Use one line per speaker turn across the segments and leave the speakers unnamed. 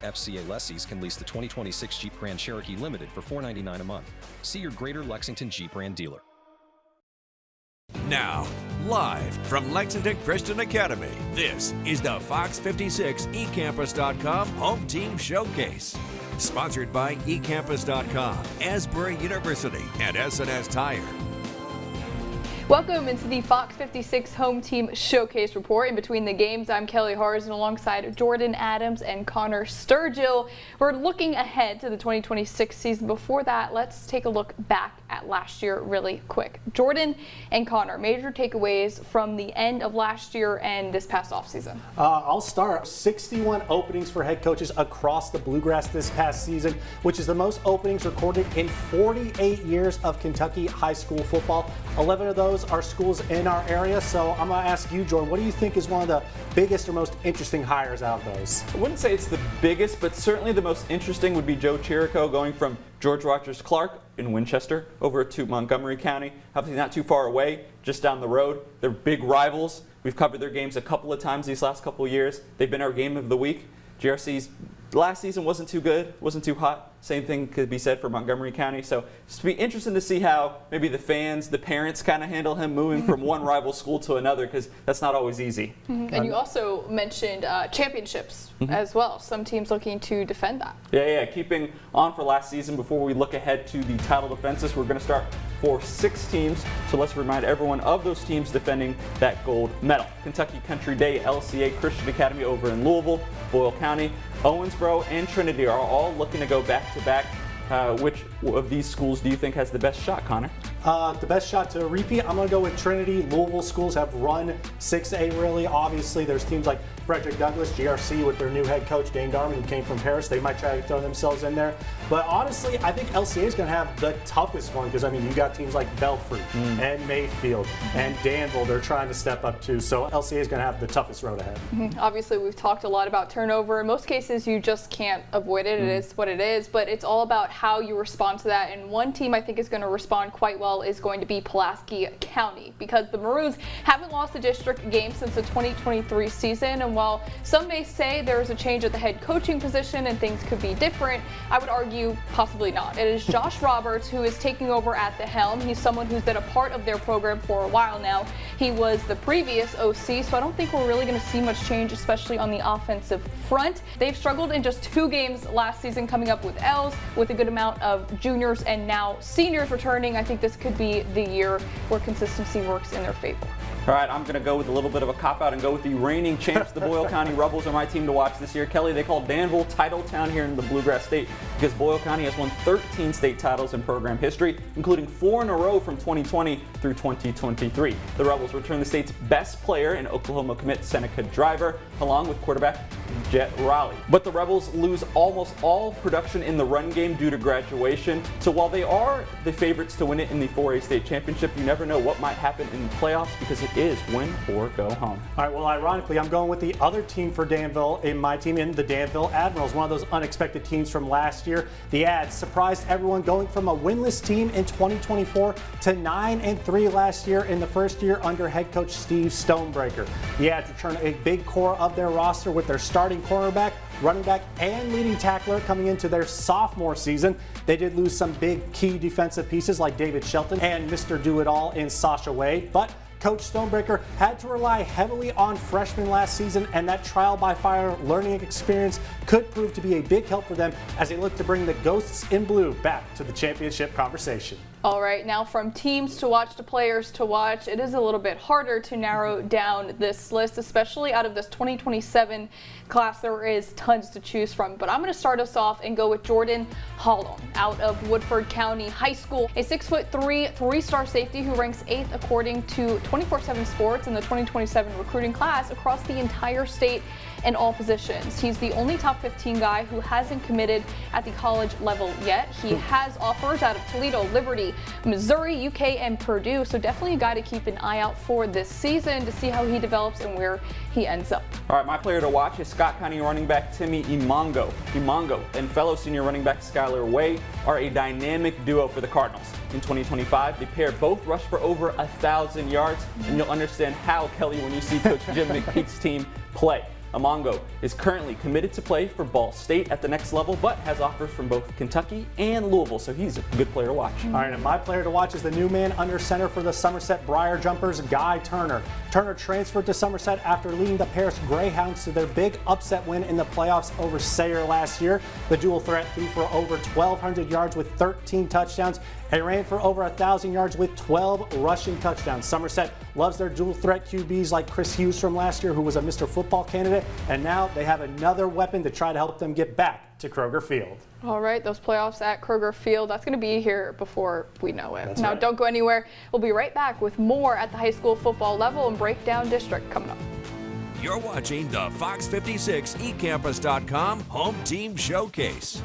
FCA lessees can lease the 2026 Jeep Grand Cherokee Limited for $499 a month. See your Greater Lexington Jeep Brand dealer.
Now, live from Lexington Christian Academy, this is the Fox 56 eCampus.com Home Team Showcase. Sponsored by eCampus.com, Asbury University, and S&S Tire.
Welcome into the Fox 56 Home Team Showcase Report. In between the games, I'm Kelly Harrison alongside Jordan Adams and Connor Sturgill. We're looking ahead to the 2026 season. Before that, let's take a look back at last year really quick. Jordan and Connor, major takeaways from the end of last year and this past offseason.
I'll start. 61 openings for head coaches across the Bluegrass this past season, which is the most openings recorded in 48 years of Kentucky high school football. 11 of those are schools in our area. So I'm going to ask you, Jordan, what do you think is one of the biggest or most interesting hires out of those?
I wouldn't say it's the biggest, but certainly the most interesting would be Joe Chirico going from George Rogers Clark in Winchester over to Montgomery County. Obviously not too far away, just down the road. They're big rivals. We've covered their games a couple of times these last couple of years. They've been our game of the week. GRC's last season wasn't too good, wasn't too hot. Same thing could be said for Montgomery County. So it's be interesting to see how maybe the fans, the parents kind of handle him moving from one rival school to another, because that's not always easy.
And you also mentioned championships as well. Some teams looking to defend that.
Yeah. Keeping on for last season, before we look ahead to the title defenses, we're going to start for 6 teams. So let's remind everyone of those teams defending that gold medal. Kentucky Country Day, LCA Christian Academy over in Louisville, Boyle County, Owensboro, and Trinity are all looking to go back-to-back. Which of these schools do you think has the best shot, Connor?
The best shot to repeat, I'm going to go with Trinity. Louisville schools have run 6A really. Obviously, there's teams like Frederick Douglass, GRC, with their new head coach, Dane Darman, who came from Paris. They might try to throw themselves in there. But honestly, I think LCA is going to have the toughest one, because, I mean, you got teams like Belfry and Mayfield and Danville. They're trying to step up too. So LCA is going to have the toughest road ahead.
Obviously, we've talked a lot about turnover. In most cases, you just can't avoid it. It is what it is. But it's all about how you respond to that. And one team I think is going to respond quite well is going to be Pulaski County, because the Maroons haven't lost a district game since the 2023 season. And while some may say there is a change at the head coaching position and things could be different, I would argue possibly not. It is Josh Roberts who is taking over at the helm. He's someone who's been a part of their program for a while now. He was the previous OC, so I don't think we're really going to see much change, especially on the offensive front. They've struggled in just 2 games last season, coming up with L's, with a good amount of juniors and now seniors returning. I think this could be the year where consistency works in their favor.
All right, I'm going to go with a little bit of a cop-out and go with the reigning champs. The Boyle County Rebels are my team to watch this year. Kelly, they call Danville Title Town here in the Bluegrass State because Boyle County has won 13 state titles in program history, including 4 in a row from 2020 through 2023. The Rebels return the state's best player in Oklahoma commit Seneca Driver, along with quarterback Jet Raleigh. But the Rebels lose almost all production in the run game due to graduation. So while they are the favorites to win it in the 4A state championship, you never know what might happen in the playoffs, because it is win or go home.
All right, well, ironically, I'm going with the other team for Danville in my team, in the Danville Admirals, one of those unexpected teams from last year. The Ads surprised everyone, going from a winless team in 2024 to 9-3 last year in the first year under head coach Steve Stonebreaker. The Ads return a big core of their roster with their starting cornerback, running back, and leading tackler coming into their sophomore season. They did lose some big key defensive pieces like David Shelton and Mr. Do-It-All in Sasha Wade, but Coach Stonebreaker had to rely heavily on freshmen last season, and that trial by fire learning experience could prove to be a big help for them as they look to bring the Ghosts in Blue back to the championship conversation.
All right, now from teams to watch to players to watch, it is a little bit harder to narrow down this list, especially out of this 2027 class. There is tons to choose from, but I'm going to start us off and go with Jordan Hollom out of Woodford County High School, a 6'3", 3-star safety who ranks 8th according to 24/7 Sports in the 2027 recruiting class across the entire state in all positions. He's the only top 15 guy who hasn't committed at the college level yet. He has offers out of Toledo, Liberty, Missouri, UK, and Purdue, so definitely a guy to keep an eye out for this season to see how he develops and where he ends up.
All right, my player to watch is Scott County running back Timmy Imongo. Imongo and fellow senior running back Skylar Way are a dynamic duo for the Cardinals. In 2025, the pair both rushed for over 1,000 yards, and you'll understand how, Kelly, when you see Coach Jim McPeak's team play. Amongo is currently committed to play for Ball State at the next level, but has offers from both Kentucky and Louisville, so he's a good player to watch.
All right, and my player to watch is the new man under center for the Somerset Briar Jumpers, Guy Turner. Turner transferred to Somerset after leading the Paris Greyhounds to their big upset win in the playoffs over Sayre last year. The dual threat threw for over 1,200 yards with 13 touchdowns and ran for over 1,000 yards with 12 rushing touchdowns. Somerset loves their dual threat QBs like Chris Hughes from last year, who was a Mr. Football candidate, and now they have another weapon to try to help them get back to Kroger Field.
All right, those playoffs at Kroger Field, that's going to be here before we know it.
That's
now,
right.
Don't go anywhere. We'll be right back with more at the high school football level and Breakdown District coming up.
You're watching the Fox 56 eCampus.com Home Team Showcase.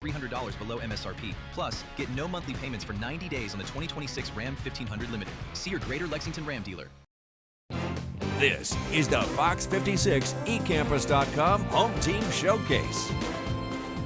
$300 below MSRP. Plus, get no monthly payments for 90 days on the 2026 Ram 1500 Limited. See your Greater Lexington Ram dealer.
This is the Fox 56 eCampus.com Home Team Showcase.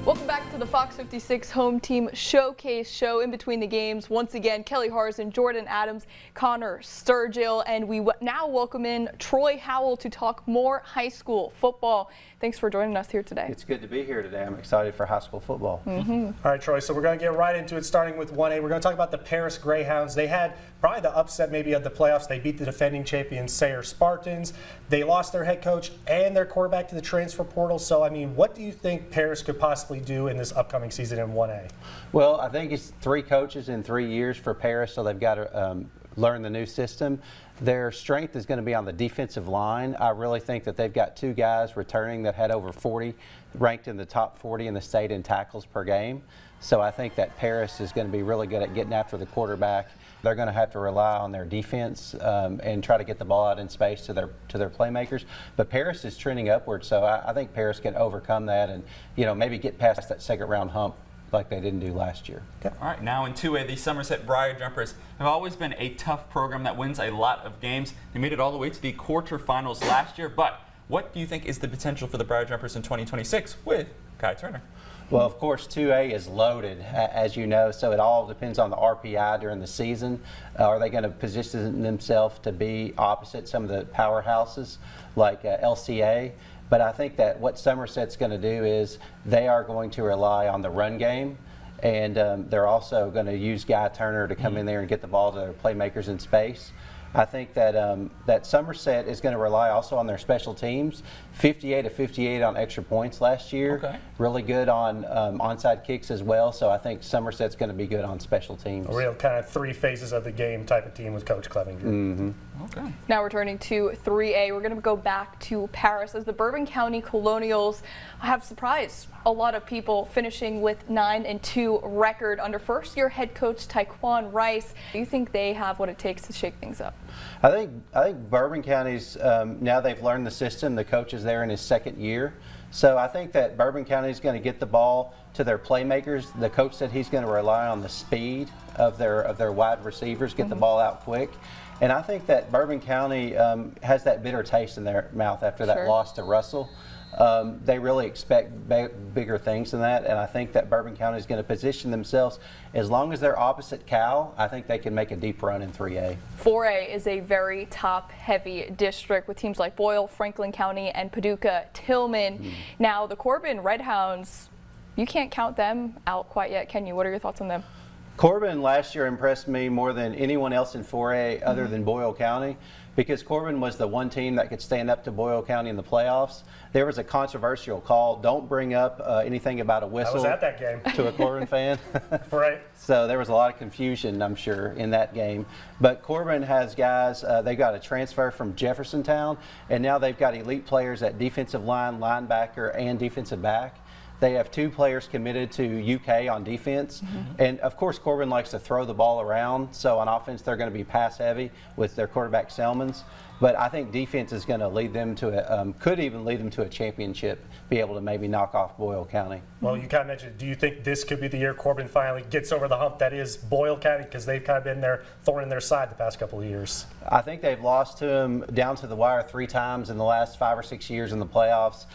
Welcome back to the Fox 56 Home Team Showcase show. In between the games, once again, Kelly Harsin, Jordan Adams, Connor Sturgill, and we now welcome in Troy Howell to talk more high school football. Thanks for joining us here today.
It's good to be here today. I'm excited for high school football.
All right, Troy, so we're going to get right into it, starting with 1A. We're going to talk about the Paris Greyhounds. They had probably the upset maybe of the playoffs. They beat the defending champions Sayre Spartans. They lost their head coach and their quarterback to the transfer portal. So, I mean, what do you think Paris could possibly do in this upcoming season in 1A?
Well, I think it's 3 coaches in 3 years for Paris, so they've got to learn the new system. Their strength is going to be on the defensive line. I really think that they've got 2 guys returning that had over 40, ranked in the top 40 in the state in tackles per game. So I think that Paris is going to be really good at getting after the quarterback they're going to have to rely on their defense and try to get the ball out in space to their playmakers. But Paris is trending upward, so I think Paris can overcome that and maybe get past that second round hump like they didn't do last year.
Okay. All right, now in 2A, the Somerset Briar Jumpers have always been a tough program that wins a lot of games. They made it all the way to the quarterfinals last year, but what do you think is the potential for the Briar Jumpers in 2026 with Kai Turner?
Well, of course, 2A is loaded, as you know, so it all depends on the RPI during the season. Are they going to position themselves to be opposite some of the powerhouses like LCA? But I think that what Somerset's going to do is they are going to rely on the run game, and they're also going to use Guy Turner to come in there and get the ball to their playmakers in space. I think that that Somerset is going to rely also on their special teams. 58 of 58 on extra points last year.
Okay.
Really good on onside kicks as well. So I think Somerset's going to be good on special teams.
A real kind of three phases of the game type of team with Coach Clevenger.
Mm-hmm.
Okay.
Now returning to 3A, we're going to go back to Paris as the Bourbon County Colonials have surprised a lot of people, finishing with 9-2 record under first-year head coach Taekwon Rice. Do you think they have what it takes to shake things up?
I think Bourbon County's now they've learned the system. The coach is there in his second year. So I think that Bourbon County is going to get the ball to their playmakers. The coach said he's going to rely on the speed of their wide receivers, get the ball out quick. And I think that Bourbon County has that bitter taste in their mouth after that loss to Russell. They really expect bigger things than that, and I think that Bourbon County is going to position themselves. As long as they're opposite Cal, I think they can make a deep run in 3A.
4A is a very top-heavy district with teams like Boyle, Franklin County, and Paducah, Tillman. Now, the Corbin Redhounds, you can't count them out quite yet, can you? What are your thoughts on them?
Corbin last year impressed me more than anyone else in 4A other than Boyle County, because Corbin was the one team that could stand up to Boyle County in the playoffs. There was a controversial call. Don't bring up anything about a whistle.
I was at that game.
To a Corbin fan.
Right.
So there was a lot of confusion, I'm sure, in that game. But Corbin has guys, they got a transfer from Jeffersontown, and now they've got elite players at defensive line, linebacker, and defensive back. They have 2 players committed to UK on defense. And, of course, Corbin likes to throw the ball around. So on offense, they're going to be pass-heavy with their quarterback Selmans. But I think defense is going to lead them to could even lead them to a championship, be able to maybe knock off Boyle County.
Well, you kind of mentioned, do you think this could be the year Corbin finally gets over the hump that is Boyle County, because they've kind of been their thorn in their side the past couple of years?
I think they've lost to them down to the wire 3 times in the last 5 or 6 years in the playoffs.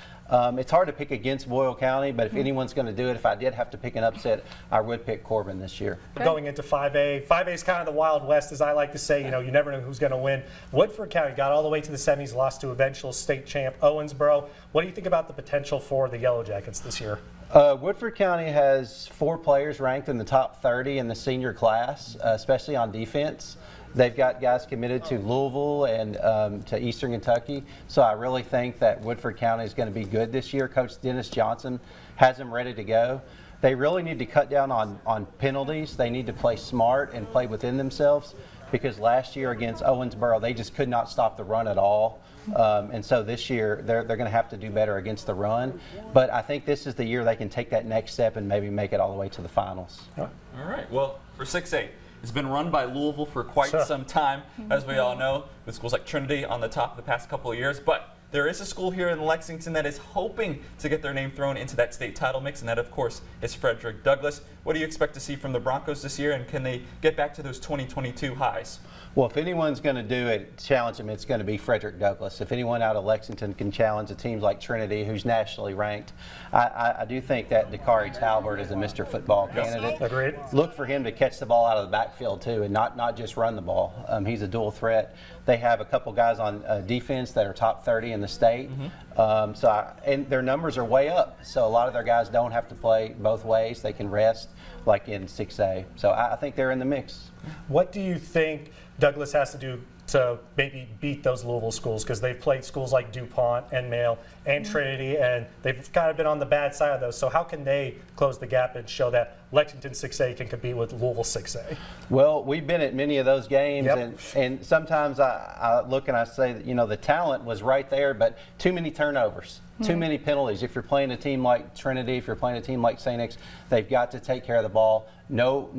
It's hard to pick against Boyle County, but if anyone's going to do it, if I did have to pick an upset, I would pick Corbin this year.
Okay. Going into 5A, 5A is kind of the Wild West, as I like to say. You never know who's going to win. Woodford County got all the way to the semis, lost to eventual state champ Owensboro. What do you think about the potential for the Yellow Jackets this year?
Woodford County has 4 players ranked in the top 30 in the senior class, especially on defense. They've got guys committed to Louisville and to Eastern Kentucky. So I really think that Woodford County is going to be good this year. Coach Dennis Johnson has them ready to go. They really need to cut down on penalties. They need to play smart and play within themselves, because last year against Owensboro, they just could not stop the run at all. And so this year, they're going to have to do better against the run. But I think this is the year they can take that next step and maybe make it all the way to the finals.
All right. Well, for 6A, it's been run by Louisville for quite some time, as we all know, with schools like Trinity on the top the past couple of years. But there is a school here in Lexington that is hoping to get their name thrown into that state title mix, and that, of course, is Frederick Douglass. What do you expect to see from the Broncos this year, and can they get back to those 2022 highs?
Well, if anyone's going to do it, challenge them, it's going to be Frederick Douglass. If anyone out of Lexington can challenge a team like Trinity, who's nationally ranked, I do think that Dakari Talbert is a Mr. Football candidate.
Agreed.
Look for him to catch the ball out of the backfield, too, and not just run the ball. He's a dual threat. They have a couple guys on defense that are top 30 in the state. And their numbers are way up. So a lot of their guys don't have to play both ways. They can rest like in 6A. So I think they're in the mix.
What do you think Douglas has to do to maybe beat those Louisville schools? Because they've played schools like DuPont and Male and Trinity, and they've kind of been on the bad side of those. So how can they close the gap and show that Lexington 6A can compete with Louisville 6A?
Well, we've been at many of those games, and sometimes I look and I say that, the talent was right there, but too many turnovers. Too many penalties. If you're playing a team like Trinity, if you're playing a team like St. X, they've got to take care of the ball. No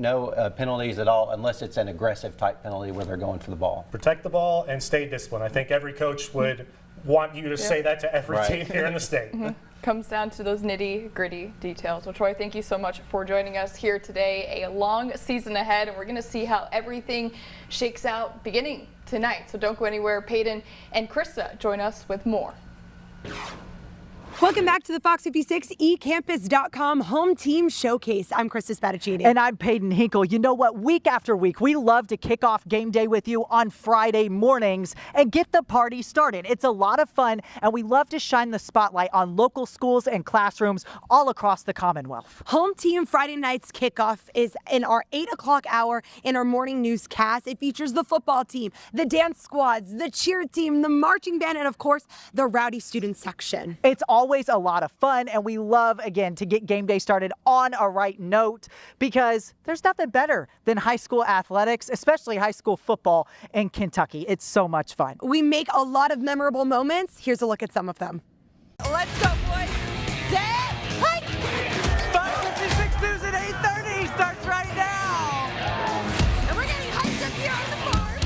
penalties at all, unless it's an aggressive type penalty where they're going for the ball.
Protect the ball and stay disciplined. I think every coach would want you to say that to every team here in the state.
Comes down to those nitty-gritty details. Well, Troy, thank you so much for joining us here today. A long season ahead, and we're going to see how everything shakes out beginning tonight. So don't go anywhere. Peyton and Krista join us with more.
Welcome back to the Fox 56 eCampus.com Home Team Showcase. I'm Krista Spadaccini.
And I'm Peyton Hinkle. You know what? Week after week, we love to kick off game day with you on Friday mornings and get the party started. It's a lot of fun, and we love to shine the spotlight on local schools and classrooms all across the Commonwealth.
Home Team Friday night's kickoff is in our 8 o'clock hour in our morning newscast. It features the football team, the dance squads, the cheer team, the marching band, and of course, the rowdy student section.
It's always a lot of fun, and we love, again, to get game day started on a right note, because there's nothing better than high school athletics, especially high school football in Kentucky. It's so much fun.
We make a lot of memorable moments. Here's a look at some of them.
Let's go, boys. Set, hike! 5:56 news at 8:30 starts right now.
And we're getting hyped up here on the farm.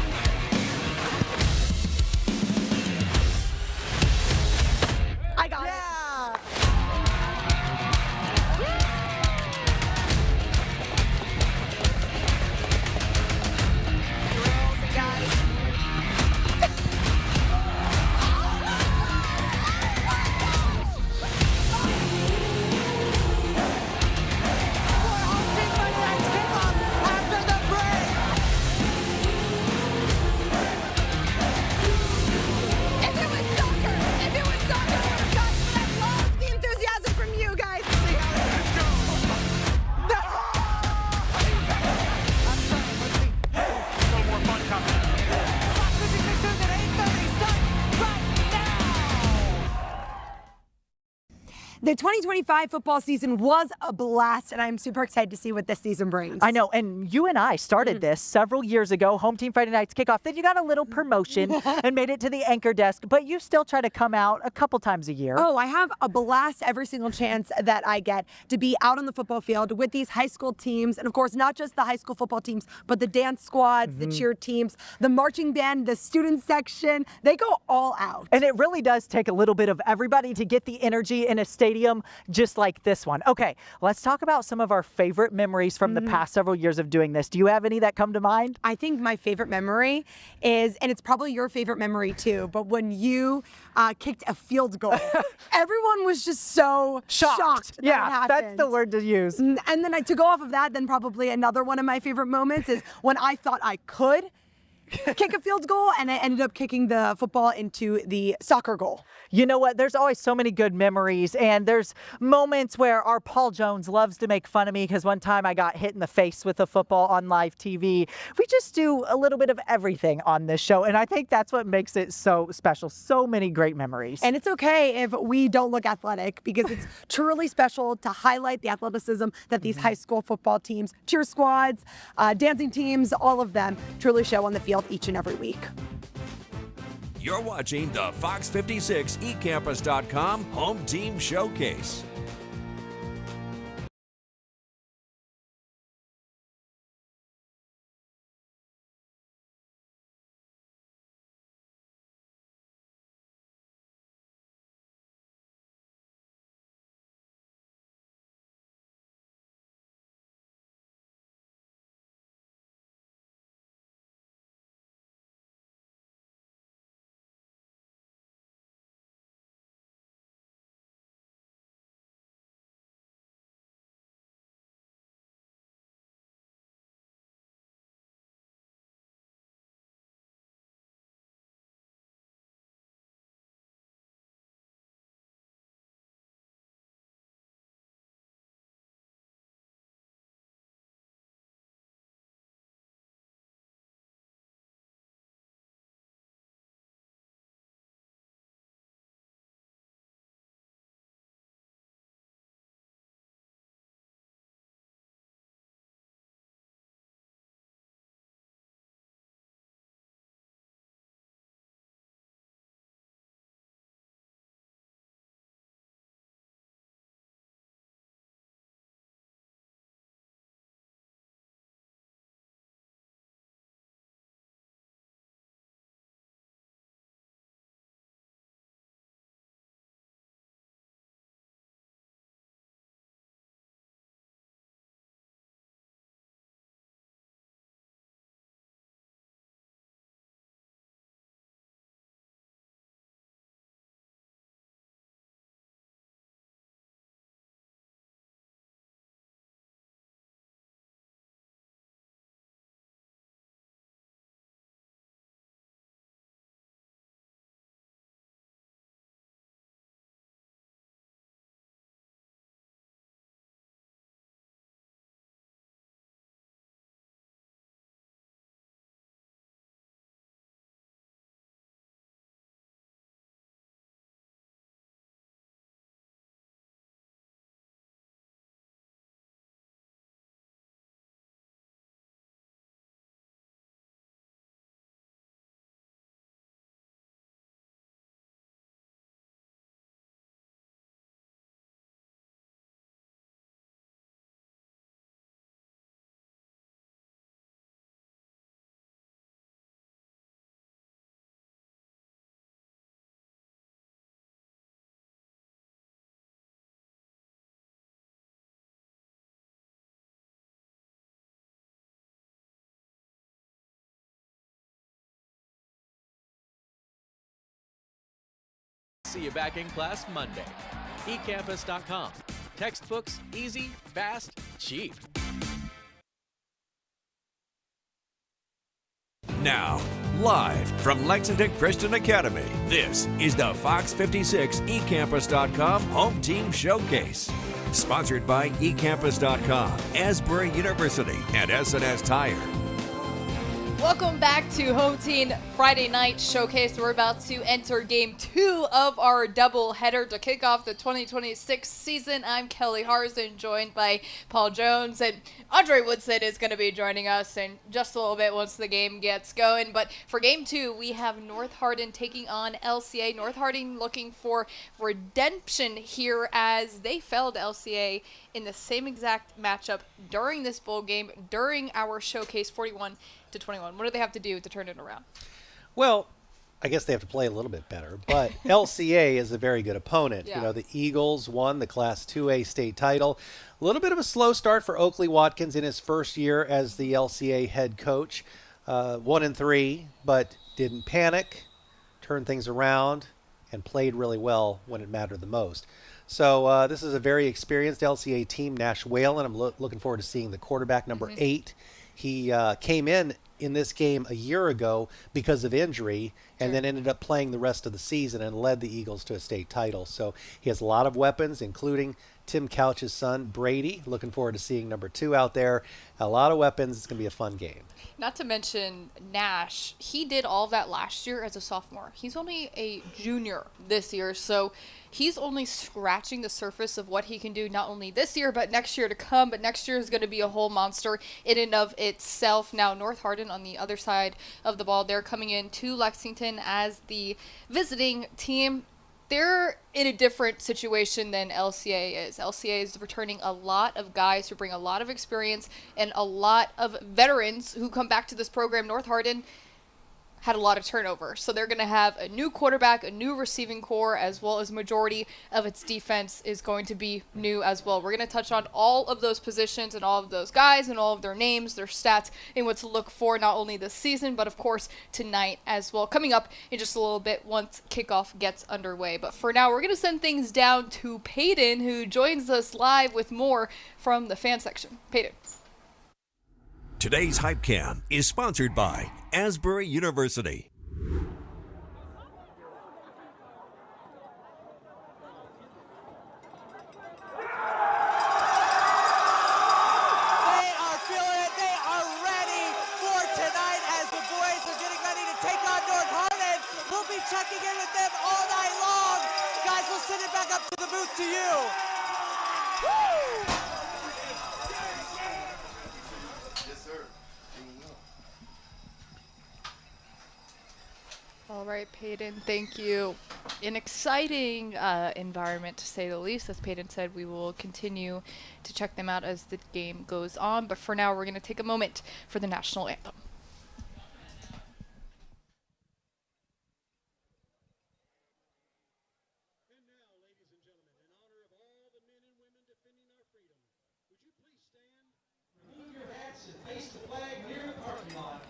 I got it. The 2025 football season was a blast, and I'm super excited to see what this season brings.
I know, and you and I started this several years ago, Home Team Friday Night's Kickoff. Then you got a little promotion and made it to the anchor desk, but you still try to come out a couple times a year.
Oh, I have a blast every single chance that I get to be out on the football field with these high school teams, and of course, not just the high school football teams, but the dance squads, the cheer teams, the marching band, the student section. They go all out.
And it really does take a little bit of everybody to get the energy in a stadium just like this one. Okay, let's talk about some of our favorite memories from the past several years of doing this. Do you have any that come to mind?
I think my favorite memory is, and it's probably your favorite memory too, but when you kicked a field goal, everyone was just so shocked.
Yeah, that's the word to use.
And then to go off of that, then probably another one of my favorite moments is when I thought I could kick a field goal, and I ended up kicking the football into the soccer goal.
You know what? There's always so many good memories, and there's moments where our Paul Jones loves to make fun of me because one time I got hit in the face with a football on live TV. We just do a little bit of everything on this show, and I think that's what makes it so special. So many great memories.
And it's okay if we don't look athletic, because it's truly special to highlight the athleticism that these high school football teams, cheer squads, dancing teams, all of them truly show on the field each and every week.
You're watching the Fox 56 eCampus.com Home Team Showcase.
see you back in class Monday. eCampus.com. Textbooks, easy, fast, cheap.
Now, live from Lexington Christian Academy, this is the Fox 56 eCampus.com Home Team Showcase. Sponsored by eCampus.com, Asbury University, and S&S Tire.
Welcome back to Home Team Friday Night Showcase. We're about to enter Game 2 of our doubleheader to kick off the 2026 season. I'm Kelly Harrison, joined by Paul Jones, and Andre Woodson is going to be joining us in just a little bit once the game gets going. But for Game 2, we have North Hardin taking on LCA. North Hardin looking for redemption here as they fell to LCA in the same exact matchup during this bowl game, during our showcase 41-21. What do they have to do to turn it around?
Well, I guess they have to play a little bit better, but LCA is a very good opponent.
Yeah.
You know, the Eagles won the Class 2A state title. A little bit of a slow start for Oakley Watkins in his first year as the LCA head coach. 1-3, but didn't panic, turned things around, and played really well when it mattered the most. So this is a very experienced LCA team. Nash Whalen, I'm looking forward to seeing the quarterback, number 8. He came in this game a year ago because of injury and then ended up playing the rest of the season and led the Eagles to a state title. So he has a lot of weapons, including Tim Couch's son, Brady. Looking forward to seeing number 2 out there. A lot of weapons. It's going to be a fun game.
Not to mention Nash. He did all that last year as a sophomore. He's only a junior this year, so he's only scratching the surface of what he can do not only this year but next year to come. But next year is going to be a whole monster in and of itself. Now North Hardin on the other side of the ball, they're coming in to Lexington as the visiting team. They're in a different situation than LCA is. LCA is returning a lot of guys who bring a lot of experience and a lot of veterans who come back to this program. North Hardin had a lot of turnover. So they're going to have a new quarterback, a new receiving core, as well as majority of its defense is going to be new as well. We're going to touch on all of those positions and all of those guys and all of their names, their stats, and what to look for not only this season, but of course tonight as well. Coming up in just a little bit once kickoff gets underway. But for now, we're going to send things down to Peyton, who joins us live with more from the fan section. Peyton.
Today's Hype Cam is sponsored by Asbury University.
Checking in with them all night long. Guys, we'll send it back up to the booth to you. Woo!
Yes, sir.
All right, Peyton, thank you. An exciting environment, to say the least. As Peyton said, we will continue to check them out as the game goes on. But for now, we're going to take a moment for the national anthem.
Face the flag near the parking lot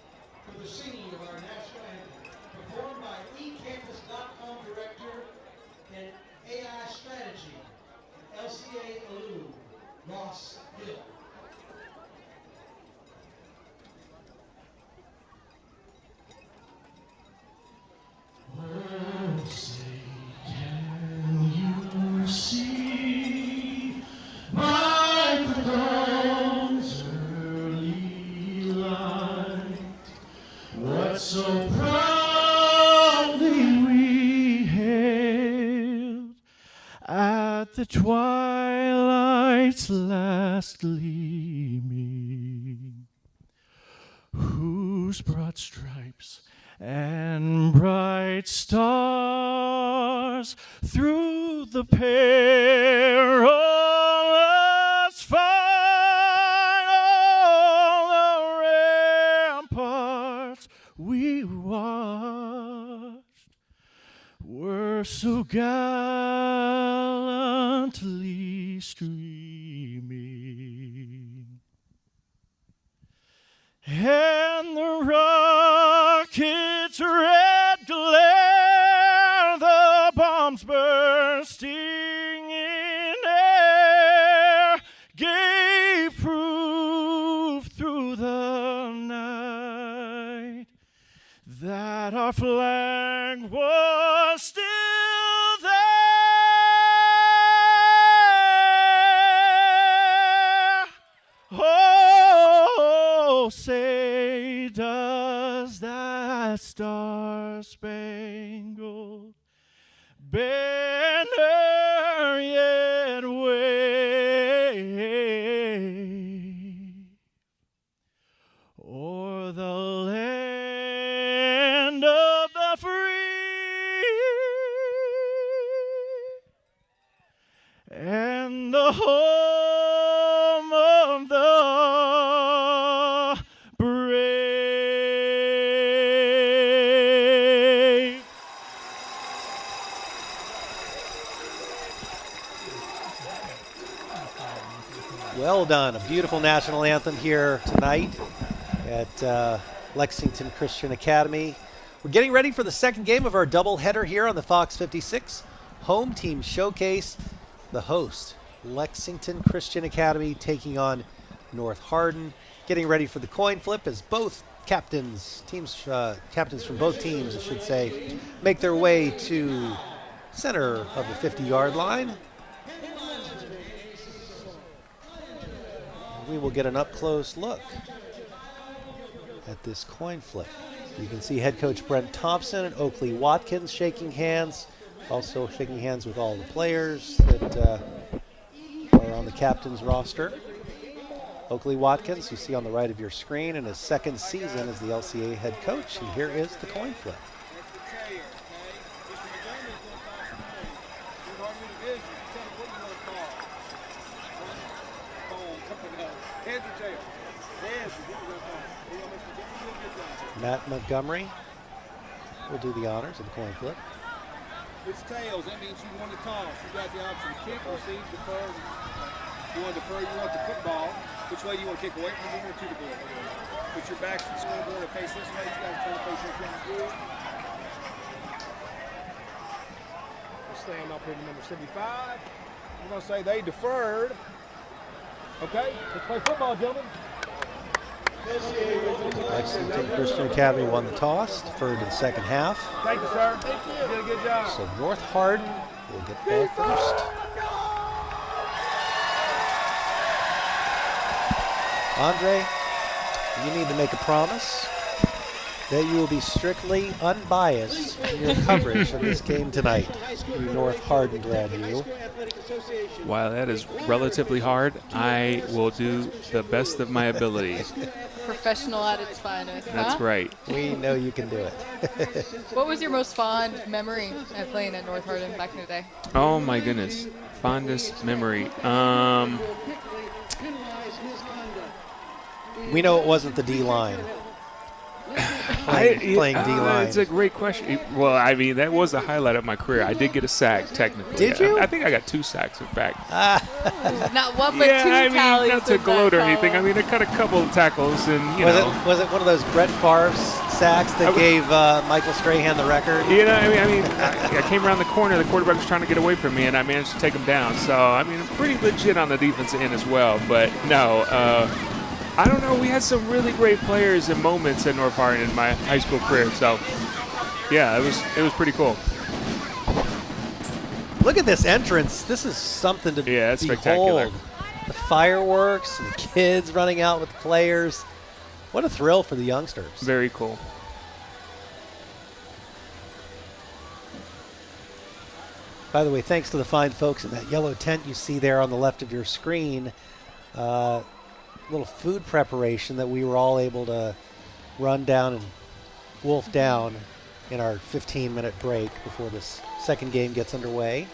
for the singing of our national anthem, performed by eCampus.com Director and AI Strategy, LCA Alu, Ross Hill. Oh, say, can you see my dawn's early light? What so proudly we hailed at the twilight's last gleaming, whose broad stripes and bright stars through the perilous fight, all the ramparts we watched were so gallantly streaming, and the rocket's red glare, the bomb
drums bursting in air gave proof through the night that our flag was still there. Oh, say does that star-spangled banner yet wave o'er the land of the free and the home of the brave.
Well done. A beautiful national anthem here tonight at Lexington Christian Academy. We're getting ready for the second game of our doubleheader here on the Fox 56 Home Team Showcase. The host, Lexington Christian Academy, taking on North Hardin. Getting ready for the coin flip as both captains from both teams, I should say, make their way to center of the 50-yard line. We will get an up-close look at this coin flip. You can see head coach Brent Thompson and Oakley Watkins shaking hands, also shaking hands with all the players that are on the captain's roster. Oakley Watkins, you see on the right of your screen, in his second season as the LCA head coach, and here is the coin flip. Matt Montgomery will do the honors of the coin flip.
It's tails. That means you want to toss. You got the option to kick, receive, defer. You want to defer, you want the football. Which way do you want to kick, away from the ball or to the ball? Put your back to the scoreboard and face this way. You got to turn to face your camera good. Let's stand up here to number 75. We're going to say they deferred. Okay, let's play football, gentlemen.
Lexington Christian Academy won the toss, deferred to the second half.
Thank you, sir. Thank you. You did a good job.
So North Hardin will get the ball first. Andre, you need to make a promise that you will be strictly unbiased in your coverage of this game tonight. You North Hardin grad you.
While that is relatively hard, I will do the best of my ability.
Professional at its finest.
That's
huh?
right.
We know you can do it.
What was your most fond memory of playing at North Hardin back in the day?
Oh my goodness, fondest memory.
We know it wasn't the D-line. Playing D-line.
It's a great question. Well, I mean, that was the highlight of my career. I did get a sack, technically.
Did you?
I think I got 2 sacks, in fact.
Not one, but
yeah,
2
I mean,
tallies.
not to gloat or anything. I mean, I cut a couple of tackles, and
Was it one of those Brett Favre sacks that gave Michael Strahan the record?
You know, I came around the corner. The quarterback was trying to get away from me, and I managed to take him down. So, I mean, pretty legit on the defensive end as well. But no. I don't know. We had some really great players and moments at North Hardin in my high school career. So, yeah, it was pretty cool.
Look at this entrance. This is something to
it's
behold.
spectacular.
The fireworks and the kids running out with the players. What a thrill for the youngsters.
Very cool.
By the way, thanks to the fine folks in that yellow tent you see there on the left of your screen. Little food preparation that we were all able to run down and wolf down in our 15-minute break before this second game gets underway.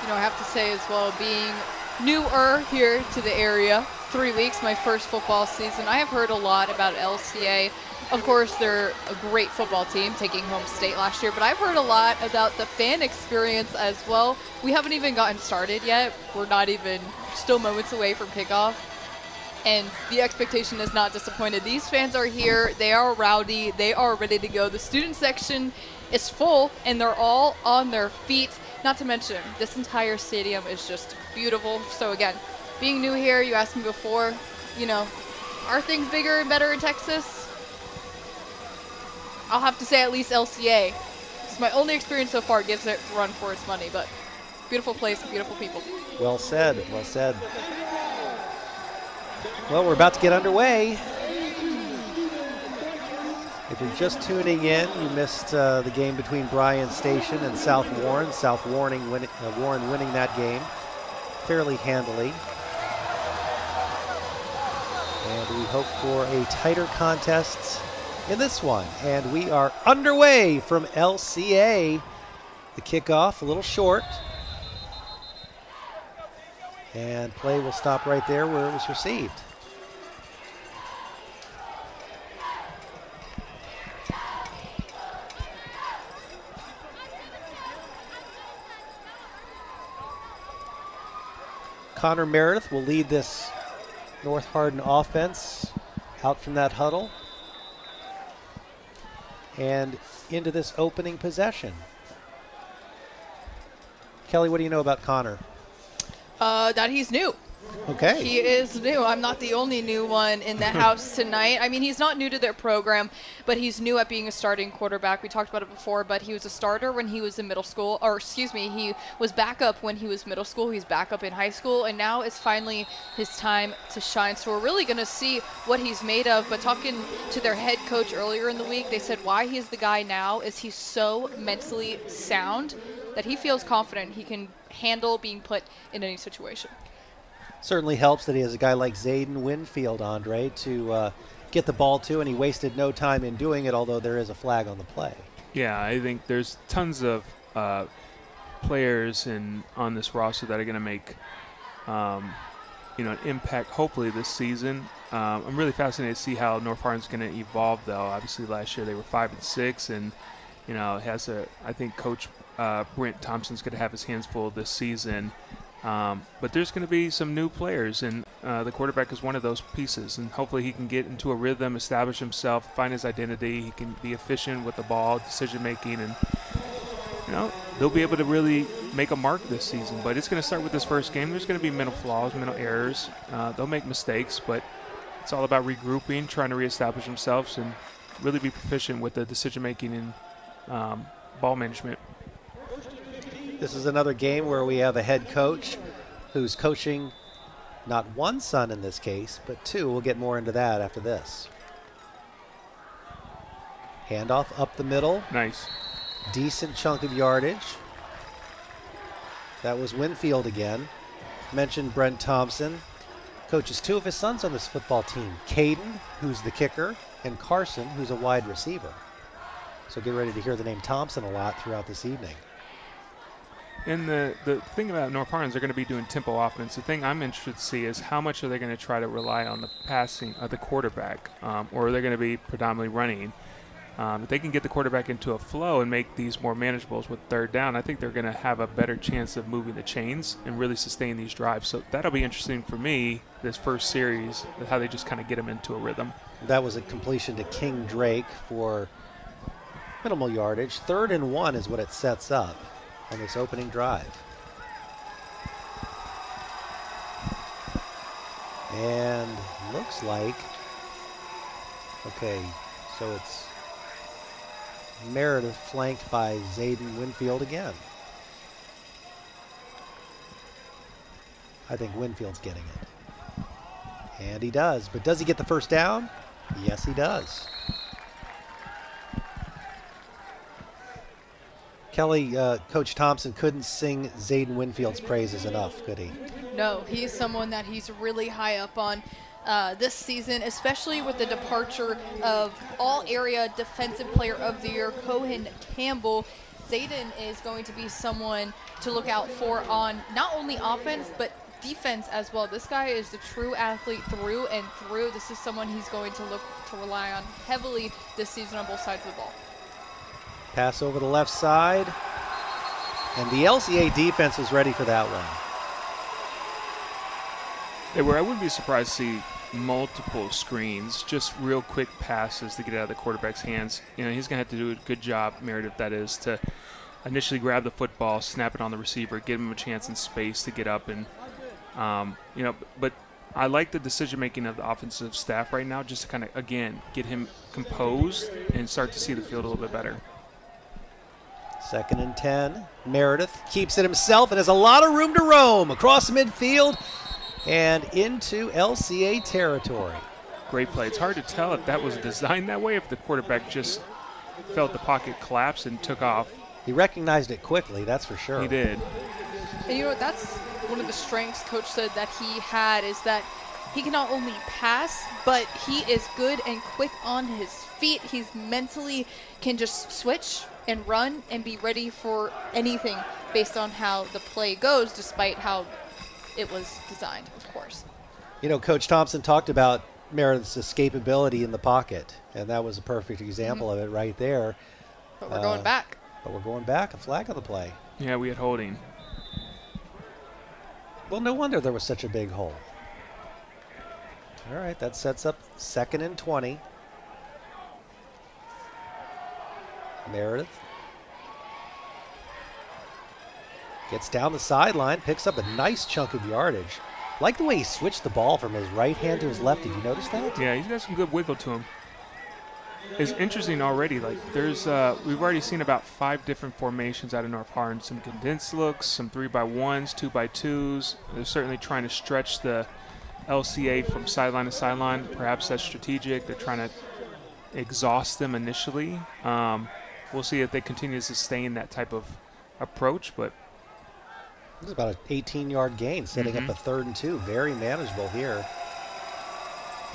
I have to say as well, being newer here to the area, 3 weeks, my first football season, I have heard a lot about LCA. Of course, they're a great football team, taking home state last year, but I've heard a lot about the fan experience as well. We haven't even gotten started yet. We're not even, still moments away from kickoff. And the expectation is not disappointed. These fans are here. They are rowdy. They are ready to go. The student section is full, and they're all on their feet. Not to mention, this entire stadium is just beautiful. So again, being new here, you asked me before, you know, are things bigger and better in Texas? I'll have to say at least LCA. It's my only experience so far, gives it a run for its money, but beautiful place, beautiful people.
Well said, well said. Well, we're about to get underway. If you're just tuning in, you missed the game between Bryan Station and South Warren. South Warren winning that game fairly handily. And we hope for a tighter contest in this one. And we are underway from LCA. The kickoff a little short. And play will stop right there where it was received. Connor Meredith will lead this North Hardin offense out from that huddle and into this opening possession. Kelly, what do you know about Connor?
That he's new.
Okay.
He is new. I'm not the only new one in the house tonight. I mean, he's not new to their program, but he's new at being a starting quarterback. We talked about it before, but he was a starter when he was in middle school, or excuse me, he was backup when he was middle school. He's backup in high school, and now it's finally his time to shine. So we're really going to see what he's made of. But talking to their head coach earlier in the week, they said why he's the guy now is he's so mentally sound that he feels confident he can handle being put in any situation.
Certainly helps that he has a guy like Zayden Winfield, Andre, to get the ball to, and he wasted no time in doing it, although there is a flag on the play.
Yeah, I think there's tons of players on this roster that are going to make an impact, hopefully, this season. I'm really fascinated to see how North Hardin's going to evolve, though. Obviously, last year they were 5-6, and I think Coach Brent Thompson's going to have his hands full this season. But there's going to be some new players, and the quarterback is one of those pieces. And hopefully he can get into a rhythm, establish himself, find his identity. He can be efficient with the ball, decision-making, and, they'll be able to really make a mark this season. But it's going to start with this first game. There's going to be mental flaws, mental errors. They'll make mistakes, but it's all about regrouping, trying to reestablish themselves, and really be proficient with the decision-making and ball management.
This is another game where we have a head coach who's coaching not one son in this case, but two. We'll get more into that after this. Handoff up the middle.
Nice.
Decent chunk of yardage. That was Winfield again. Mentioned Brent Thompson. Coaches two of his sons on this football team. Caden, who's the kicker, and Carson, who's a wide receiver. So get ready to hear the name Thompson a lot throughout this evening.
And the thing about North Hardin is they're going to be doing tempo offense. The thing I'm interested to see is how much are they going to try to rely on the passing of the quarterback, or are they going to be predominantly running? If they can get the quarterback into a flow and make these more manageables with third down, I think they're going to have a better chance of moving the chains and really sustain these drives. So that'll be interesting for me, this first series, how they just kind of get them into a rhythm.
That was a completion to King Drake for minimal yardage. 3rd and 1 is what it sets up on this opening drive. And looks like, okay, so it's Meredith flanked by Zayden Winfield again. I think Winfield's getting it. And he does, but does he get the first down? Yes, he does. Kelly, Coach Thompson couldn't sing Zayden Winfield's praises enough, could he?
No, he's someone that he's really high up on this season, especially with the departure of all-area Defensive Player of the Year, Cohen Campbell. Zayden is going to be someone to look out for on not only offense, but defense as well. This guy is the true athlete through and through. This is someone he's going to look to rely on heavily this season on both sides of the ball.
Pass over the left side. And the LCA defense is ready for that one.
I wouldn't be surprised to see, multiple screens, just real quick passes to get out of the quarterback's hands. You know, he's going to have to do a good job, Meredith, that is, to initially grab the football, snap it on the receiver, give him a chance in space to get up. And, but I like the decision-making of the offensive staff right now just to kind of, again, get him composed and start to see the field a little bit better.
2nd and 10. Meredith keeps it himself and has a lot of room to roam across midfield and into LCA territory.
Great play. It's hard to tell if that was designed that way, if the quarterback just felt the pocket collapse and took off.
He recognized it quickly, that's for sure.
He did.
And you know what, that's one of the strengths Coach said that he had, is that he can not only pass, but he is good and quick on his feet. He's mentally can just switch and run and be ready for anything based on how the play goes, despite how it was designed, of course.
You know, Coach Thompson talked about Meredith's escapability in the pocket, and that was a perfect example of it right there.
But we're going back.
But we're going back, a flag on the play.
Yeah, we had holding.
Well, no wonder there was such a big hole. All right, that sets up 2nd and 20. Meredith gets down the sideline, picks up a nice chunk of yardage. Like the way he switched the ball from his right hand to his left. Did you notice that?
Yeah, he's got some good wiggle to him. It's interesting already. Like there's, we've already seen about 5 different formations out of North Hardin. Some condensed looks, some 3x1s, 2x2s. They're certainly trying to stretch the LCA from sideline to sideline. Perhaps that's strategic. They're trying to exhaust them initially. We'll see if they continue to sustain that type of approach, but
this is about an 18-yard gain, setting up a 3rd and 2. Very manageable here.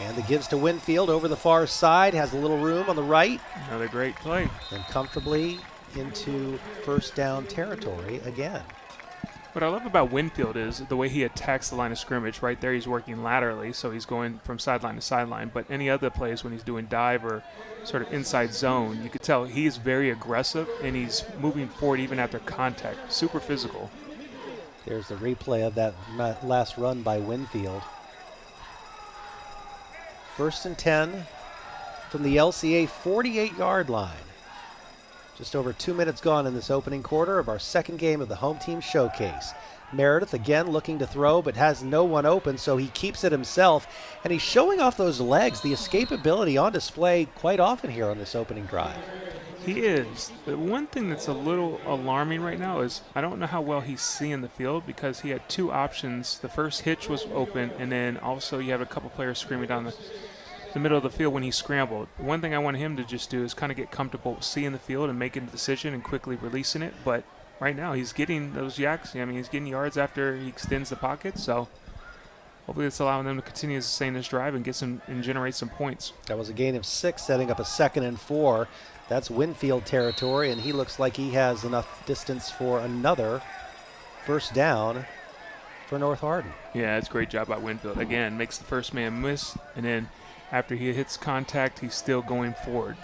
And the gives to Winfield over the far side, has a little room on the right.
Another great play.
And comfortably into first down territory again.
What I love about Winfield is the way he attacks the line of scrimmage. Right there, he's working laterally, so he's going from sideline to sideline. But any other plays when he's doing dive or sort of inside zone, you could tell he's very aggressive and he's moving forward even after contact. Super physical.
There's the replay of that last run by Winfield. 1st and 10 from the LCA 48-yard line. Just over 2 minutes gone in this opening quarter of our second game of the home team showcase. Meredith again looking to throw but has no one open, so he keeps it himself. And he's showing off those legs, the escapability on display quite often here on this opening drive.
He is. The one thing that's a little alarming right now is I don't know how well he's seeing the field because he had 2 options. The first hitch was open, and then also you have a couple players screaming down the middle of the field when he scrambled. One thing I want him to just do is kind of get comfortable seeing the field and making a decision and quickly releasing it. But right now he's getting those yaks. I mean, he's getting yards after he extends the pocket. So hopefully it's allowing them to continue to sustain this drive and get some and generate some points.
That was a gain of 6, setting up a 2nd and 4. That's Winfield territory, and he looks like he has enough distance for another first down for North Hardin.
Yeah, it's a great job by Winfield. Again, makes the first man miss, and then after he hits contact, he's still going forward.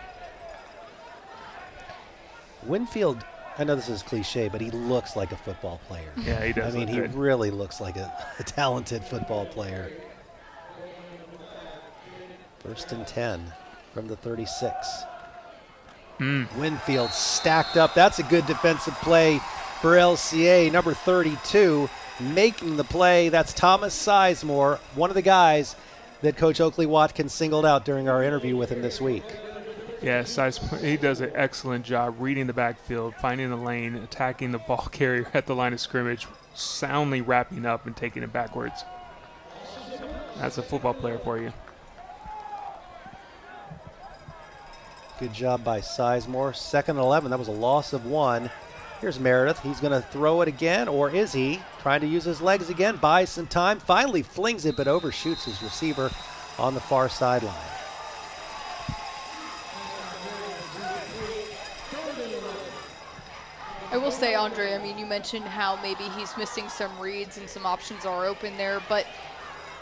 Winfield, I know this is cliche, but he looks like a football player.
Yeah, he does.
I mean, he really looks like a talented football player. 1st and 10 from the 36. Winfield stacked up. That's a good defensive play for LCA. Number 32 making the play. That's Thomas Sizemore, one of the guys that Coach Oakley Watkins singled out during our interview with him this week.
Yeah, Sizemore, he does an excellent job reading the backfield, finding the lane, attacking the ball carrier at the line of scrimmage, soundly wrapping up and taking it backwards. That's a football player for you.
Good job by Sizemore. 2nd and 11. That was a loss of 1. Here's Meredith. He's going to throw it again, or is he? Trying to use his legs again, buys some time, finally flings it, but overshoots his receiver on the far sideline.
I will say, Andre, I mean, you mentioned how maybe he's missing some reads and some options are open there, but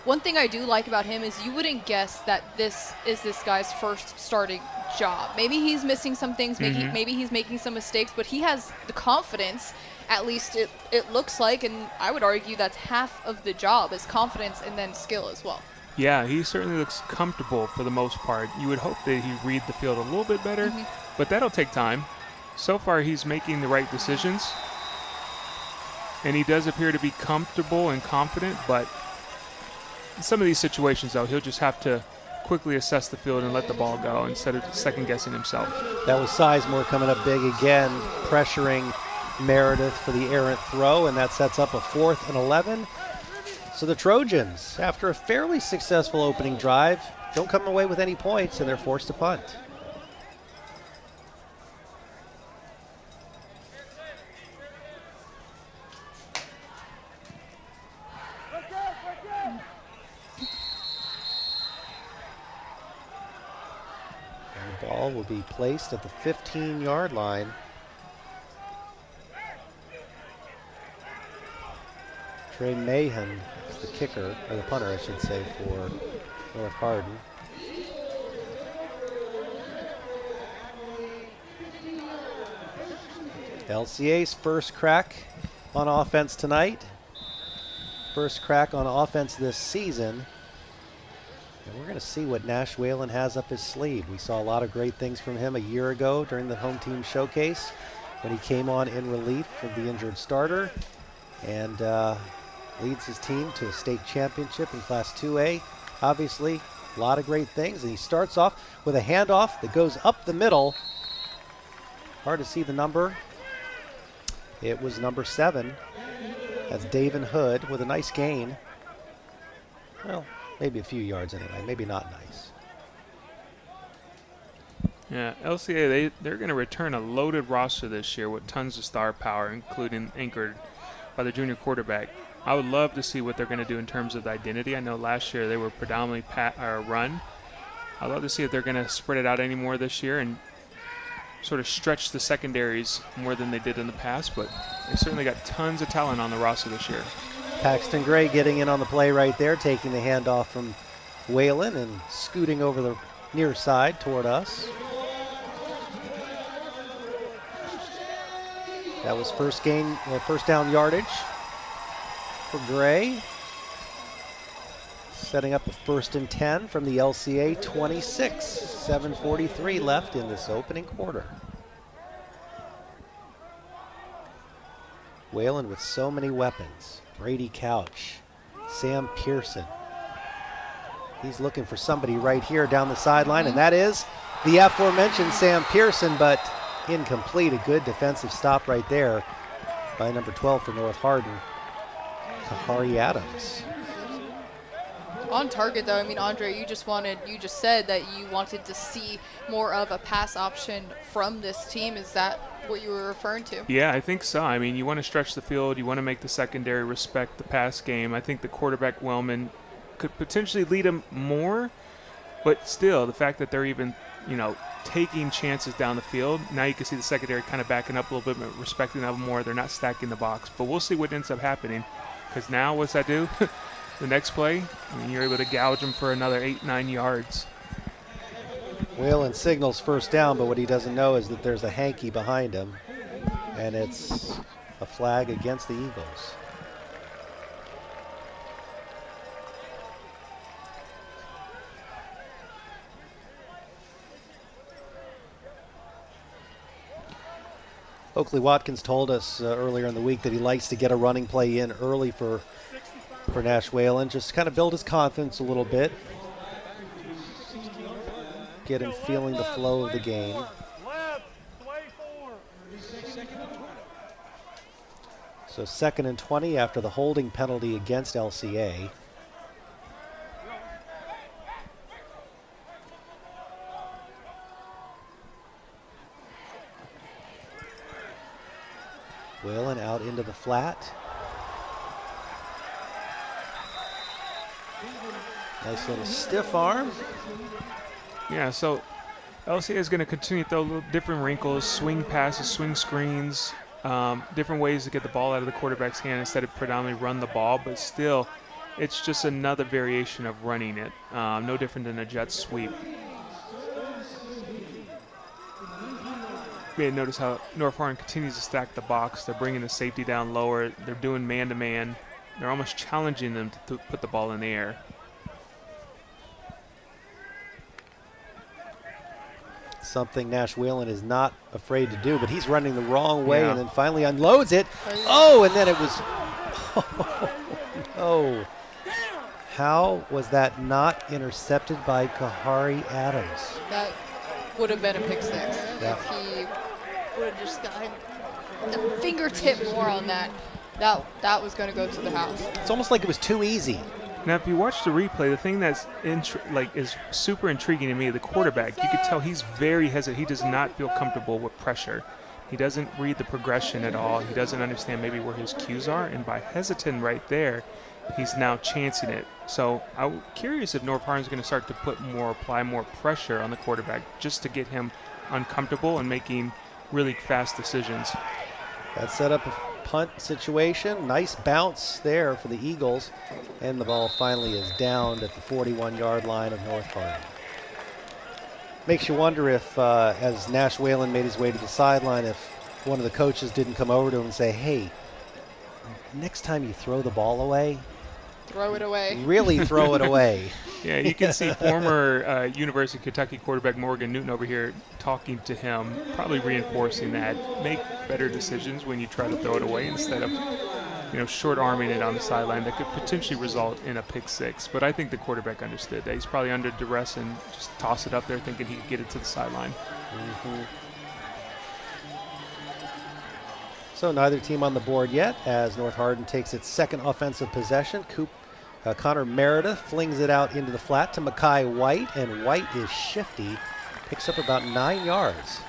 one thing I do like about him is you wouldn't guess that this is this guy's first starting job. Maybe he's missing some things, maybe he's making some mistakes, but he has the confidence, at least it looks like, and I would argue that's half of the job is confidence and then skill as well.
Yeah, he certainly looks comfortable for the most part. You would hope that he'd read the field a little bit better, but that'll take time. So far, he's making the right decisions, and he does appear to be comfortable and confident, but in some of these situations, though, he'll just have to quickly assess the field and let the ball go instead of second-guessing himself.
That was Sizemore coming up big again, pressuring Meredith for the errant throw, and that sets up a 4th and 11. So the Trojans, after a fairly successful opening drive, don't come away with any points, and they're forced to punt. And the ball will be placed at the 15-yard line. Trey Mahan is the kicker, or the punter, I should say, for North Hardin. LCA's first crack on offense tonight. First crack on offense this season. And we're going to see what Nash Whalen has up his sleeve. We saw a lot of great things from him a year ago during the home team showcase when he came on in relief for the injured starter. And leads his team to a state championship in Class 2A. Obviously, a lot of great things. And he starts off with a handoff that goes up the middle. Hard to see the number. It was number 7. That's Davin Hood with a nice gain. Well, maybe a few yards anyway. Maybe not nice.
Yeah, LCA, they're going to return a loaded roster this year with tons of star power, including anchored by the junior quarterback. I would love to see what they're going to do in terms of the identity. I know last year they were predominantly run. I'd love to see if they're going to spread it out any more this year and sort of stretch the secondaries more than they did in the past, but they certainly got tons of talent on the roster this year.
Paxton Gray getting in on the play right there, taking the handoff from Whalen and scooting over the near side toward us. That was first down yardage for Gray. Setting up a 1st and 10 from the LCA 26. 7:43 left in this opening quarter. Whalen with so many weapons. Brady Couch, Sam Pearson. He's looking for somebody right here down the sideline, and that is the aforementioned Sam Pearson, but incomplete. A good defensive stop right there by number 12 for North Hardin, Kahari Adams.
On target, though, I mean, Andre, you just said that you wanted to see more of a pass option from this team. Is that what you were referring to?
Yeah, I think so. I mean, you want to stretch the field. You want to make the secondary respect the pass game. I think the quarterback, Wellman, could potentially lead him more, but still, the fact that they're even, taking chances down the field, now you can see the secondary kind of backing up a little bit, but respecting them more. They're not stacking the box, but we'll see what ends up happening, because now what's that do? The next play, you're able to gouge him for another 8-9 yards.
Whalen signals first down, but what he doesn't know is that there's a hanky behind him, and it's a flag against the Eagles. Oakley Watkins told us earlier in the week that he likes to get a running play in early for Nash Whalen, just kind of build his confidence a little bit, get him feeling the flow of the game. So 2nd and 20 after the holding penalty against LCA. Whalen out into the flat. Nice little stiff arm.
Yeah, so LCA is going to continue to throw little different wrinkles, swing passes, swing screens, different ways to get the ball out of the quarterback's hand instead of predominantly run the ball, but still, it's just another variation of running it, no different than a jet sweep. You may notice how North Hardin continues to stack the box. They're bringing the safety down lower. They're doing man-to-man. They're almost challenging them to put the ball in the air.
something Nash Whalen is not afraid to do, but he's running the wrong way
Yeah.
and then finally unloads it. Oh, and then it was, oh. How was that not intercepted by Kahari Adams?
That would have been a pick six
Yeah.
if he would have just got the fingertip more on that. That was going to go to the house.
It's almost like it was too easy.
Now, if you watch the replay, the thing that's is super intriguing to me, the quarterback, you could tell he's very hesitant. He does not feel comfortable with pressure. He doesn't read the progression at all. He doesn't understand maybe where his cues are, and by hesitant right there, he's now chancing it. So I'm curious if North Hardin's going to start to apply more pressure on the quarterback just to get him uncomfortable and making really fast decisions.
That set up a punt situation. Nice bounce there for the Eagles. And the ball finally is downed at the 41-yard line of North Hardin. Makes you wonder if, as Nash Whalen made his way to the sideline, if one of the coaches didn't come over to him and say, hey, next time you throw the ball away,
throw it away.
Really throw it away.
Yeah, you can see former University of Kentucky quarterback Morgan Newton over here talking to him, probably reinforcing that. Make better decisions when you try to throw it away instead of, short-arming it on the sideline. That could potentially result in a pick six. But I think the quarterback understood that. He's probably under duress and just toss it up there thinking he could get it to the sideline.
Mm-hmm. So neither team on the board yet as North Hardin takes its second offensive possession. Connor Meredith flings it out into the flat to Mackay White, and White is shifty, picks up about 9 yards.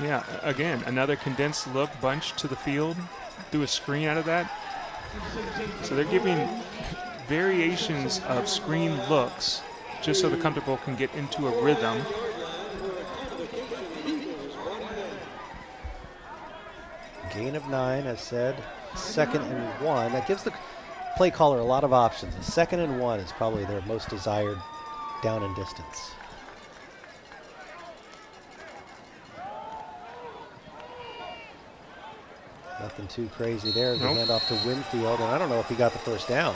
Yeah, again, another condensed look bunch to the field, do a screen out of that. So they're giving variations of screen looks just so the comfortable can get into a rhythm.
Gain of 9, as said, 2nd and 1. That gives the play caller a lot of options. A 2nd and 1 is probably their most desired down and distance. Nothing too crazy there. The handoff to Winfield, and I don't know if he got the first down.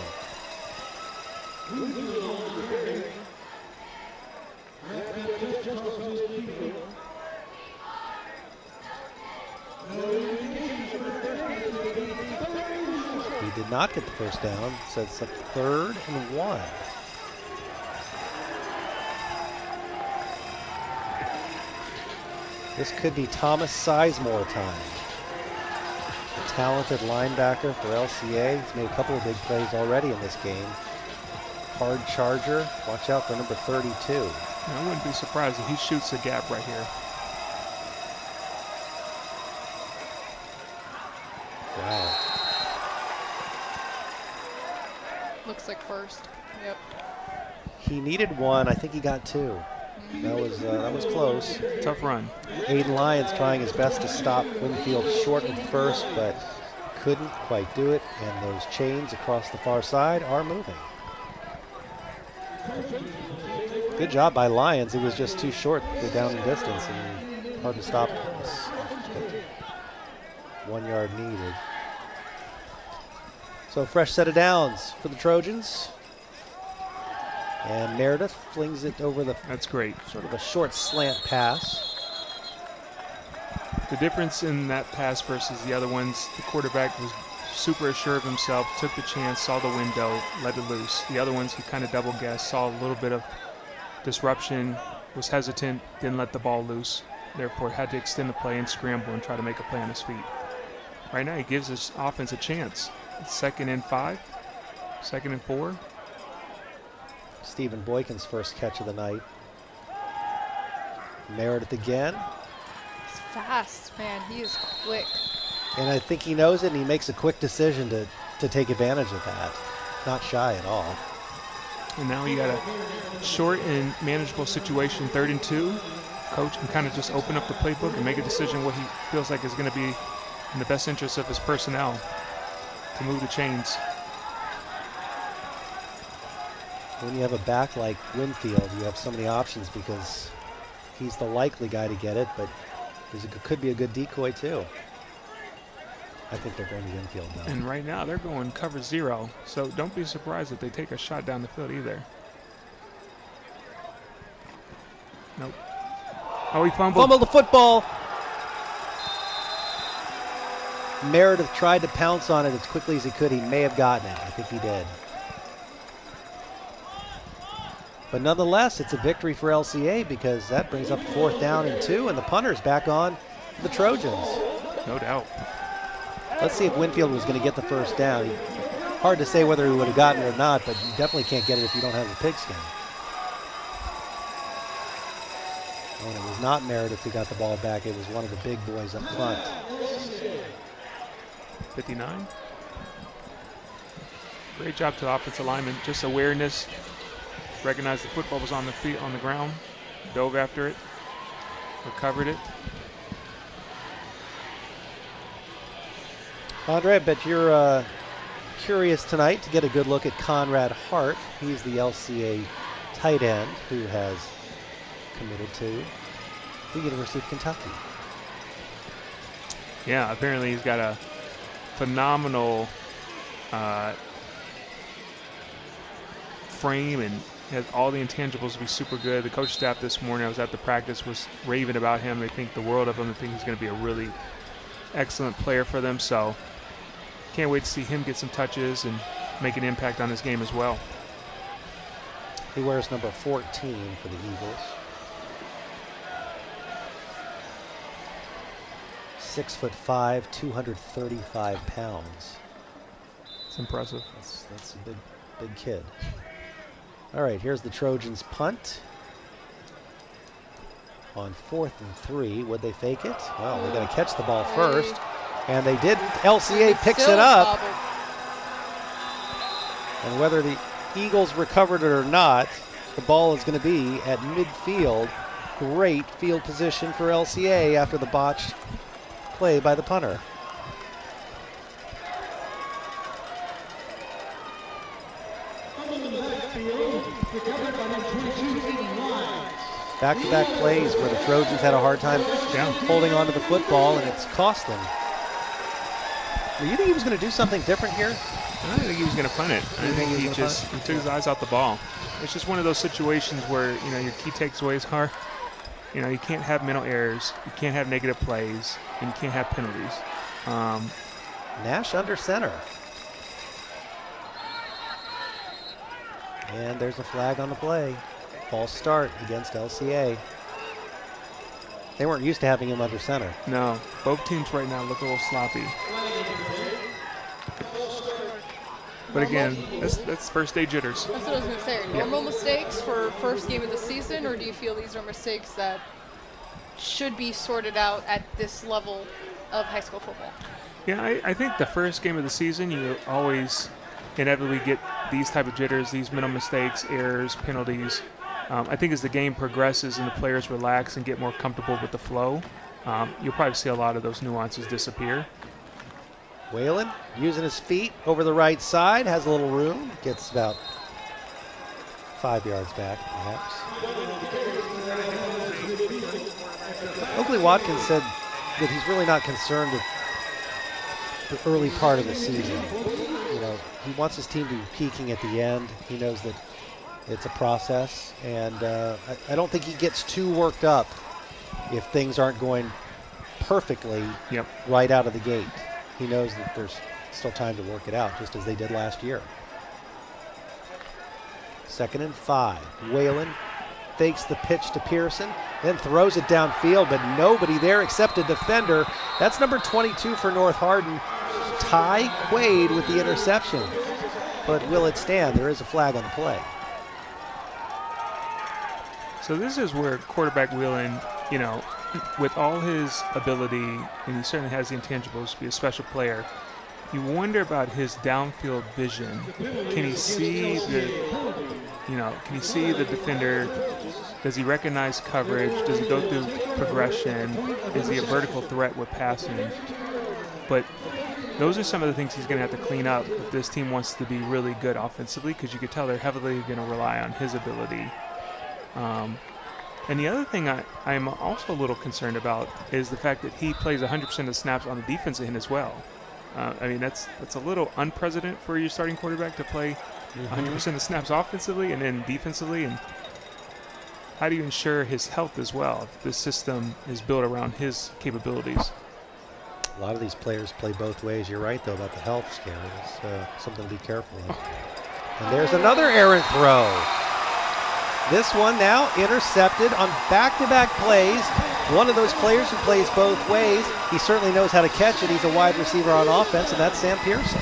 He did not get the first down, so it's a 3rd and 1. This could be Thomas Sizemore time. A talented linebacker for LCA. He's made a couple of big plays already in this game. Hard charger. Watch out for number 32.
I wouldn't be surprised if he shoots a gap right here.
Wow.
Looks like first. Yep.
He needed 1. I think he got 2. That was close.
Tough run.
Aiden Lyons trying his best to stop Winfield short of the first, but couldn't quite do it. And those chains across the far side are moving. Good job by Lyons. It was just too short to go down in distance and hard to stop. 1 yard needed. So a fresh set of downs for the Trojans. And Meredith flings it over the...
That's great.
Sort of a short slant pass.
The difference in that pass versus the other ones, the quarterback was super assured of himself, took the chance, saw the window, let it loose. The other ones, he kind of double guessed, saw a little bit of disruption, was hesitant, didn't let the ball loose. Therefore, had to extend the play and scramble and try to make a play on his feet. Right now, he gives his offense a chance. It's 2nd and 5, 2nd and 4.
Stephen Boykin's first catch of the night. Meredith again.
He's fast, man. He is quick.
And I think he knows it, and he makes a quick decision to take advantage of that. Not shy at all.
And now you got a short and manageable situation, 3rd and 2. Coach can kind of just open up the playbook and make a decision what he feels like is going to be in the best interest of his personnel to move the chains.
When you have a back like Winfield, you have so many options because he's the likely guy to get it, but could be a good decoy too. I think they're going to Winfield now.
And right now they're going cover 0, so don't be surprised if they take a shot down the field either. Nope. Oh, he fumbled.
Fumbled the football. Meredith tried to pounce on it as quickly as he could. He may have gotten it. I think he did. But nonetheless, it's a victory for LCA because that brings up 4th down and 2, and the punter's back on the Trojans.
No doubt.
Let's see if Winfield was going to get the first down. Hard to say whether he would have gotten it or not, but you definitely can't get it if you don't have the pigskin. And it was not Meredith who got the ball back. It was one of the big boys up front.
59. Great job to the offensive lineman. Just awareness. Recognized the football was on the feet, on the ground. Dove after it. Recovered it.
Andre, I bet you're curious tonight to get a good look at Conrad Hart. He's the LCA tight end who has committed to the University of Kentucky.
Yeah, apparently he's got a phenomenal frame and has all the intangibles to be super good. The coach staff this morning, I was at the practice, was raving about him. They think the world of him. They think he's going to be a really excellent player for them. So can't wait to see him get some touches and make an impact on his game as well.
He wears number 14 for the Eagles. 6'5", 235 pounds.
It's impressive.
That's a big kid. All right, here's the Trojans punt. On 4th and 3, would they fake it? Well, they're going to catch the ball first, and they did. LCA picks it up. And whether the Eagles recovered it or not, the ball is going to be at midfield. Great field position for LCA after the botched play by the punter. Back-to-back plays where the Trojans had a hard time holding on to the football, and it's cost them. Do you think he was going to do something different here?
I think he was going to punt it. I think he took his eyes off the ball. It's just one of those situations where, you know, your key takeaways are, you know, you can't have mental errors, you can't have negative plays, and you can't have penalties.
Nash under center. And there's a flag on the play. False start against LCA. They weren't used to having him under center.
No, both teams right now look a little sloppy. But again, that's first day jitters.
That's what I was going to say. Normal mistakes for first game of the season, or do you feel these are mistakes that should be sorted out at this level of high school football?
Yeah, I think the first game of the season, you always inevitably get these type of jitters, these mental mistakes, errors, penalties. I think as the game progresses and the players relax and get more comfortable with the flow, you'll probably see a lot of those nuances disappear.
Whalen using his feet over the right side, has a little room, gets about 5 yards back, perhaps. Oakley Watkins said that he's really not concerned with the early part of the season. You know, he wants his team to be peaking at the end. He knows that it's a process, and I don't think he gets too worked up if things aren't going perfectly right out of the gate. He knows that there's still time to work it out, just as they did last year. 2nd and 5. Whalen fakes the pitch to Pearson, then throws it downfield, but nobody there except a defender. That's number 22 for North Hardin, Ty Quaid, with the interception. But will it stand? There is a flag on the play.
So this is where quarterback Whelan, you know, with all his ability, and he certainly has the intangibles to be a special player, you wonder about his downfield vision. Can he see the defender? Does he recognize coverage? Does he go through progression? Is he a vertical threat with passing? But those are some of the things he's going to have to clean up if this team wants to be really good offensively, because you could tell they're heavily going to rely on his ability. And the other thing I'm also a little concerned about is the fact that he plays 100% of the snaps on the defensive end as well. I mean, that's a little unprecedented for your starting quarterback to play 100% of the snaps offensively and then defensively. And how do you ensure his health as well? If the system is built around his capabilities.
A lot of these players play both ways. You're right, though, about the health scare. It's something to be careful of. And there's another errant throw. This one now intercepted on back-to-back plays. One of those players who plays both ways. He certainly knows how to catch it. He's a wide receiver on offense, and that's Sam Pearson.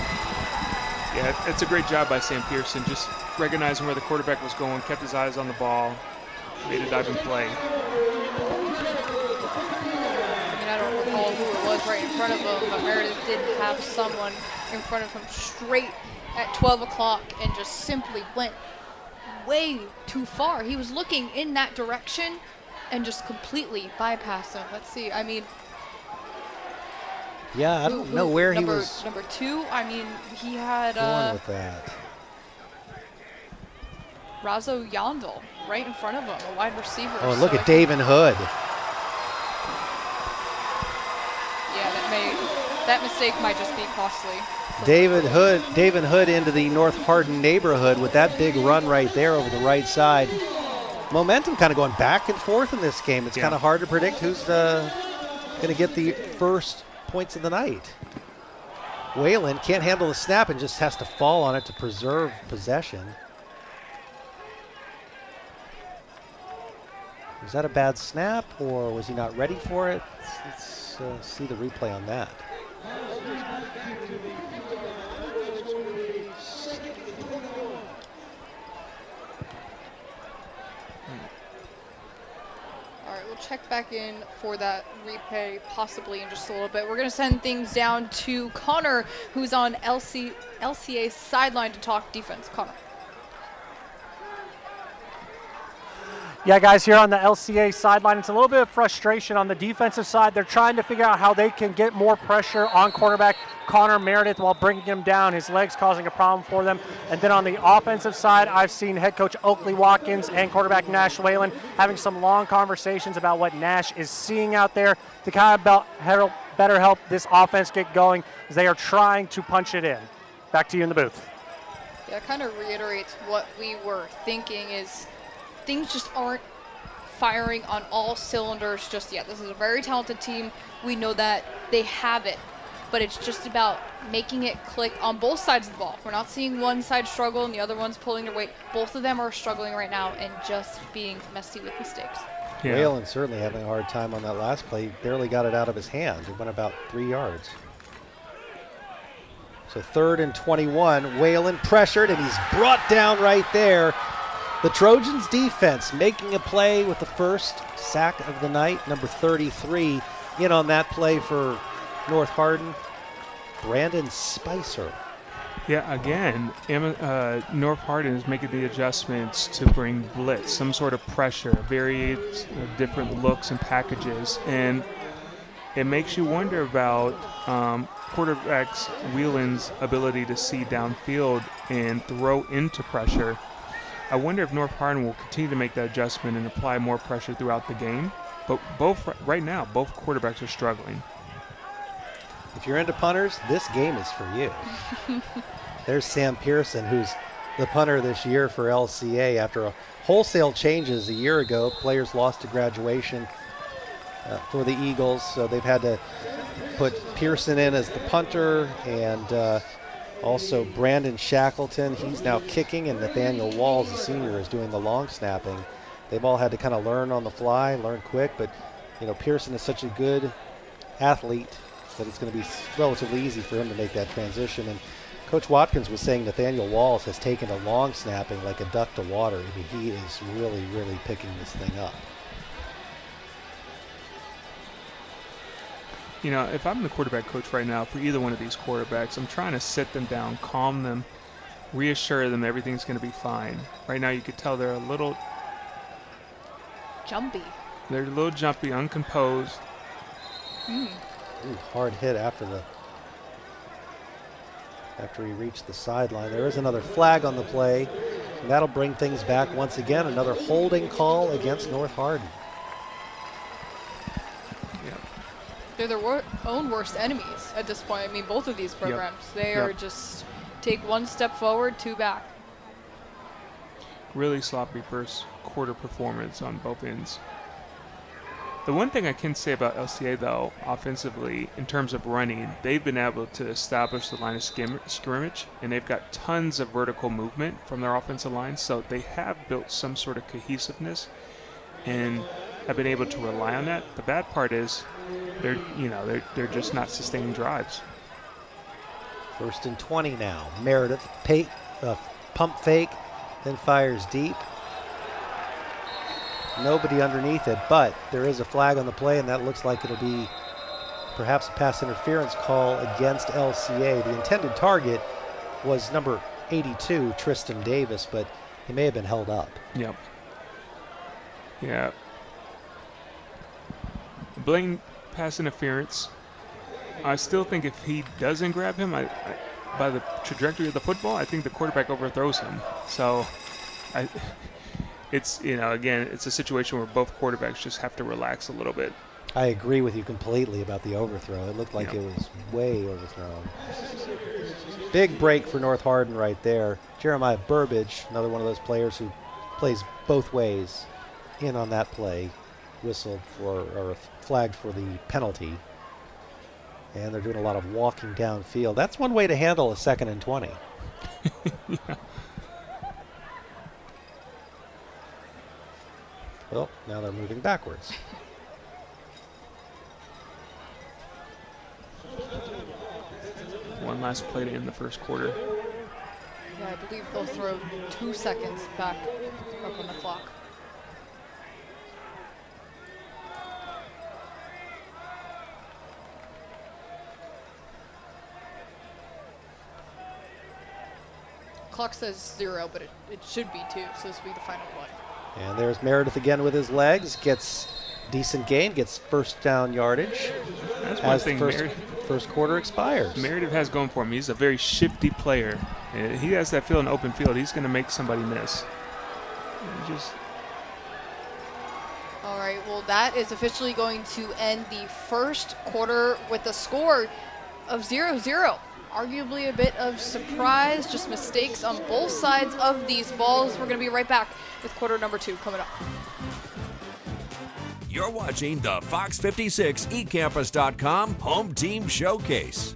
Yeah, it's a great job by Sam Pearson, just recognizing where the quarterback was going, kept his eyes on the ball, made a diving play.
I don't recall who it was right in front of him, but Meredith did have someone in front of him straight at 12 o'clock and just simply went way too far. He was looking in that direction and just completely bypassed him. Let's see. I mean,
yeah, I don't know where he was.
Number 2, I mean, he had
going with that.
Razo Yandel right in front of him, a wide receiver.
Oh, look at David Hood.
Yeah, that mistake might just be costly.
David Hood into the North Hardin neighborhood with that big run right there over the right side. Momentum kind of going back and forth in this game. It's kind of hard to predict who's going to get the first points of the night. Whalen can't handle the snap and just has to fall on it to preserve possession. Was that a bad snap, or was he not ready for it? Let's see the replay on that.
All right, we'll check back in for that replay possibly in just a little bit. We're going to send things down to Connor, who's on LCA's sideline to talk defense. Connor.
Yeah, guys, here on the LCA sideline, it's a little bit of frustration on the defensive side. They're trying to figure out how they can get more pressure on quarterback Connor Meredith while bringing him down. His legs causing a problem for them. And then on the offensive side, I've seen head coach Oakley Watkins and quarterback Nash Whalen having some long conversations about what Nash is seeing out there to kind of better help this offense get going as they are trying to punch it in. Back to you in the booth.
Yeah, it kind of reiterates what we were thinking is things just aren't firing on all cylinders just yet. This is a very talented team. We know that they have it, but it's just about making it click on both sides of the ball. We're not seeing one side struggle and the other one's pulling their weight. Both of them are struggling right now and just being messy with mistakes.
Yeah. Whalen certainly having a hard time on that last play. He barely got it out of his hands. It went about 3 yards. So 3rd and 21. Whalen pressured, and he's brought down right there. The Trojans defense making a play with the first sack of the night, number 33, in on that play for North Hardin, Brandon Spicer.
Yeah, again, North Hardin is making the adjustments to bring blitz, some sort of pressure, various different looks and packages, and it makes you wonder about quarterback's Whelan's ability to see downfield and throw into pressure. I wonder if North Hardin will continue to make that adjustment and apply more pressure throughout the game. But right now, both quarterbacks are struggling.
If you're into punters, this game is for you. There's Sam Pearson, who's the punter this year for LCA. After a wholesale changes a year ago, players lost to graduation for the Eagles, so they've had to put Pearson in as the punter, and also Brandon Shackleton, he's now kicking, and Nathaniel Walls, the senior, is doing the long snapping. They've all had to kind of learn on the fly, learn quick, but Pearson is such a good athlete that it's going to be relatively easy for him to make that transition. And Coach Watkins was saying Nathaniel Walls has taken a long snapping like a duck to water. I mean, he is really, really picking this thing up.
If I'm the quarterback coach right now for either one of these quarterbacks, I'm trying to sit them down, calm them, reassure them everything's going to be fine. Right now you could tell they're a little
jumpy.
They're a little jumpy, uncomposed.
Ooh, hard hit after he reached the sideline. There is another flag on the play, and that'll bring things back once again. Another holding call against North Hardin.
They're their own worst enemies at this point. I mean, both of these programs, they are just take one step forward, 2 back.
Really sloppy first quarter performance on both ends. The one thing I can say about LCA, though, offensively, in terms of running, they've been able to establish the line of scrimmage, and they've got tons of vertical movement from their offensive line, so they have built some sort of cohesiveness and have been able to rely on that. The bad part is they're just not sustaining drives.
1st and 20 now. Meredith pump fake, then fires deep. Nobody underneath it, but there is a flag on the play, and that looks like it'll be perhaps a pass interference call against LCA. The intended target was number 82, Tristan Davis, but he may have been held up.
Yep. Yeah. Blatant pass interference. I still think if he doesn't grab him, by the trajectory of the football, I think the quarterback overthrows him. So, it's a situation where both quarterbacks just have to relax a little bit.
I agree with you completely about the overthrow. It looked like it was way overthrown. Big break for North Hardin right there. Jeremiah Burbage, another one of those players who plays both ways, in on that play, whistled for or flagged for the penalty. And they're doing a lot of walking downfield. That's one way to handle a 2nd and 20.
Yeah.
Well, now they're moving backwards.
One last play to end the first quarter.
Yeah, I believe they'll throw 2 seconds back up on the clock. Clock says 0, but it should be 2, so this will be the final play.
And there's Meredith again with his legs, gets decent gain, gets first down yardage.
That's one thing
first quarter expires.
Meredith has going for him. He's a very shifty player. And he has that feel in open field. He's going to make somebody miss.
All right, well, that is officially going to end the first quarter with a score of 0-0. Arguably a bit of surprise, just mistakes on both sides of these balls. We're going to be right back with quarter number 2 coming up.
You're watching the Fox 56 eCampus.com Home Team Showcase.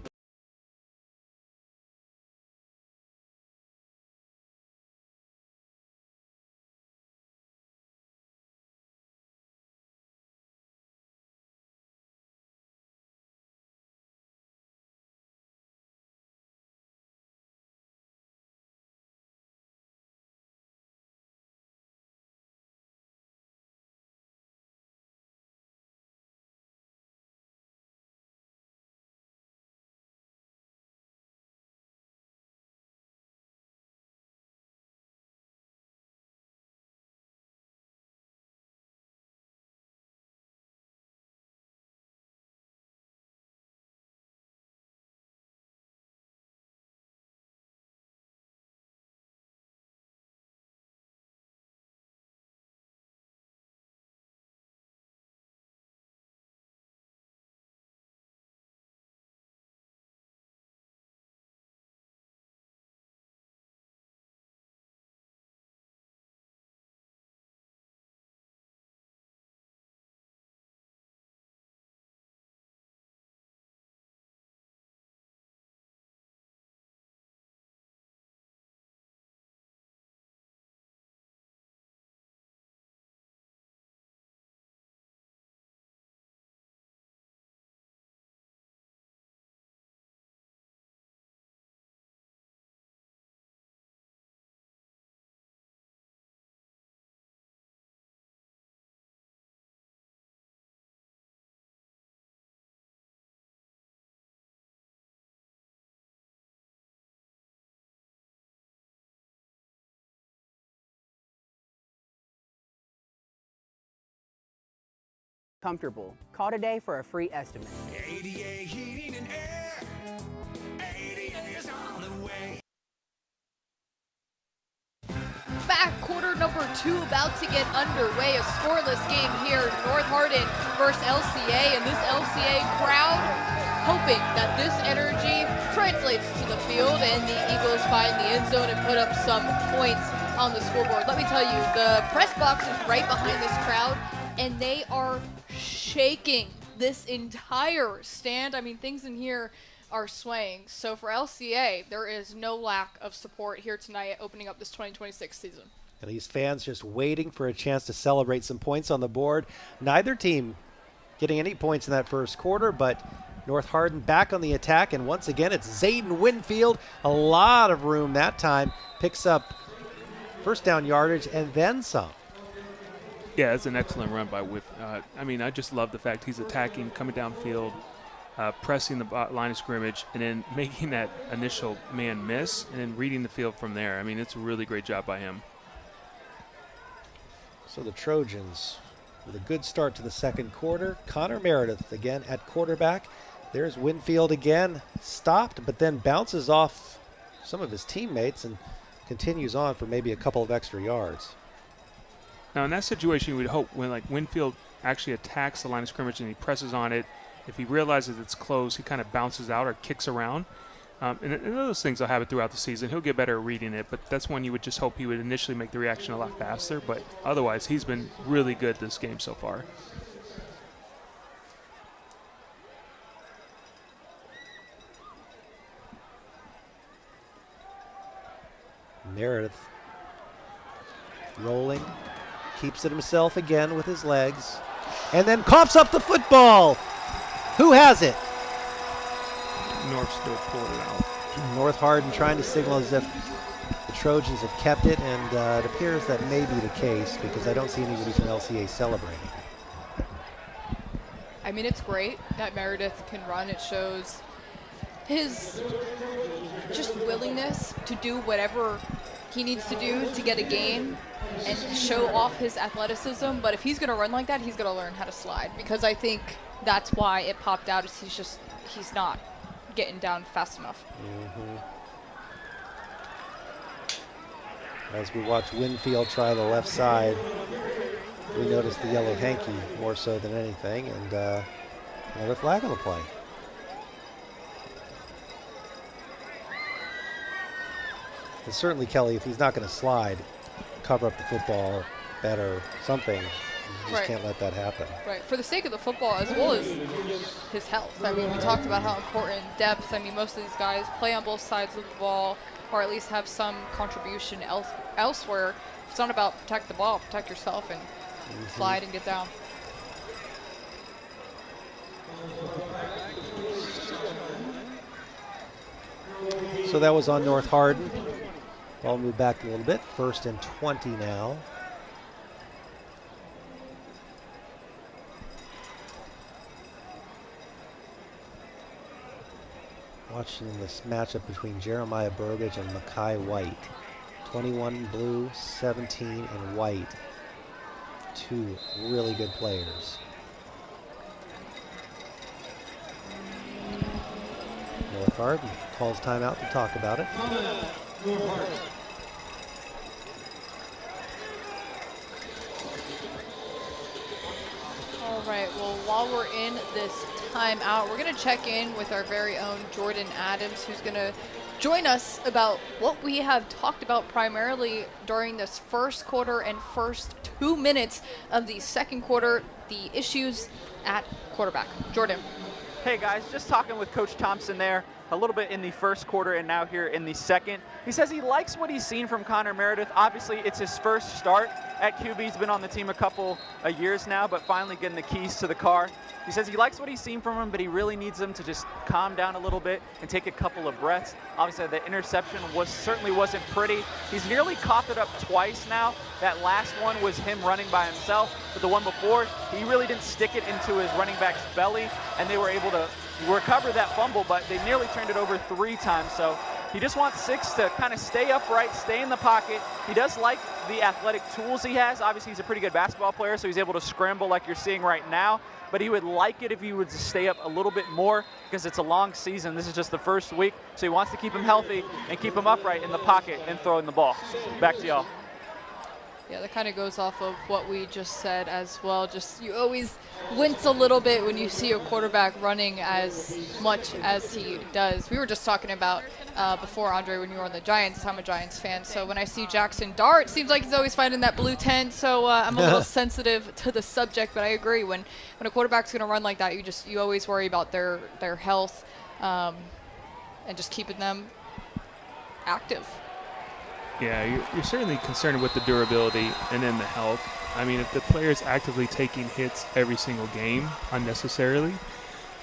Comfortable. Call today for a free estimate.
ADA Heating and Air. ADA is on the way.
Back, quarter number 2 about to get underway. A scoreless game here, North Hardin versus LCA, and this LCA crowd hoping that this energy translates to the field and the Eagles find the end zone and put up some points. on the scoreboard. Let me tell you, the press box is right behind this crowd, and they are shaking this entire stand. I mean, things in here are swaying. So for LCA, there is no lack of support here tonight opening up this 2026 season.
And these fans just waiting for a chance to celebrate some points on the board. Neither team getting any points in that first quarter, but North Hardin back on the attack, and once again it's Zayden Winfield. A lot of room that time. Picks up first down yardage and then some.
Yeah, it's an excellent run by Whip. I mean, I just love the fact he's attacking, coming downfield, pressing the line of scrimmage, and then making that initial man miss, and then reading the field from there. I mean, it's a really great job by him.
So the Trojans with a good start to the second quarter. Connor Meredith again at quarterback. There's Winfield again, stopped, but then bounces off some of his teammates and continues on for maybe a couple of extra yards.
Now, in that situation, you would hope when like Winfield actually attacks the line of scrimmage and he presses on it, if he realizes it's close, he kind of bounces out or kicks around. And those things will happen throughout the season. He'll get better at reading it, but that's when you would just hope he would initially make the reaction a lot faster. But otherwise, he's been really good this game so far.
Meredith rolling, keeps it himself again with his legs, and then coughs up the football. Who has it?
North still pulling it out.
North Hardin trying to signal as if the Trojans have kept it, and it appears that may be the case because I don't see anybody from LCA celebrating.
I mean, it's great that Meredith can run. It shows his just willingness to do whatever he needs to do to get a gain and show off his athleticism. But if he's going to run like that, he's going to learn how to slide, because I think that's why it popped out, is he's not getting down fast enough.
As we watch Winfield try the left side, we notice the yellow hanky more so than anything, and another flag on the play. And certainly, Kelly, if he's not going to slide, cover up the football better, something. You just can't let that happen.
Right, for the sake of the football as well as his health. I mean, we talked about how important depth. I mean, most of these guys play on both sides of the ball, or at least have some contribution elsewhere. It's not about protect the ball, protect yourself and slide and get down.
So that was on North Hardin. Ball moved back a little bit. 1st and 20 now. Watching this matchup between Jeremiah Burbage and Makai White. 21 blue, 17 in white. Two really good players. North Hardin calls timeout to talk about it.
All right, well, while we're in this timeout, we're going to check in with our very own Jordan Adams, who's going to join us about what we have talked about primarily during this first quarter and first 2 minutes of the second quarter, the issues at quarterback. Jordan.
Hey guys, just talking with Coach Thompson there a little bit in the first quarter and now here in the second. He says he likes what he's seen from Connor Meredith. Obviously, it's his first start at QB. He's been on the team a couple of years now, but finally getting the keys to the car. He says he likes what he's seen from him, but he really needs him to just calm down a little bit and take a couple of breaths. Obviously, the interception certainly wasn't pretty. He's nearly coughed it up twice now. That last one was him running by himself, but the one before, he really didn't stick it into his running back's belly, and they were able to recover that fumble, but they nearly turned it over 3 times. So he just wants Six to kind of stay upright, stay in the pocket. He does like the athletic tools he has. Obviously, he's a pretty good basketball player, so he's able to scramble like you're seeing right now. But he would like it if he would just stay up a little bit more, because it's a long season. This is just the first week, so he wants to keep him healthy and keep him upright in the pocket and throwing the ball. Back to y'all.
Yeah, that kind of goes off of what we just said as well. Just you always wince a little bit when you see a quarterback running as much as he does. We were just talking about before, Andre, when you were on the Giants. I'm a Giants fan, so when I see Jackson Dart, it seems like he's always finding that blue tent. So I'm a little sensitive to the subject, but I agree. When a quarterback's going to run like that, you always worry about their health and just keeping them active.
Yeah, you're certainly concerned with the durability and then the health. I mean, if the player's actively taking hits every single game unnecessarily,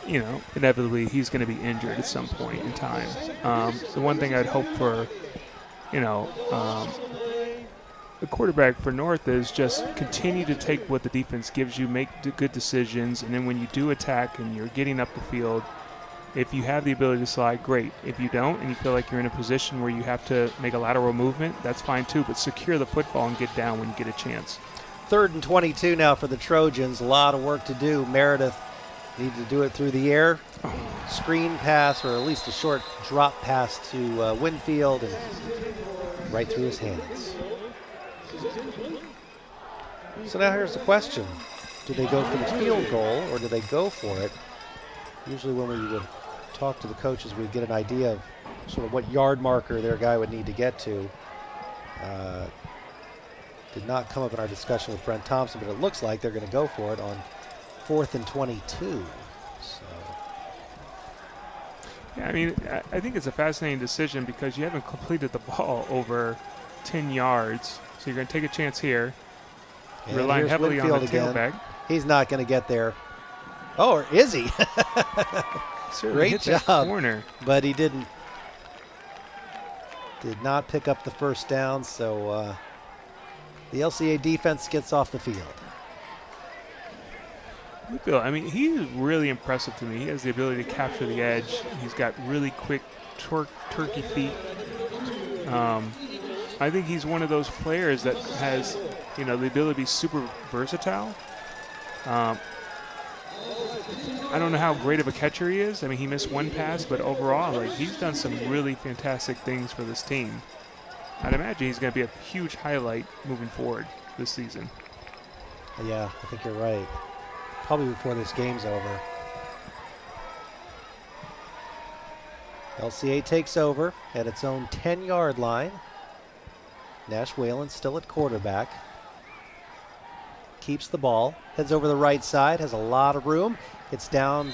inevitably he's going to be injured at some point in time. The one thing I'd hope for, the quarterback for North is just continue to take what the defense gives you, make good decisions, and then when you do attack and you're getting up the field, if you have the ability to slide, great. If you don't and you feel like you're in a position where you have to make a lateral movement, that's fine too, but secure the football and get down when you get a chance.
3rd and 22 now for the Trojans. A lot of work to do. Meredith needs to do it through the air. Screen pass, or at least a short drop pass to Winfield, and right through his hands. So now here's the question. Do they go for the field goal, or do they go for it? Usually when we would talk to the coaches, we'd get an idea of sort of what yard marker their guy would need to get to. Did not come up in our discussion with Brent Thompson, but it looks like they're going to go for it on 4th and 22. So.
Yeah, I mean, I think it's a fascinating decision because you haven't completed the ball over 10 yards. So you're going to take a chance here.
And
relying heavily on the tailback.
He's not going to get there. Oh, or is he? Great job.
Corner.
But he did not pick up the first down, so the LCA defense gets off the field.
I mean, he's really impressive to me. He has the ability to capture the edge. He's got really quick turkey feet. I think he's one of those players that has, the ability to be super versatile. I don't know how great of a catcher he is. I mean, he missed one pass, but overall, he's done some really fantastic things for this team. I'd imagine he's going to be a huge highlight moving forward this season.
Yeah, I think you're right. Probably before this game's over. LCA takes over at its own 10-yard line. Nash Whalen still at quarterback. Keeps the ball, heads over the right side, has a lot of room. It's down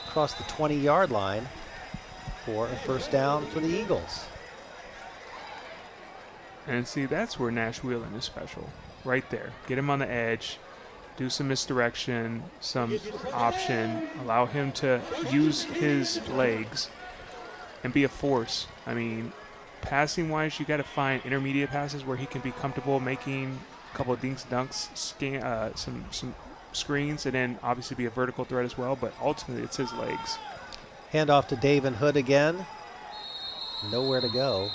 across the 20-yard line for a first down for the Eagles.
And see, that's where Nash Whelan is special. Right there. Get him on the edge, do some misdirection, some option, allow him to use his legs and be a force. I mean, passing-wise, you got to find intermediate passes where he can be comfortable making a couple of dinks, dunks, some screens, and then obviously be a vertical threat as well, but ultimately it's his legs.
Hand off to Davin Hood again. Nowhere to go.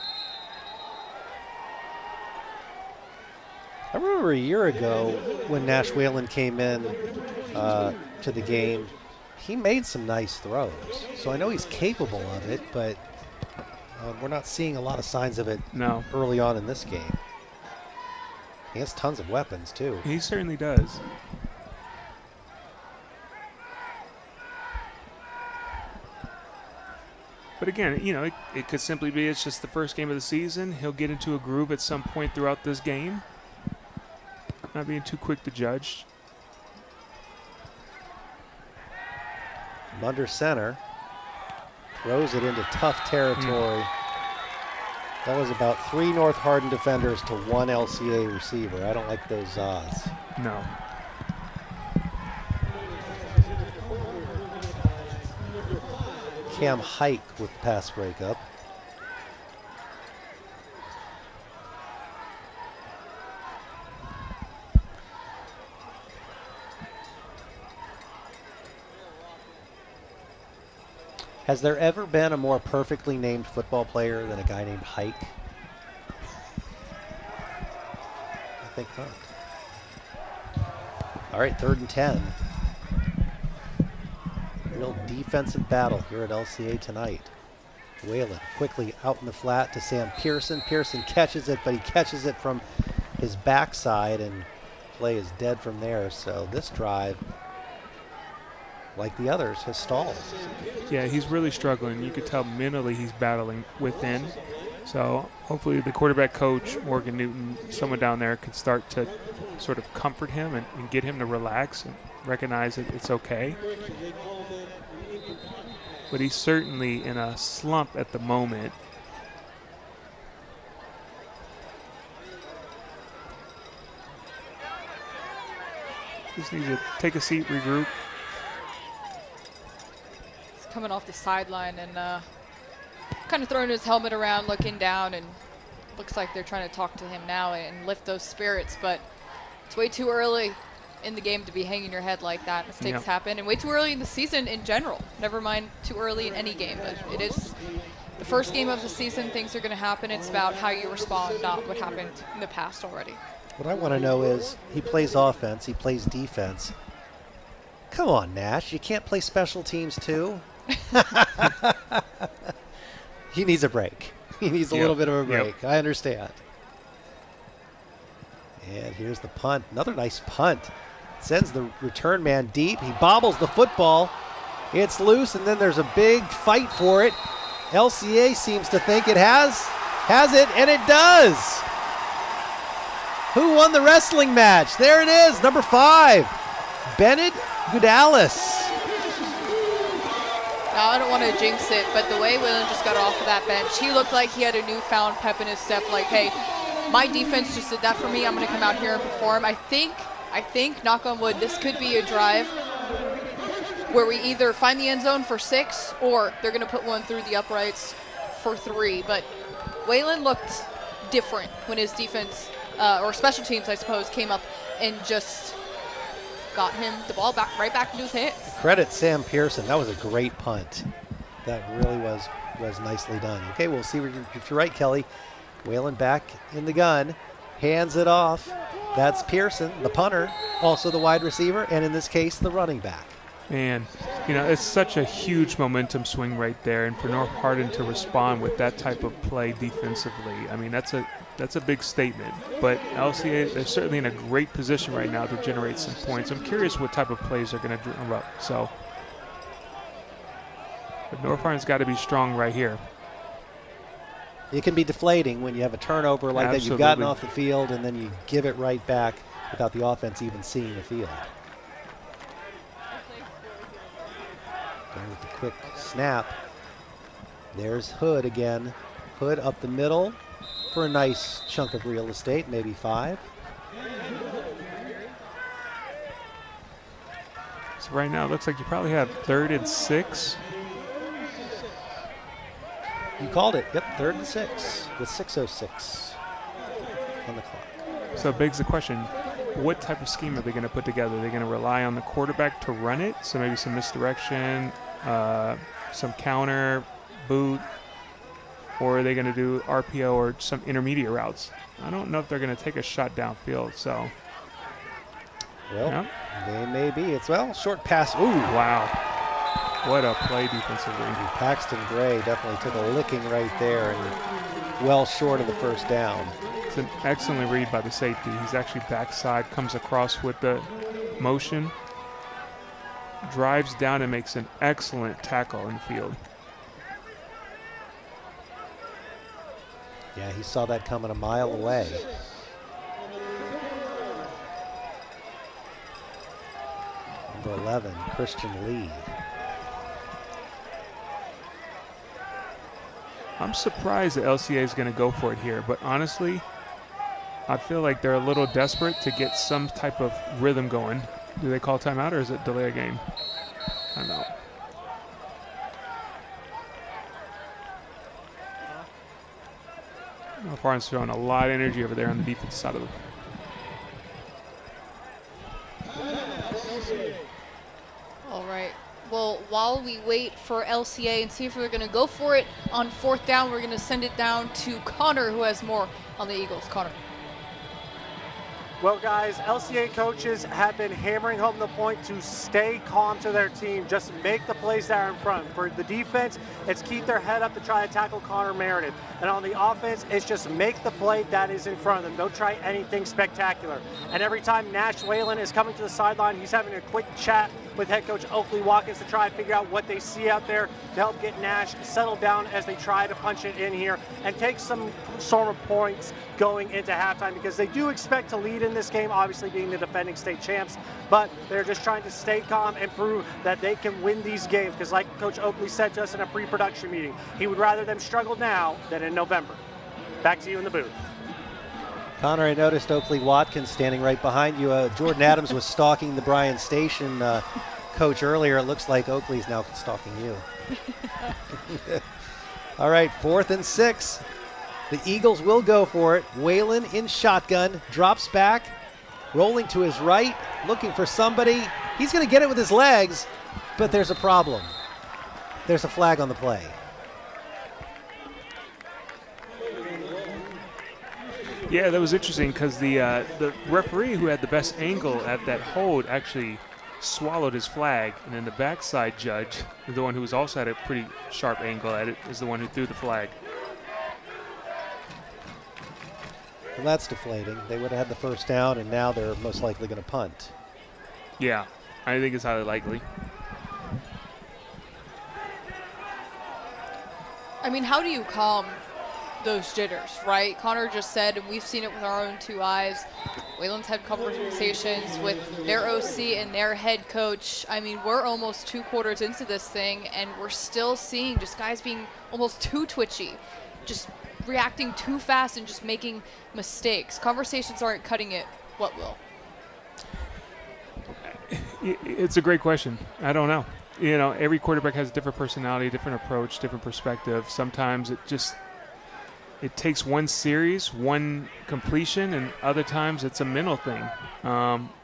I remember a year ago when Nash Whalen came in to the game, he made some nice throws. So I know he's capable of it, but we're not seeing a lot of signs of it early on in this game. He has tons of weapons, too.
He certainly does. But again, it could simply be it's just the first game of the season. He'll get into a groove at some point throughout this game. Not being too quick to judge.
Under center. Throws it into tough territory. That was about 3 North Hardin defenders to 1 LCA receiver. I don't like those odds.
No.
Cam Hike with the pass breakup. Has there ever been a more perfectly named football player than a guy named Hike? I think not. All right, 3rd and 10. Real defensive battle here at LCA tonight. Whalen quickly out in the flat to Sam Pearson. Pearson catches it, but he catches it from his backside, and play is dead from there. So this drive, like the others, has stalled.
Yeah, he's really struggling. You could tell mentally he's battling within. So hopefully the quarterback coach, Morgan Newton, someone down there can start to sort of comfort him and get him to relax and recognize that it's okay. But he's certainly in a slump at the moment. Just needs to take a seat, regroup.
He's coming off the sideline and kind of throwing his helmet around, looking down, and looks like they're trying to talk to him now and lift those spirits, but it's way too early in the game to be hanging your head like that. Mistakes happen, and way too early in the season in general. Never mind too early in any game, but it is the first game of the season. Things are going to happen. It's about how you respond, not what happened in the past already.
What I want to know is, he plays offense, he plays defense. Come on, Nash, you can't play special teams too? He needs a break. He needs a little bit of a break. I understand. And here's the punt. Another nice punt. Sends the return man deep. He bobbles the football. It's loose, and then there's a big fight for it. LCA seems to think it has it, and it does. Who won the wrestling match? There it is, number 5, Bennett Goudalis.
Now, I don't want to jinx it, but the way Waylon just got off of that bench, he looked like he had a newfound pep in his step, like, hey, my defense just did that for me. I'm going to come out here and perform. I think, knock on wood, this could be a drive where we either find the end zone for 6 or they're going to put one through the uprights for 3. But Waylon looked different when his defense, or special teams, I suppose, came up and just got him the ball right back into his hands.
Credit Sam Pearson. That was a great punt. That really was nicely done. Okay, we'll see if you're right, Kelly. Waylon back in the gun, hands it off. That's Pearson, the punter, also the wide receiver, and in this case, the running back.
Man, it's such a huge momentum swing right there, and for North Hardin to respond with that type of play defensively, I mean, that's a big statement. But LCA, they're certainly in a great position right now to generate some points. I'm curious what type of plays they're going to drum up. So, but North Hardin's got to be strong right here.
It can be deflating when you have a turnover like that. You've gotten off the field, and then you give it right back without the offense even seeing the field. Going with the quick snap. There's Hood again. Hood up the middle for a nice chunk of real estate, maybe 5.
So right now it looks like you probably have 3rd and 6.
You called it. Yep, 3rd and 6 with 6:06 on the clock.
So it begs the question, what type of scheme are they going to put together? Are they going to rely on the quarterback to run it? So maybe some misdirection, some counter, boot, or are they going to do RPO or some intermediate routes? I don't know if they're going to take a shot downfield. So,
well, they may be. It's short pass. Ooh,
wow. What a play defensively.
Paxton Gray definitely took a licking right there and well short of the first down.
It's an excellent read by the safety. He's actually backside, comes across with the motion, drives down and makes an excellent tackle in the field.
Yeah, he saw that coming a mile away. Number 11, Christian Lee.
I'm surprised that LCA is going to go for it here, but honestly, I feel like they're a little desperate to get some type of rhythm going. Do they call timeout or is it delay a game? Timeout. North Hardin's throwing a lot of energy over there on the defensive side of the
All right. Well, while we wait for LCA and see if they're going to go for it on 4th down, we're going to send it down to Connor, who has more on the Eagles. Connor.
Well, guys, LCA coaches have been hammering home the point to stay calm to their team. Just make the plays that are in front. For the defense, it's keep their head up to try to tackle Connor Meredith. And on the offense, it's just make the play that is in front of them. Don't try anything spectacular. And every time Nash Whalen is coming to the sideline, he's having a quick chat with head coach Oakley Watkins to try and figure out what they see out there to help get Nash settled down as they try to punch it in here and take some sort of points going into halftime, because they do expect to lead in this game, obviously being the defending state champs, but they're just trying to stay calm and prove that they can win these games, because like Coach Oakley said to us in a pre-production meeting, he would rather them struggle now than in November. Back to you in the booth.
Connor, I noticed Oakley Watkins standing right behind you. Jordan Adams was stalking the Bryan Station coach earlier. It looks like Oakley's now stalking you. All right, 4th and 6. The Eagles will go for it. Whalen in shotgun, drops back, rolling to his right, looking for somebody. He's going to get it with his legs, but there's a problem. There's a flag on the play.
Yeah, that was interesting because the referee who had the best angle at that hold actually swallowed his flag, and then the backside judge, the one who was also at a pretty sharp angle at it, is the one who threw the flag.
Well, that's deflating. They would have had the first down, and now they're most likely going to punt.
Yeah, I think it's highly likely.
I mean, how do you calm those jitters, right? Connor just said, and we've seen it with our own two eyes, Whalen's had conversations with their OC and their head coach. I mean, we're almost 2 quarters into this thing, and we're still seeing just guys being almost too twitchy, just reacting too fast and just making mistakes. Conversations aren't cutting it. What will?
It's a great question. I don't know. You know, every quarterback has a different personality, different approach, different perspective. Sometimes it takes one series, one completion, and other times it's a mental thing.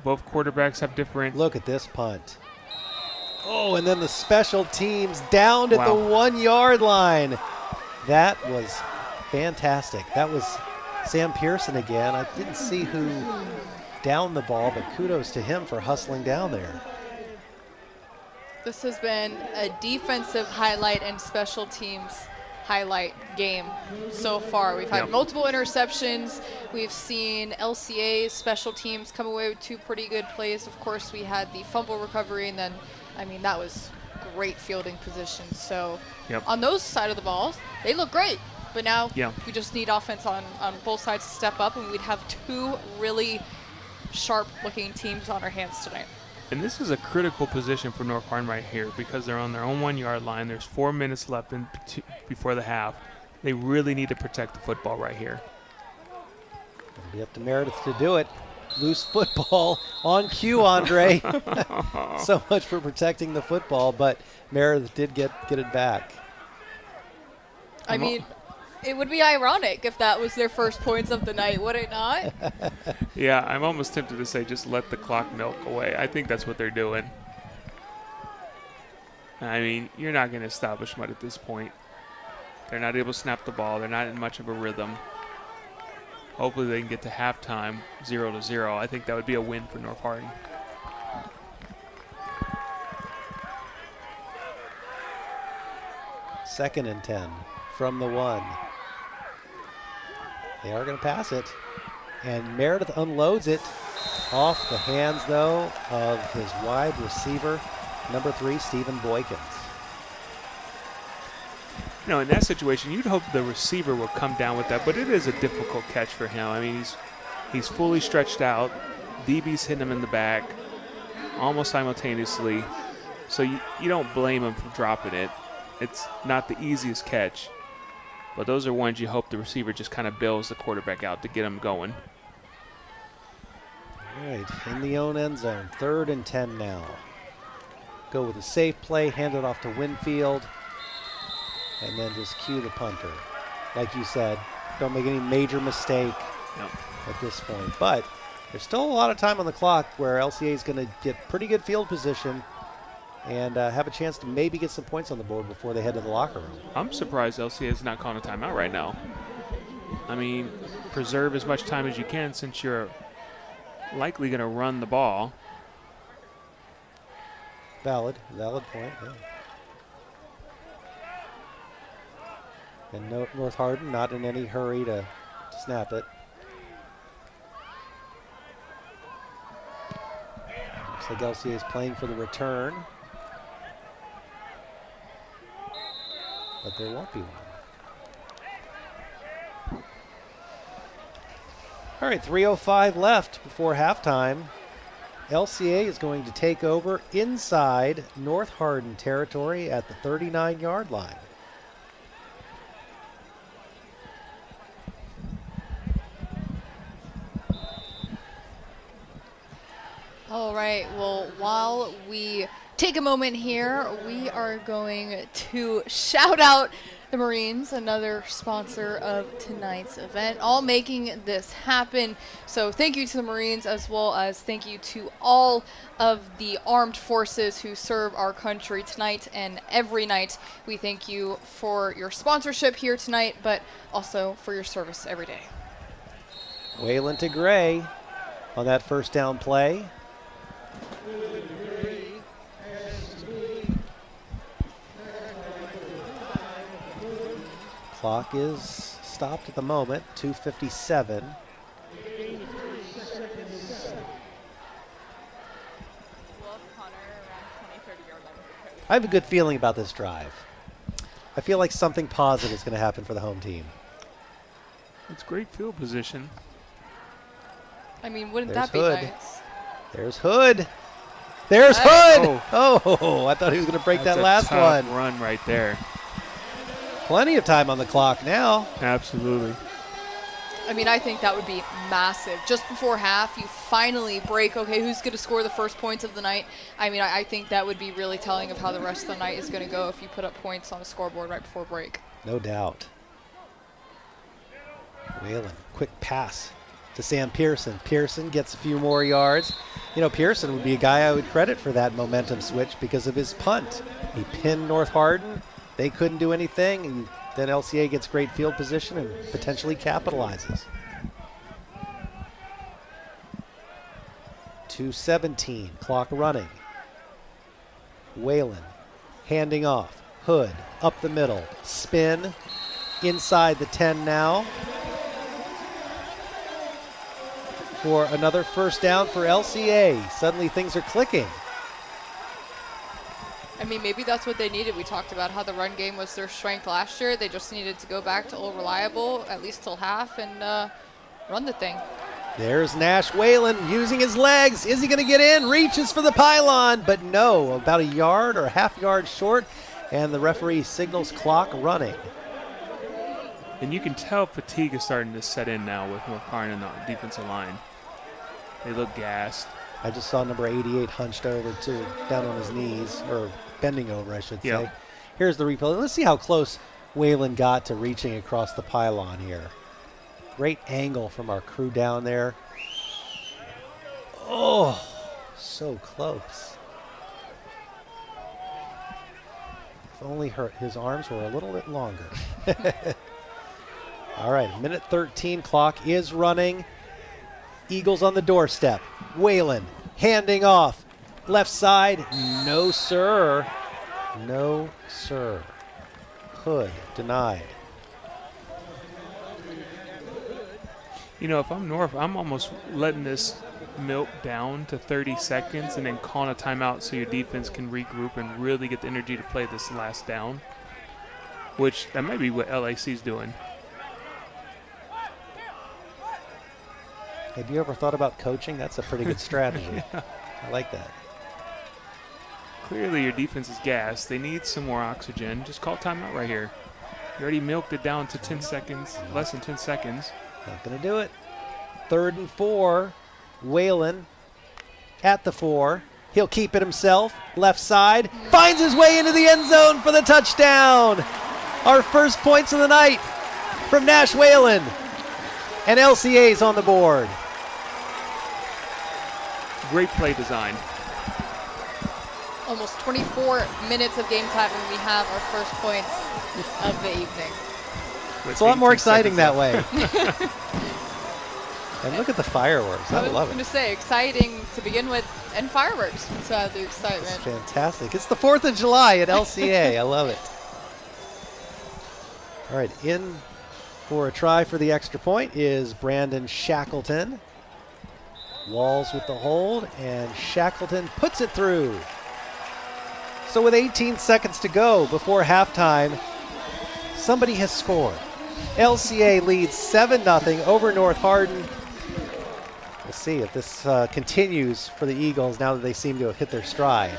Both quarterbacks have different.
Look at this punt. Oh, and then the special teams downed at the 1 yard line. That was fantastic. That was Sam Pearson again. I didn't see who downed the ball, but kudos to him for hustling down there.
This has been a defensive highlight and special teams highlight game so far. We've had multiple interceptions. We've seen LCA special teams come away with 2 pretty good plays. Of course, we had the fumble recovery, and then, I mean, that was great fielding position. So on those side of the balls, they look great. But now we just need offense on both sides to step up, and we'd have 2 really sharp-looking teams on our hands tonight.
And this is a critical position for North Hardin right here because they're on their own 1 yard line. There's 4 minutes left before the half. They really need to protect the football right here.
It'll be up to Meredith to do it. Loose football on cue, Andre. So much for protecting the football, but Meredith did get it back.
I mean, it would be ironic if that was their first points of the night, would it not?
Yeah, I'm almost tempted to say just let the clock milk away. I think that's what they're doing. I mean, you're not going to establish much at this point. They're not able to snap the ball. They're not in much of a rhythm. Hopefully they can get to halftime 0-0. I think that would be a win for North Hardin.
Second and 10 from the 1. They are going to pass it. And Meredith unloads it off the hands, though, of his wide receiver, number 3, Stephen Boykins.
You know, in that situation, you'd hope the receiver will come down with that, but it is a difficult catch for him. I mean, he's fully stretched out. DB's hitting him in the back almost simultaneously. So you don't blame him for dropping it. It's not the easiest catch. But those are ones you hope the receiver just kind of bails the quarterback out to get him going.
All right, in the own end zone, 3rd and 10 now. Go with a safe play, hand it off to Winfield, and then just cue the punter. Like you said, don't make any major mistake at this point. But there's still a lot of time on the clock where LCA is going to get pretty good field position and have a chance to maybe get some points on the board before they head to the locker room.
I'm surprised LCA is not calling a timeout right now. I mean, preserve as much time as you can since you're likely going to run the ball.
Valid point. Yeah. And North Hardin not in any hurry to snap it. Looks like LCA is playing for the return. But there won't be one. All right, 3:05 left before halftime. LCA is going to take over inside North Hardin territory at the 39-yard line.
All right, well, while we take a moment here, we are going to shout out the Marines, another sponsor of tonight's event, all making this happen. So thank you to the Marines, as well as thank you to all of the armed forces who serve our country tonight and every night. We thank you for your sponsorship here tonight, but also for your service every day.
Waylon to Gray on that first down play. Clock is stopped at the moment, 2:57. I have a good feeling about this drive. I feel like something positive is going to happen for the home team.
It's great field position.
I mean, wouldn't
There's
that be
Hood.
nice?
There's Hood. There's Hood. Oh, I thought he was going to break
That's
that last
a tough
one.
run right there.
Plenty of time on the clock now.
Absolutely.
I mean, I think that would be massive. Just before half, you finally break, okay, who's going to score the first points of the night? I mean, I think that would be really telling of how the rest of the night is going to go if you put up points on a scoreboard right before break.
No doubt. Waylon, quick pass to Sam Pearson. Pearson gets a few more yards. You know, Pearson would be a guy I would credit for that momentum switch because of his punt. He pinned North Hardin. They couldn't do anything, and then LCA gets great field position and potentially capitalizes. 2:17, clock running. Waylon handing off. Hood up the middle, spin inside the 10 now for another first down for LCA. Suddenly things are clicking.
I mean, maybe that's what they needed. We talked about how the run game was their strength last year. They just needed to go back to Old Reliable, at least till half, and run the thing.
There's Nash Waylon using his legs. Is he going to get in? Reaches for the pylon, but no, about a yard or a half yard short, and the referee signals clock running.
And you can tell fatigue is starting to set in now with North Hardin on the defensive line. They look gassed.
I just saw number 88 hunched over too, down on his knees, or bending over, I should say. Here's the replay. Let's see how close Waylon got to reaching across the pylon here. Great angle from our crew down there. Oh, so close. If only his arms were a little bit longer. All right, minute 13, clock is running. Eagles on the doorstep. Waylon handing off. Left side, no sir. No sir. Hood denied.
You know, if I'm North, I'm almost letting this milk down to 30 seconds and then calling a timeout so your defense can regroup and really get the energy to play this last down, which that might be what LAC's doing.
Have you ever thought about coaching? That's a pretty good strategy.
Yeah.
I like that.
Clearly your defense is gassed. They need some more oxygen. Just call timeout right here. You already milked it down to 10 seconds, less than 10 seconds.
Not going to do it. 3rd and 4. Waylon at the 4. He'll keep it himself. Left side. Finds his way into the end zone for the touchdown. Our first points of the night from Nash Waylon. And LCA's on the board.
Great play design.
Almost 24 minutes of game time and we have our first points of the evening.
It's a lot more exciting that way. And look at the fireworks. I
was
love
going to
it.
say, exciting to begin with, and fireworks. So the excitement.
It's fantastic. It's the 4th of July at LCA. I love it. All right, in for a try for the extra point is Brandon Shackleton. Walls with the hold, and Shackleton puts it through. So with 18 seconds to go before halftime, somebody has scored. LCA leads 7-0 over North Hardin. We'll see if this continues for the Eagles now that they seem to have hit their stride.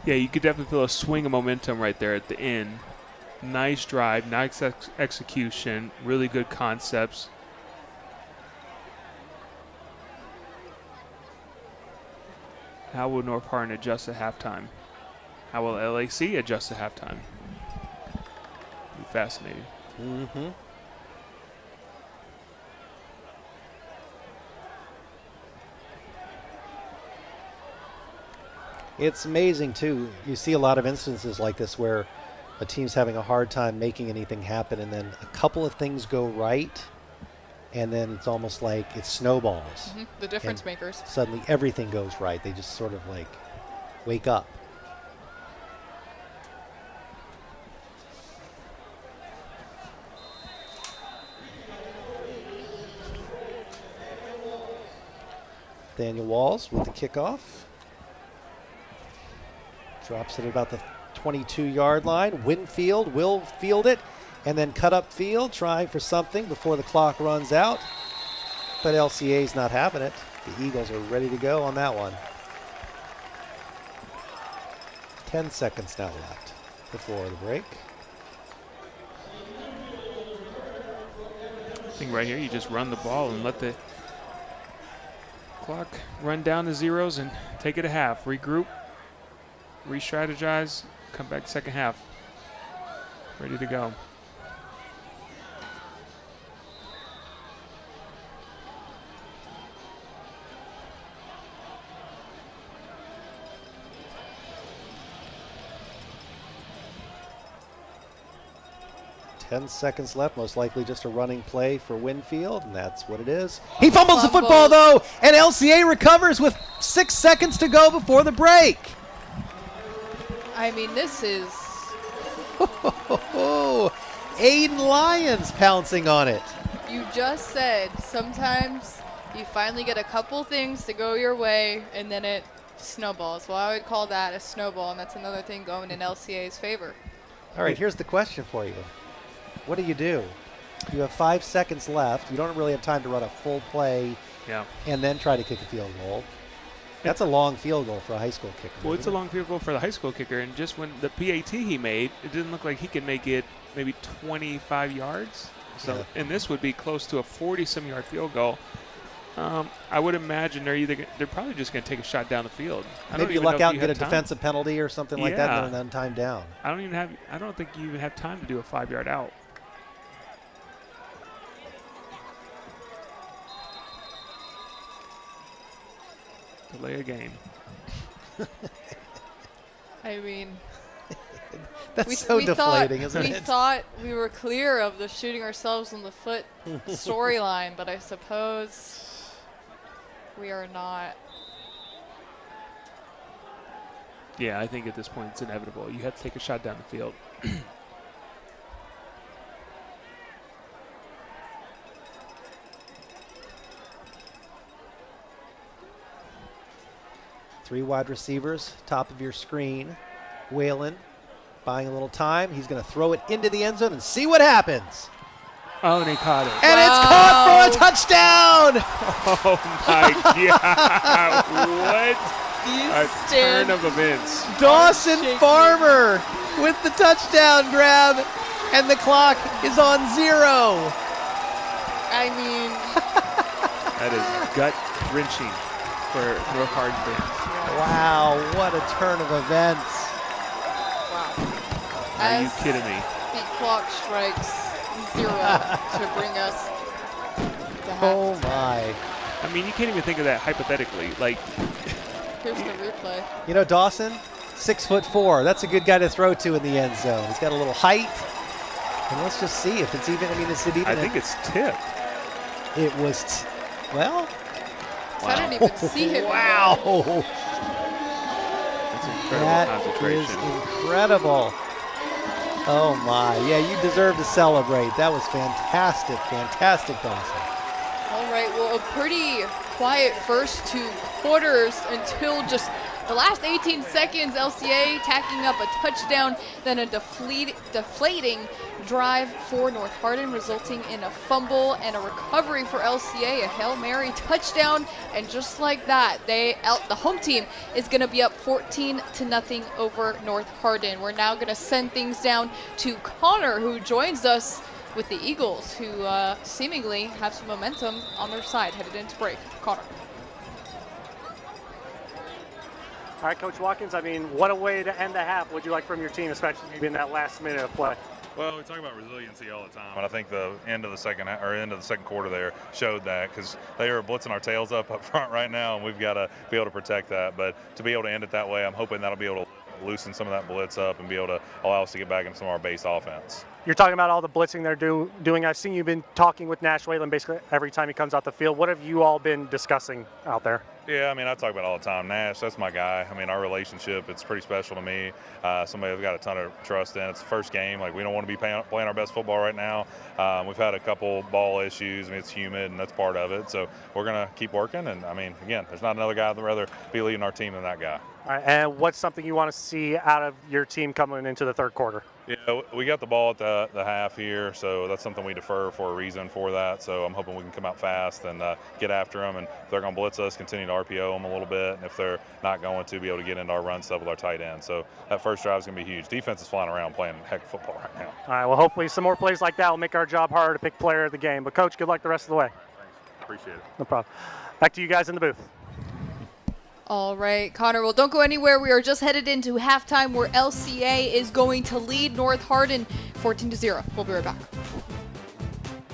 Yeah, you could definitely feel a swing of momentum right there at the end. Nice drive, nice execution, really good concepts. How will North Hardin adjust at halftime? How will LAC adjust at halftime? Be fascinating.
Mm-hmm. It's amazing, too. You see a lot of instances like this where a team's having a hard time making anything happen, and then a couple of things go right, and then it's almost like it snowballs.
The difference
And
makers.
Suddenly everything goes right. They just sort of like wake up. Daniel Walls with the kickoff. Drops it at about the 22-yard line. Winfield will field it and then cut up field, trying for something before the clock runs out. But LCA's not having it. The Eagles are ready to go on that one. 10 seconds now left before the break.
I think right here you just run the ball and let the clock run down to zeros and take it a half. Regroup, re-strategize, come back second half. Ready to go.
Ten seconds left, most likely just a running play for Winfield, and that's what it is. He fumbles the football, though, and LCA recovers with 6 seconds to go before the break.
I mean, this is...
Aiden Lyons pouncing on it.
You just said sometimes you finally get a couple things to go your way, and then it snowballs. Well, I would call that a snowball, and that's another thing going in LCA's favor.
All right, here's the question for you. What do? You have 5 seconds left. You don't really have time to run a full play and then try to kick a field goal. That's a long field goal for a high school kicker.
Well, it's a long field goal for the high school kicker, and just when the PAT he made, it didn't look like he could make it maybe 25 yards. So, and this would be close to a 40-some yard field goal. I would imagine they're probably just going to take a shot down the field.
Maybe you luck out and get a defensive penalty or something like that, and then time down.
I don't think you even have time to do a 5-yard out. Delay a game.
I mean,
that's so deflating, isn't it?
We thought we were clear of the shooting ourselves in the foot storyline, but I suppose we are not.
Yeah, I think at this point it's inevitable. You have to take a shot down the field.
Three wide receivers, top of your screen. Whalen buying a little time. He's going to throw it into the end zone and see what happens.
Oh, and he caught it.
And it's caught for a touchdown.
Oh, my God. What a turn of events.
Dawson Farmer with the touchdown grab, and the clock is on 0.
I mean.
That is gut-wrenching for North Hardin fans.
Wow, what a turn of events.
Wow.
Are you kidding me?
The clock strikes 0 to bring us to half.
Oh, my.
I mean, you can't even think of that hypothetically. Like,
here's the replay.
You know, Dawson, 6'4". That's a good guy to throw to in the end zone. He's got a little height, And let's just see if it's even. I mean, is it even?
I think it's tipped.
It was. Well.
So I didn't even see him.
Wow.
That's incredible
That
concentration.
is incredible. Oh my. Yeah, you deserve to celebrate. That was fantastic. Fantastic, Dawson.
All right, well, a pretty quiet first 2 quarters until just the last 18 seconds. LCA tacking up a touchdown, then a deflating drive for North Hardin, resulting in a fumble and a recovery for LCA, a Hail Mary touchdown, and just like that, the home team is going to be up 14-0 over North Hardin. We're now going to send things down to Connor, who joins us with the Eagles, who seemingly have some momentum on their side headed into break. Connor.
All right, Coach Watkins, I mean, what a way to end the half. What'd you like from your team, especially in that last minute of play?
Well, we talk about resiliency all the time, and I think the end of the second quarter there showed that, because they are blitzing our tails up front right now, and we've got to be able to protect that. But to be able to end it that way, I'm hoping that'll be able to loosen some of that blitz up and be able to allow us to get back into some of our base offense.
You're talking about all the blitzing they're doing. I've seen you've been talking with Nash Whalen basically every time he comes out the field. What have you all been discussing out there?
Yeah, I mean, I talk about it all the time. Nash, that's my guy. I mean, our relationship, it's pretty special to me. Somebody I've got a ton of trust in. It's the first game. Like, we don't want to be playing our best football right now. We've had a couple ball issues. I mean, it's humid, and that's part of it. So we're going to keep working. And, I mean, again, there's not another guy that would rather be leading our team than that guy.
All right, and what's something you want to see out of your team coming into the third quarter?
Yeah, we got the ball at the half here, so that's something we defer for a reason for that. So I'm hoping we can come out fast and get after them. And if they're going to blitz us, continue to RPO them a little bit. And if they're not going to, be able to get into our run stuff with our tight end. So that first drive is going to be huge. Defense is flying around playing heck of football right now.
All right, well, hopefully some more plays like that will make our job harder to pick player of the game. But, Coach, good luck the rest of the way.
Thanks. Appreciate it.
No problem. Back to you guys in the booth.
All right, Connor, well, don't go anywhere. We are just headed into halftime where LCA is going to lead North Hardin 14-0. We'll be right back.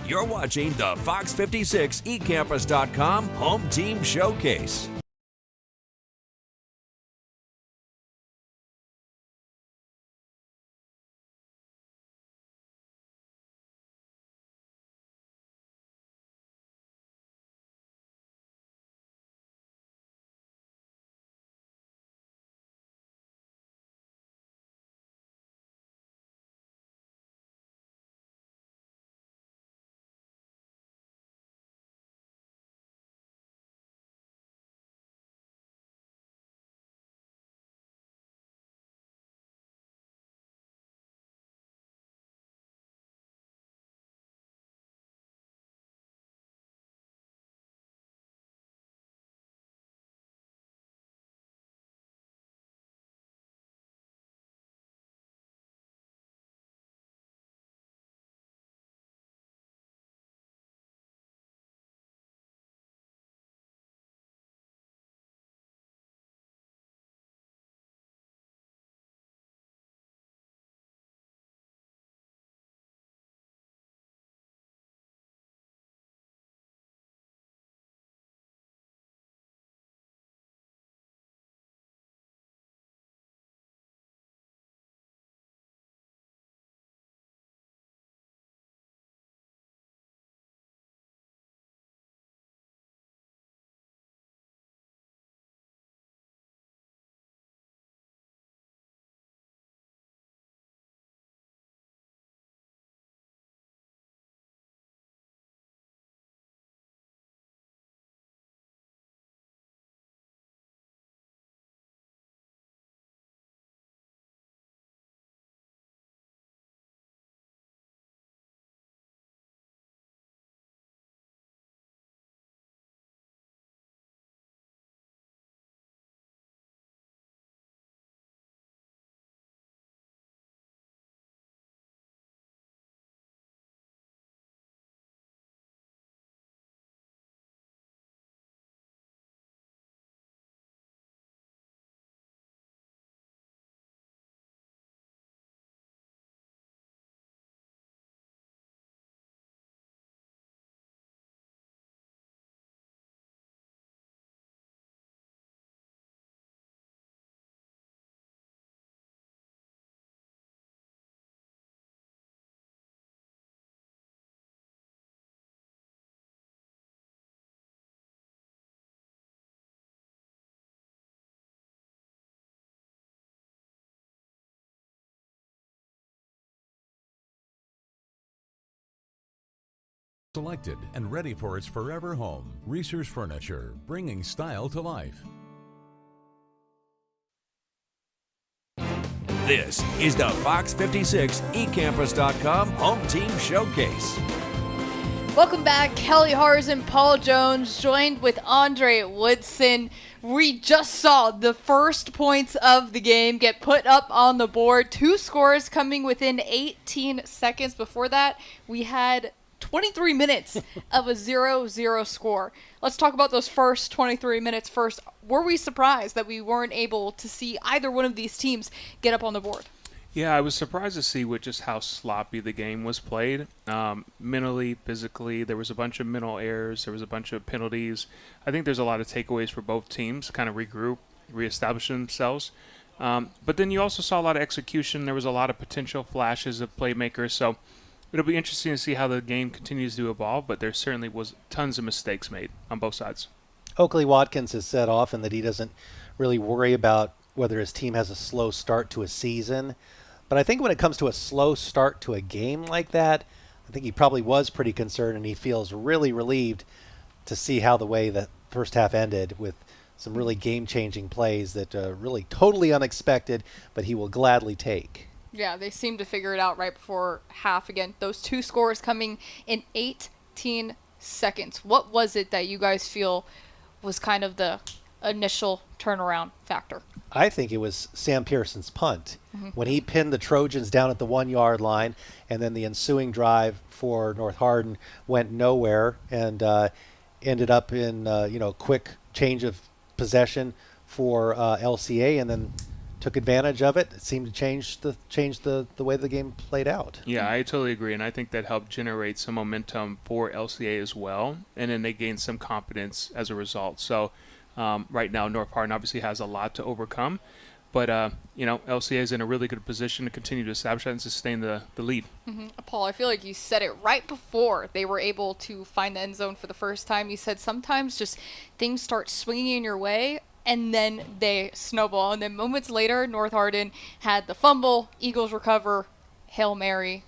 You're watching the Fox 56 eCampus.com Home Team Showcase.
Selected and ready for its forever home. Reese's Furniture, bringing style to life.
This is the Fox 56 eCampus.com Home Team Showcase.
Welcome back. Kelly Hars and Paul Jones joined with Andre Woodson. We just saw the first points of the game get put up on the board. 2 scores coming within 18 seconds. Before that, we had 23 minutes of a 0-0 score. Let's talk about those first 23 minutes first. Were we surprised that we weren't able to see either one of these teams get up on the board?
Yeah, I was surprised to see with just how sloppy the game was played. Mentally, physically, there was a bunch of mental errors. There was a bunch of penalties. I think there's a lot of takeaways for both teams, kind of regroup, reestablish themselves. But then you also saw a lot of execution. There was a lot of potential flashes of playmakers. So it'll be interesting to see how the game continues to evolve, but there certainly was tons of mistakes made on both sides.
Oakley Watkins has said often that he doesn't really worry about whether his team has a slow start to a season. But I think when it comes to a slow start to a game like that, I think he probably was pretty concerned, and he feels really relieved to see how the way the first half ended with some really game-changing plays that really totally unexpected, but he will gladly take.
Yeah, they seemed to figure it out right before half again. Those 2 scores coming in 18 seconds. What was it that you guys feel was kind of the initial turnaround factor?
I think it was Sam Pearson's punt. When he pinned the Trojans down at the 1-yard line, and then the ensuing drive for North Hardin went nowhere and ended up in quick change of possession for LCA, and then took advantage of it. It seemed to change the way the game played out.
Yeah, I totally agree, and I think that helped generate some momentum for LCA as well, and then they gained some confidence as a result. So right now, North Hardin obviously has a lot to overcome, but LCA is in a really good position to continue to establish that and sustain the lead.
Paul, I feel like you said it right before they were able to find the end zone for the first time. You said sometimes just things start swinging in your way, and then they snowball. And then moments later, North Hardin had the fumble, Eagles recover, Hail Mary.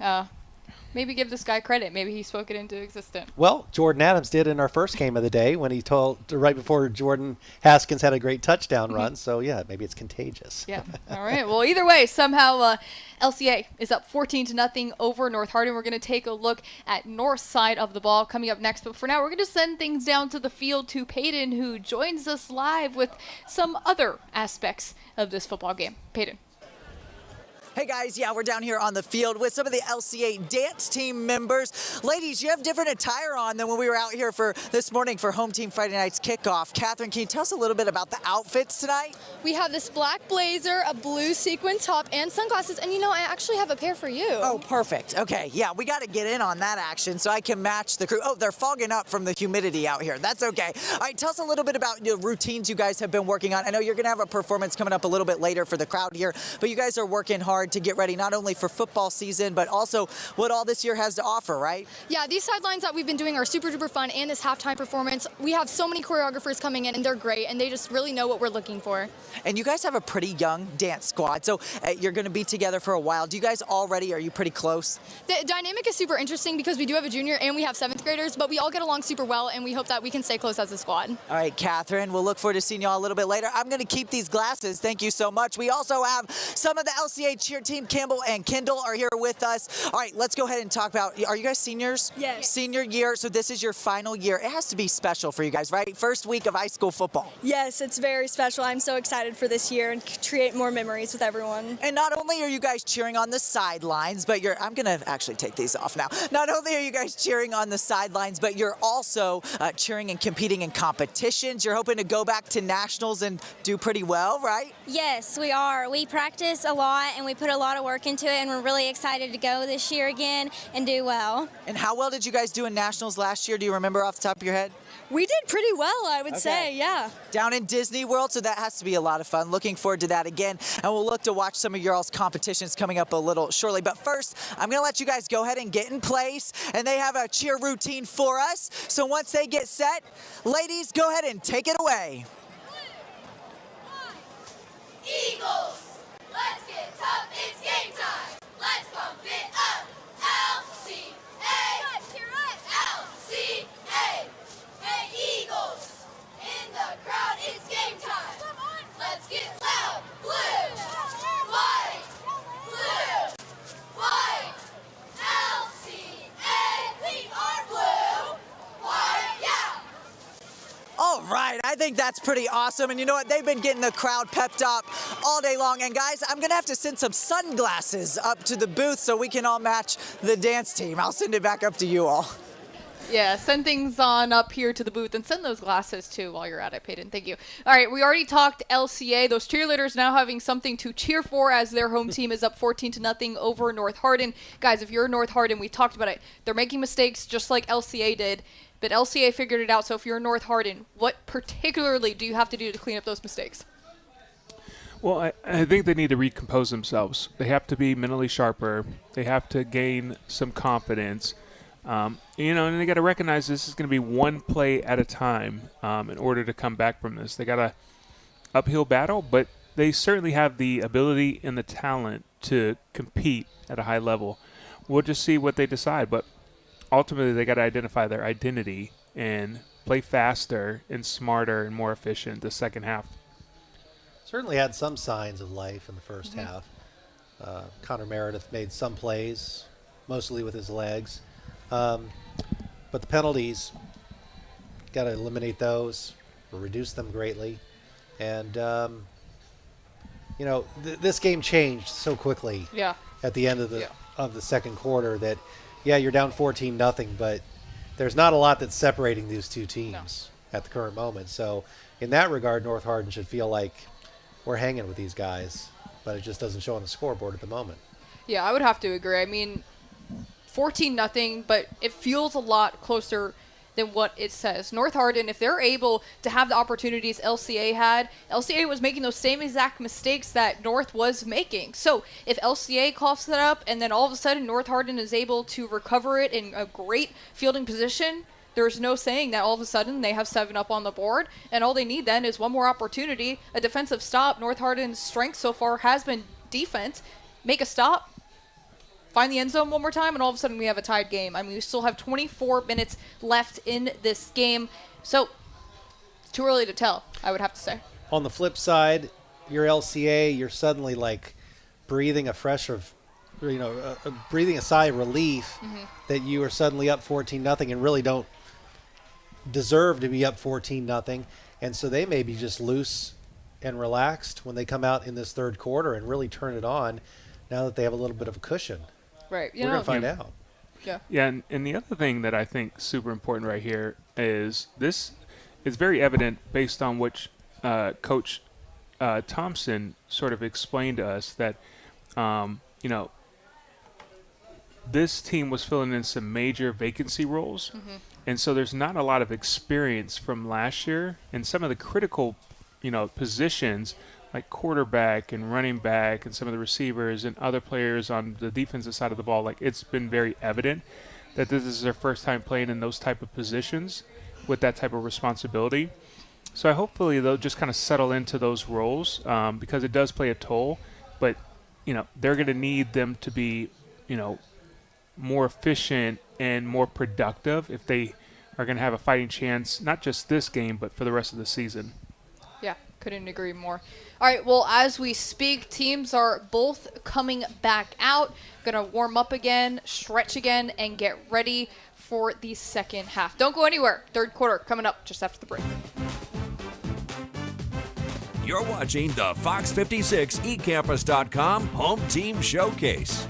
Maybe give this guy credit. Maybe he spoke it into existence.
Well, Jordan Adams did in our first game of the day when he told right before Jordan Haskins had a great touchdown run. So, yeah, maybe it's contagious.
Yeah. All right. Well, either way, somehow LCA is up 14-0 over North Hardin. We're going to take a look at north side of the ball coming up next. But for now, we're going to send things down to the field to Peyton, who joins us live with some other aspects of this football game. Peyton.
Hey guys, yeah, we're down here on the field with some of the LCA dance team members. Ladies, you have different attire on than when we were out here for this morning for Home Team Friday Night's kickoff. Catherine, can you tell us a little bit about the outfits tonight?
We have this black blazer, a blue sequin top, and sunglasses. And I actually have a pair for you.
Oh, perfect. Okay, yeah, we got to get in on that action so I can match the crew. Oh, they're fogging up from the humidity out here. That's okay. All right, tell us a little bit about the routines you guys have been working on. I know you're going to have a performance coming up a little bit later for the crowd here, but you guys are working hard to get ready not only for football season, but also what all this year has to offer, right?
Yeah, these sidelines that we've been doing are super duper fun, and this halftime performance, we have so many choreographers coming in, and they're great, and they just really know what we're looking for.
And you guys have a pretty young dance squad, so you're going to be together for a while. Do you guys already, are you pretty close?
The dynamic is super interesting because we do have a junior and we have 7th graders, but we all get along super well, and we hope that we can stay close as a squad.
All right, Catherine, we'll look forward to seeing you all a little bit later. I'm going to keep these glasses. Thank you so much. We also have some of the LCA cheer team, Campbell and Kendall, are here with us. All right, let's go ahead and talk about, are you guys seniors?
Yes.
Senior year, so this is your final year. It has to be special for you guys, right? First week of high school football.
Yes, it's very special. I'm so excited for this year and create more memories with everyone.
And not only are you guys cheering on the sidelines, but I'm going to actually take these off now. Not only are you guys cheering on the sidelines, but you're also cheering and competing in competitions. You're hoping to go back to nationals and do pretty well, right?
Yes, we are. We practice a lot and we put a lot of work into it, and we're really excited to go this year again and do well.
And how well did you guys do in nationals last year? Do you remember off the top of your head?
We did pretty well, I would say, yeah.
Down in Disney World, so that has to be a lot of fun. Looking forward to that again, and we'll look to watch some of your all's competitions coming up a little shortly. But first, I'm going to let you guys go ahead and get in place, and they have a cheer routine for us. So once they get set, ladies, go ahead and take it away.
Eagles, let's get tough, it's game time. Let's pump it up. LCA, LCA.
think that's pretty awesome. And you know what? They've been getting the crowd pepped up all day long. And guys, I'm going to have to send some sunglasses up to the booth so we can all match the dance team. I'll send it back up to you all.
Yeah, send things on up here to the booth and send those glasses too while you're at it, Peyton. Thank you. All right, we already talked LCA. Those cheerleaders now having something to cheer for as their home team is up 14-0 over North Hardin. Guys, if you're North Hardin, we talked about it. They're making mistakes just like LCA did, but LCA figured it out. So if you're North Hardin, what particularly do you have to do to clean up those mistakes?
Well, I think they need to recompose themselves. They have to be mentally sharper. They have to gain some confidence. And they got to recognize this is going to be one play at a time in order to come back from this. They got a uphill battle, but they certainly have the ability and the talent to compete at a high level. We'll just see what they decide, but ultimately they got to identify their identity and play faster and smarter and more efficient the second half.
Certainly had some signs of life in the first half. Connor Meredith made some plays, mostly with his legs. But the penalties, got to eliminate those or reduce them greatly. And, this game changed so quickly at the end of the second quarter that, you're down 14-0, but there's not a lot that's separating these two teams at the current moment. So in that regard, North Hardin should feel like we're hanging with these guys, but it just doesn't show on the scoreboard at the moment.
Yeah, I would have to agree. I mean, 14-0, but it feels a lot closer than what it says. North Hardin, if they're able to have the opportunities LCA had, LCA was making those same exact mistakes that North was making. So if LCA coughs it up and then all of a sudden North Hardin is able to recover it in a great fielding position, there's no saying that all of a sudden they have 7 up on the board, and all they need then is one more opportunity, a defensive stop. North Hardin's strength so far has been defense. Make a stop, find the end zone one more time, and all of a sudden we have a tied game. I mean, we still have 24 minutes left in this game, so it's too early to tell, I would have to say.
On the flip side, your LCA, you're suddenly like breathing a breathing a sigh of relief that you are suddenly up 14-0 and really don't deserve to be up 14-0, and so they may be just loose and relaxed when they come out in this third quarter and really turn it on now that they have a little bit of a cushion.
Right.
We're going to find out.
Yeah.
Yeah, and the other thing that I think is super important right here is this is very evident based on which Coach Thompson sort of explained to us that, this team was filling in some major vacancy roles. And so there's not a lot of experience from last year. And some of the critical, positions like quarterback and running back and some of the receivers and other players on the defensive side of the ball, like it's been very evident that this is their first time playing in those type of positions with that type of responsibility. So hopefully they'll just kind of settle into those roles because it does play a toll. But, they're going to need them to be, more efficient and more productive if they are going to have a fighting chance, not just this game, but for the rest of the season.
Yeah, couldn't agree more. All right, well, as we speak, teams are both coming back out, going to warm up again, stretch again, and get ready for the second half. Don't go anywhere. Third quarter coming up just after the break.
You're watching the Fox 56 eCampus.com Home Team Showcase.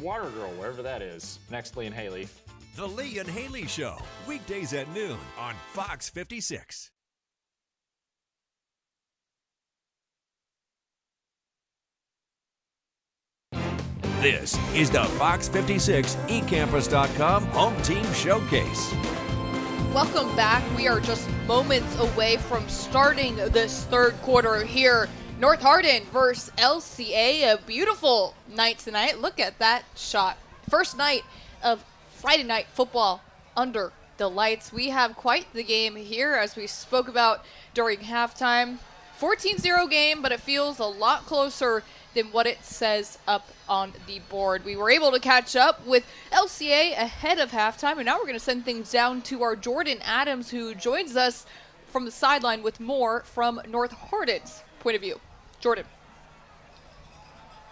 Water Girl, wherever that is. Next, Lee and Haley.
The Lee and Haley Show, weekdays at noon on Fox 56. This is the Fox 56 eCampus.com Home Team Showcase.
Welcome back. We are just moments away from starting this third quarter here. North Hardin versus LCA. A beautiful night tonight. Look at that shot. First night of Friday night football under the lights. We have quite the game here, as we spoke about during halftime. 14-0 game, but it feels a lot closer than what it says up on the board. We were able to catch up with LCA ahead of halftime, and now we're going to send things down to our Jordan Adams, who joins us from the sideline with more from North Hardin's point of view. Jordan.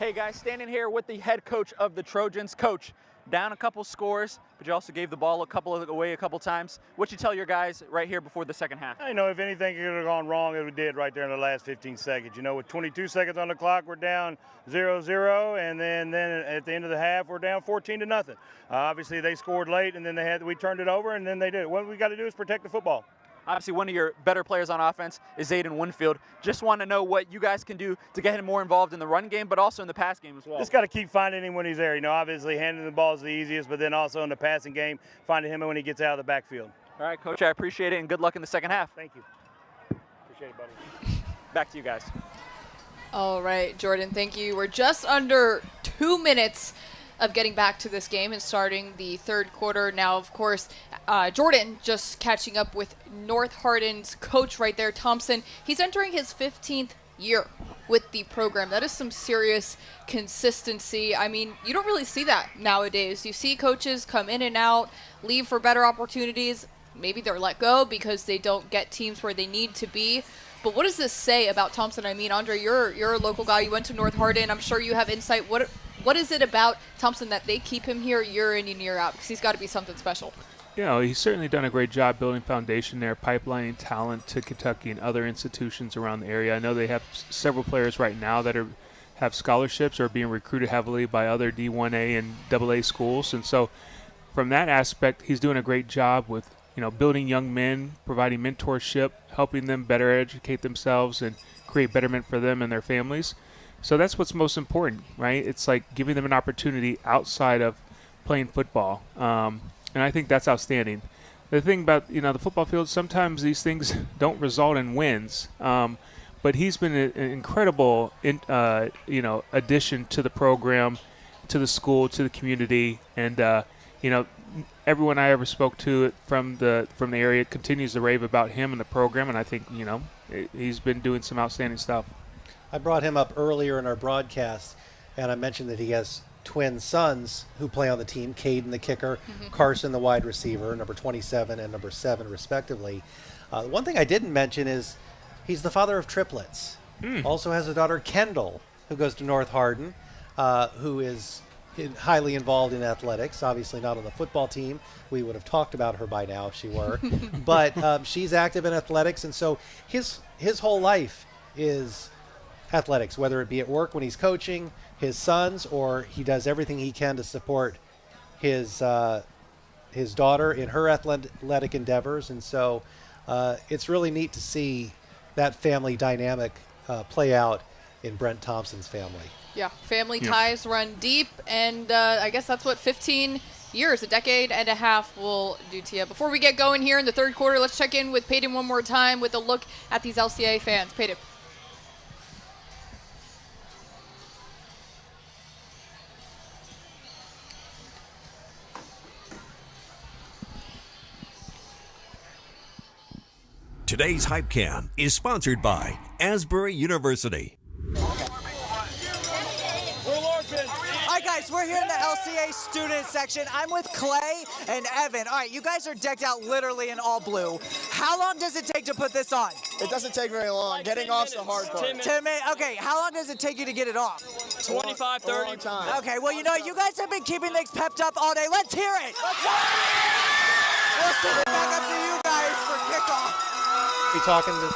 Hey guys, standing here with the head coach of the Trojans. Coach, down a couple scores, but you also gave the ball away a couple times. What you tell your guys right here before the second half?
I know if anything could have gone wrong, it did right there in the last 15 seconds. You know, with 22 seconds on the clock, we're down 0-0, and then at the end of the half, we're down 14-0. Obviously, they scored late, and then we turned it over, and then they did it. What we got to do is protect the football.
Obviously, one of your better players on offense is Zayden Winfield. Just want to know what you guys can do to get him more involved in the run game, but also in the pass game as well.
Just got to keep finding him when he's there. You know, obviously, handing the ball is the easiest, but then also in the passing game, finding him when he gets out of the backfield.
All right, Coach, I appreciate it, and good luck in the second half.
Thank you. Appreciate it, buddy.
Back to you guys.
All right, Jordan, thank you. We're just under 2 minutes of getting back to this game and starting the third quarter. Now, of course, Jordan just catching up with North Hardin's coach right there, Thompson. He's entering his 15th year with the program. That is some serious consistency. I mean, you don't really see that nowadays. You see coaches come in and out, leave for better opportunities. Maybe they're let go because they don't get teams where they need to be. But what does this say about Thompson? I mean, Andre, you're a local guy. You went to North Hardin. I'm sure you have insight. What is it about Thompson that they keep him here year in and year out? Because he's got to be something special.
You know, he's certainly done a great job building foundation there, pipelining talent to Kentucky and other institutions around the area. I know they have several players right now that have scholarships or are being recruited heavily by other D1A and AA schools. And so from that aspect, he's doing a great job with, you know, building young men, providing mentorship, helping them better educate themselves and create betterment for them and their families. So that's what's most important, right? It's like giving them an opportunity outside of playing football. And I think that's outstanding. The thing about, you know, the football field, sometimes these things don't result in wins. But he's been an incredible, addition to the program, to the school, to the community. And, everyone I ever spoke to from the area continues to rave about him and the program. And I think, he's been doing some outstanding stuff.
I brought him up earlier in our broadcast, and I mentioned that he has twin sons who play on the team, Caden the kicker, Carson the wide receiver, number 27 and number 7 respectively. The one thing I didn't mention is he's the father of triplets. Also has a daughter, Kendall, who goes to North Hardin, who is highly involved in athletics, obviously not on the football team. We would have talked about her by now if she were. But she's active in athletics, and so his whole life is athletics, whether it be at work when he's coaching his sons, or he does everything he can to support his daughter in her athletic endeavors. And so it's really neat to see that family dynamic play out in Brent Thompson's family.
Yeah, family ties run deep, and I guess that's what 15 years, a decade and a half will do to you. Before we get going here in the third quarter, let's check in with Peyton one more time with a look at these LCA fans. Peyton.
Today's Hype Cam is sponsored by Asbury University.
All right, guys, we're here in the LCA student section. I'm with Clay and Evan. All right, you guys are decked out literally in all blue. How long does it take to put this on?
It doesn't take very long. Getting off's the hard part.
10 minutes. Okay, how long does it take you to get it off?
25, 30 times.
Okay, well, you guys have been keeping things pepped up all day. Let's hear it. We'll send it back up to you guys for kickoff.
Be talking to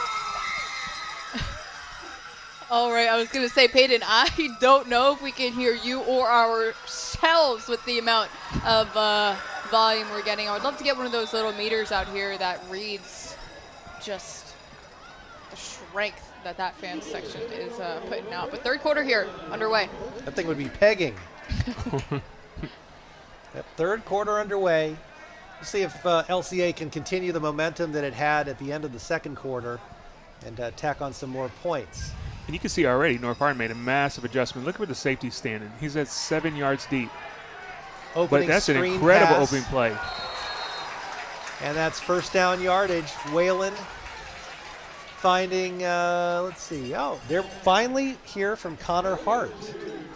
All right, I was going to say, Peyton, I don't know if we can hear you or ourselves with the amount of volume we're getting. I would love to get one of those little meters out here that reads just the strength that fan section is putting out. But third quarter here, underway.
That thing would be pegging. That third quarter underway. We'll see if LCA can continue the momentum that it had at the end of the second quarter and tack on some more points.
And you can see already North Hardin made a massive adjustment. Look where the safety's standing. He's at 7 yards deep.
Opening
but that's an
screen
incredible
pass.
opening play.
And that's first down yardage. Whalen finding, let's see. Oh, they're finally here from Connor Hart.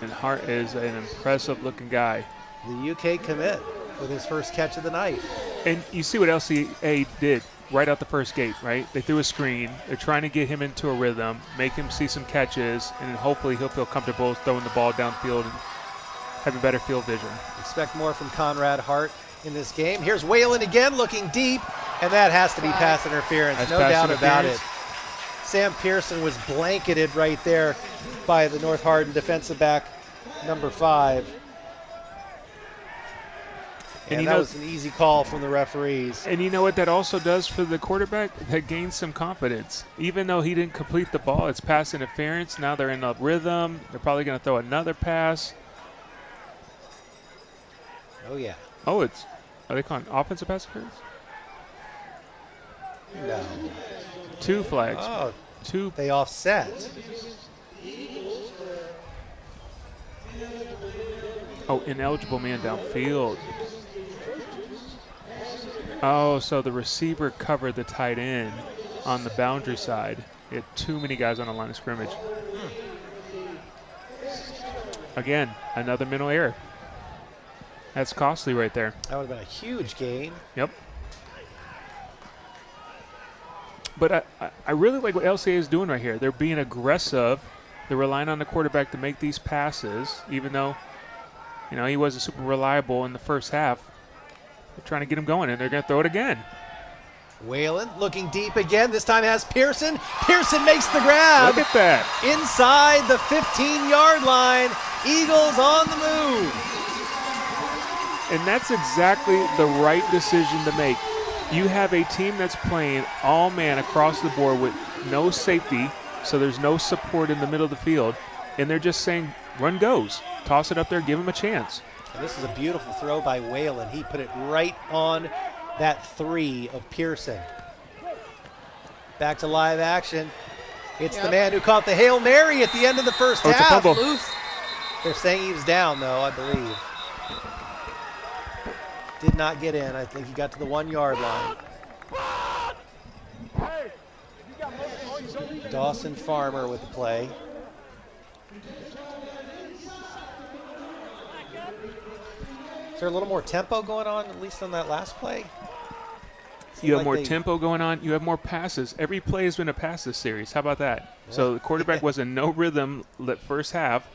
And Hart is an impressive looking guy.
The UK commit with his first catch of the night.
And you see what LCA did right out the first gate, right? They threw a screen. They're trying to get him into a rhythm, make him see some catches, and then hopefully he'll feel comfortable throwing the ball downfield and have a better field vision.
Expect more from Conrad Hart in this game. Here's Whalen again looking deep, and that has to be pass interference.
That's
no
pass
doubt about
interference.
it. Sam Pearson was blanketed right there by the North Hardin defensive back, number 5. And that was an easy call from the referees.
And you know what that also does for the quarterback? That gains some confidence. Even though he didn't complete the ball, it's pass interference. Now they're in a rhythm. They're probably going to throw another pass.
Oh, yeah.
Oh, are they calling offensive pass interference?
No.
2 flags.
Oh,
2.
They offset.
Oh, ineligible man downfield. Oh, so the receiver covered the tight end on the boundary side. He had too many guys on the line of scrimmage. Again, another mental error. That's costly right there.
That would have been a huge gain.
Yep. But I really like what LCA is doing right here. They're being aggressive. They're relying on the quarterback to make these passes, even though, you know, he wasn't super reliable in the first half. They're trying to get him going, and they're going to throw it again.
Whalen looking deep again. This time has Pearson. Pearson makes the grab.
Look at that.
Inside the 15-yard line. Eagles on the move.
And that's exactly the right decision to make. You have a team that's playing all man across the board with no safety, so there's no support in the middle of the field, and they're just saying, run goes. Toss it up there, give him a chance.
And this is a beautiful throw by Whalen. He put it right on that 3 of Pearson. Back to live action. It's the man who caught the Hail Mary at the end of the first half.
It's a fumble.
They're saying he was down, though, I believe. Did not get in. I think he got to the 1-yard line. Dawson Farmer with the play. Is there a little more tempo going on, at least on that last play?
You have more tempo going on. You have more passes. Every play has been a pass this series. How about that? Yeah. So the quarterback was in no rhythm the first half.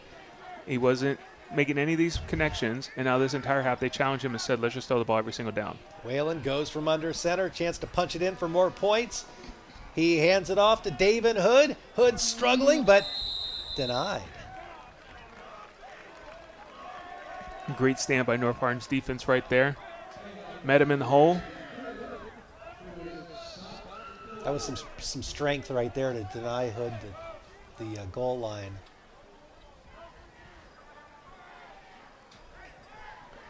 He wasn't making any of these connections, and now this entire half they challenged him and said, let's just throw the ball every single down.
Whalen goes from under center, chance to punch it in for more points. He hands it off to David Hood. Hood struggling, but denied.
Great stand by North Hardin's defense right there. Met him in the hole.
That was some strength right there to deny Hood the goal line.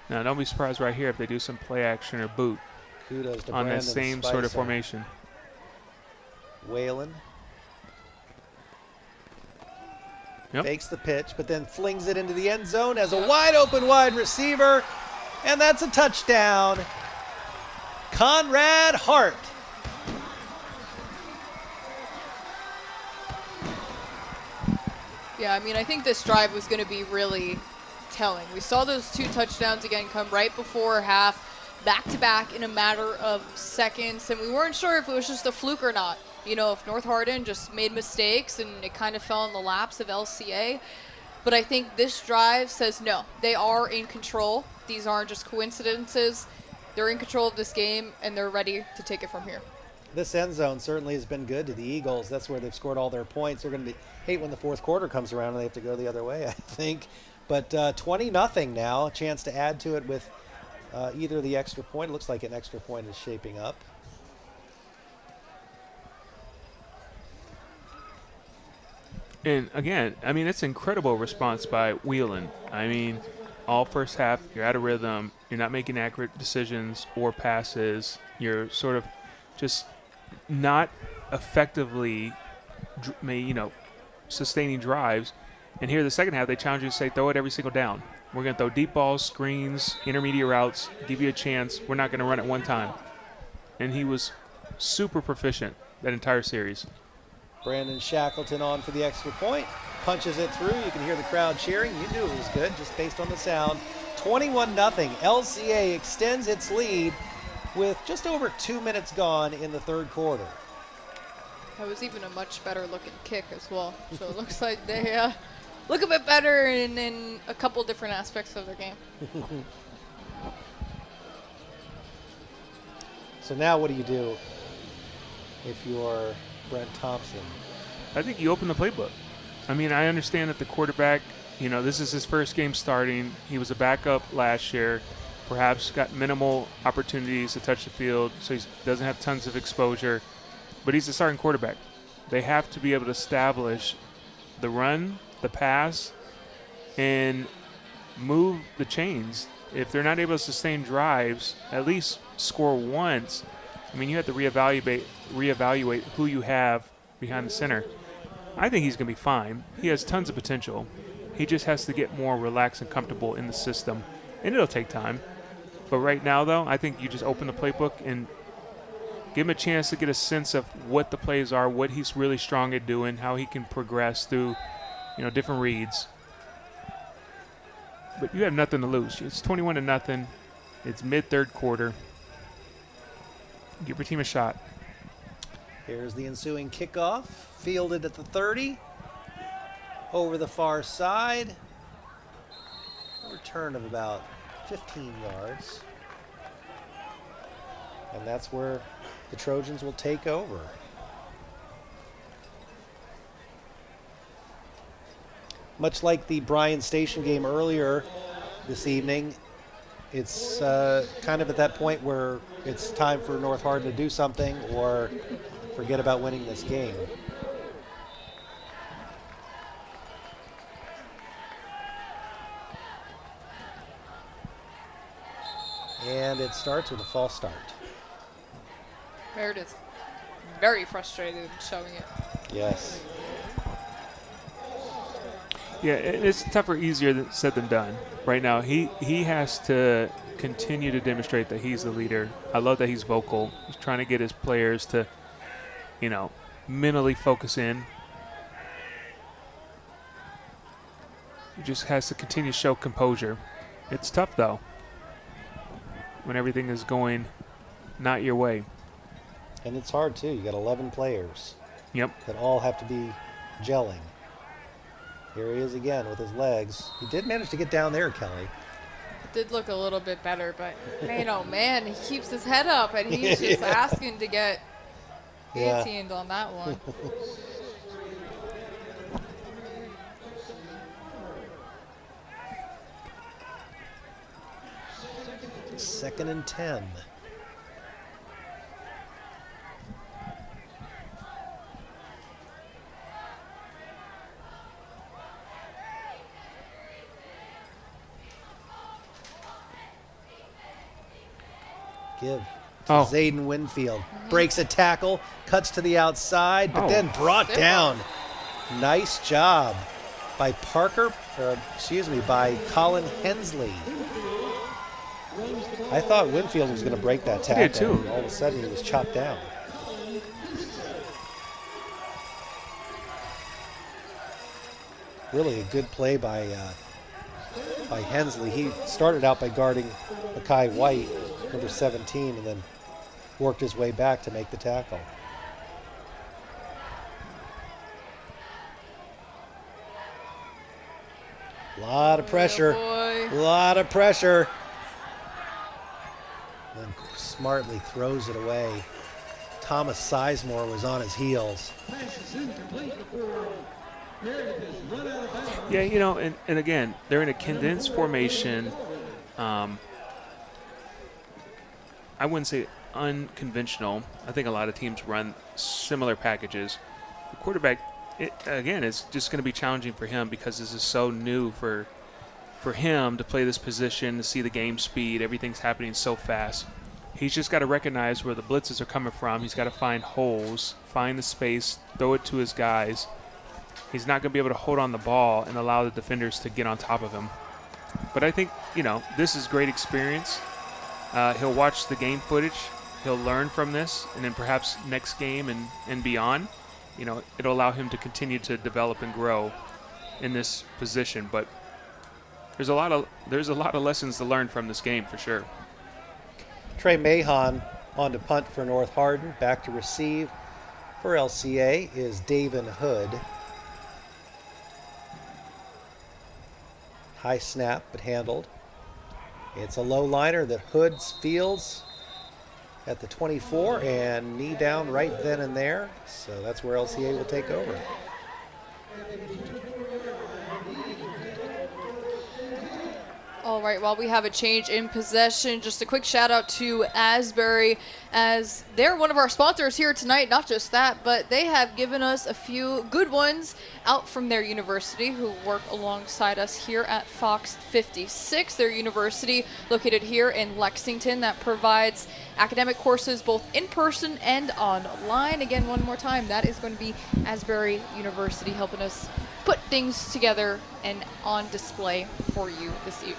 Now, don't be surprised right here if they do some play action or boot.
Kudos to
on
Brandon
that same sort of
Spicer.
formation.
Whalen
Yep.
fakes the pitch, but then flings it into the end zone as a wide open wide receiver, and that's a touchdown. Conrad Hart.
Yeah, I mean, I think this drive was going to be really telling. We saw those 2 touchdowns again come right before half, back-to-back in a matter of seconds, and we weren't sure if it was just a fluke or not. You know, if North Hardin just made mistakes and it kind of fell in the laps of LCA. But I think this drive says no, they are in control. These aren't just coincidences. They're in control of this game, and they're ready to take it from here.
This end zone certainly has been good to the Eagles. That's where they've scored all their points. They're going to hate when the fourth quarter comes around and they have to go the other way, I think. But 20-0 now, a chance to add to it with either the extra point. It looks like an extra point is shaping up.
And again, I mean, it's an incredible response by Whelan. I mean, all first half, you're out of rhythm. You're not making accurate decisions or passes. You're sort of just not effectively, sustaining drives. And here, the second half, they challenge you to say, throw it every single down. We're going to throw deep balls, screens, intermediate routes, give you a chance. We're not going to run it one time. And he was super proficient that entire series.
Brandon Shackleton on for the extra point. Punches it through. You can hear the crowd cheering. You knew it was good just based on the sound. 21-0. LCA extends its lead with just over 2 minutes gone in the third quarter.
That was even a much better looking kick as well. So it looks like they look a bit better in a couple different aspects of their game.
So now what do you do if you're Brent Thompson?
I think you open the playbook. I mean, I understand that the quarterback, this is his first game starting. He was a backup last year, perhaps got minimal opportunities to touch the field, so he doesn't have tons of exposure. But he's the starting quarterback. They have to be able to establish the run, the pass, and move the chains. If they're not able to sustain drives, at least score once. I mean, you have to reevaluate who you have behind the center. I think he's going to be fine. He has tons of potential. He just has to get more relaxed and comfortable in the system, and it'll take time. But right now, though, I think you just open the playbook and give him a chance to get a sense of what the plays are, what he's really strong at doing, how he can progress through, different reads. But you have nothing to lose. It's 21-0. It's mid-third quarter. Give your team a shot.
Here's the ensuing kickoff, fielded at the 30. Over the far side. A return of about 15 yards. And that's where the Trojans will take over. Much like the Bryan Station game earlier this evening, it's kind of at that point where it's time for North Hardin to do something or forget about winning this game. And it starts with a false start.
Meredith, very frustrated showing it.
Yes.
Yeah, it's tougher, easier said than done. Right now, he has to continue to demonstrate that he's the leader. I love that he's vocal. He's trying to get his players to, mentally focus in. He just has to continue to show composure. It's tough, though, when everything is going not your way.
And it's hard, too. You got 11 players.
Yep.
That all have to be gelling. Here he is again with his legs. He did manage to get down there, Kelly.
It did look a little bit better, but man, oh man, he keeps his head up and he's just asking to get guillotined on that one.
Second and 10. Give to Zayden Winfield. Breaks a tackle, cuts to the outside, but then brought down. Nice job by by Colin Hensley. I thought Winfield was going to break that tackle.
I did too.
All of a sudden, he was chopped down. Really a good play by Hensley. He started out by guarding Makai White, number 17, and then worked his way back to make the tackle. A lot of pressure. A lot of pressure. Then smartly throws it away. Thomas Sizemore was on his heels.
Yeah, you know, and again, they're in a condensed formation. I wouldn't say unconventional. I think a lot of teams run similar packages. The quarterback, again, it's just going to be challenging for him because this is so new for him to play this position, to see the game speed. Everything's happening so fast. He's just got to recognize where the blitzes are coming from. He's got to find holes, find the space, throw it to his guys. He's not going to be able to hold on the ball and allow the defenders to get on top of him. But I think, you know, this is great experience. He'll watch the game footage. He'll learn from this, and then perhaps next game and beyond, you know, it'll allow him to continue to develop and grow in this position. But there's a lot of lessons to learn from this game for sure.
Trey Mahon on to punt for North Hardin. Back to receive for LCA is Davin Hood. High snap, but handled. It's a low liner that Hoods fields at the 24 and knee down right then and there. So that's where LCA will take over.
All right, while we have a change in possession, just a quick shout out to Asbury, as they're one of our sponsors here tonight. Not just that, but they have given us a few good ones out from their university who work alongside us here at Fox 56. Their university located here in Lexington that provides academic courses both in person and online. Again, one more time, that is going to be Asbury University helping us put things together and on display for you this evening.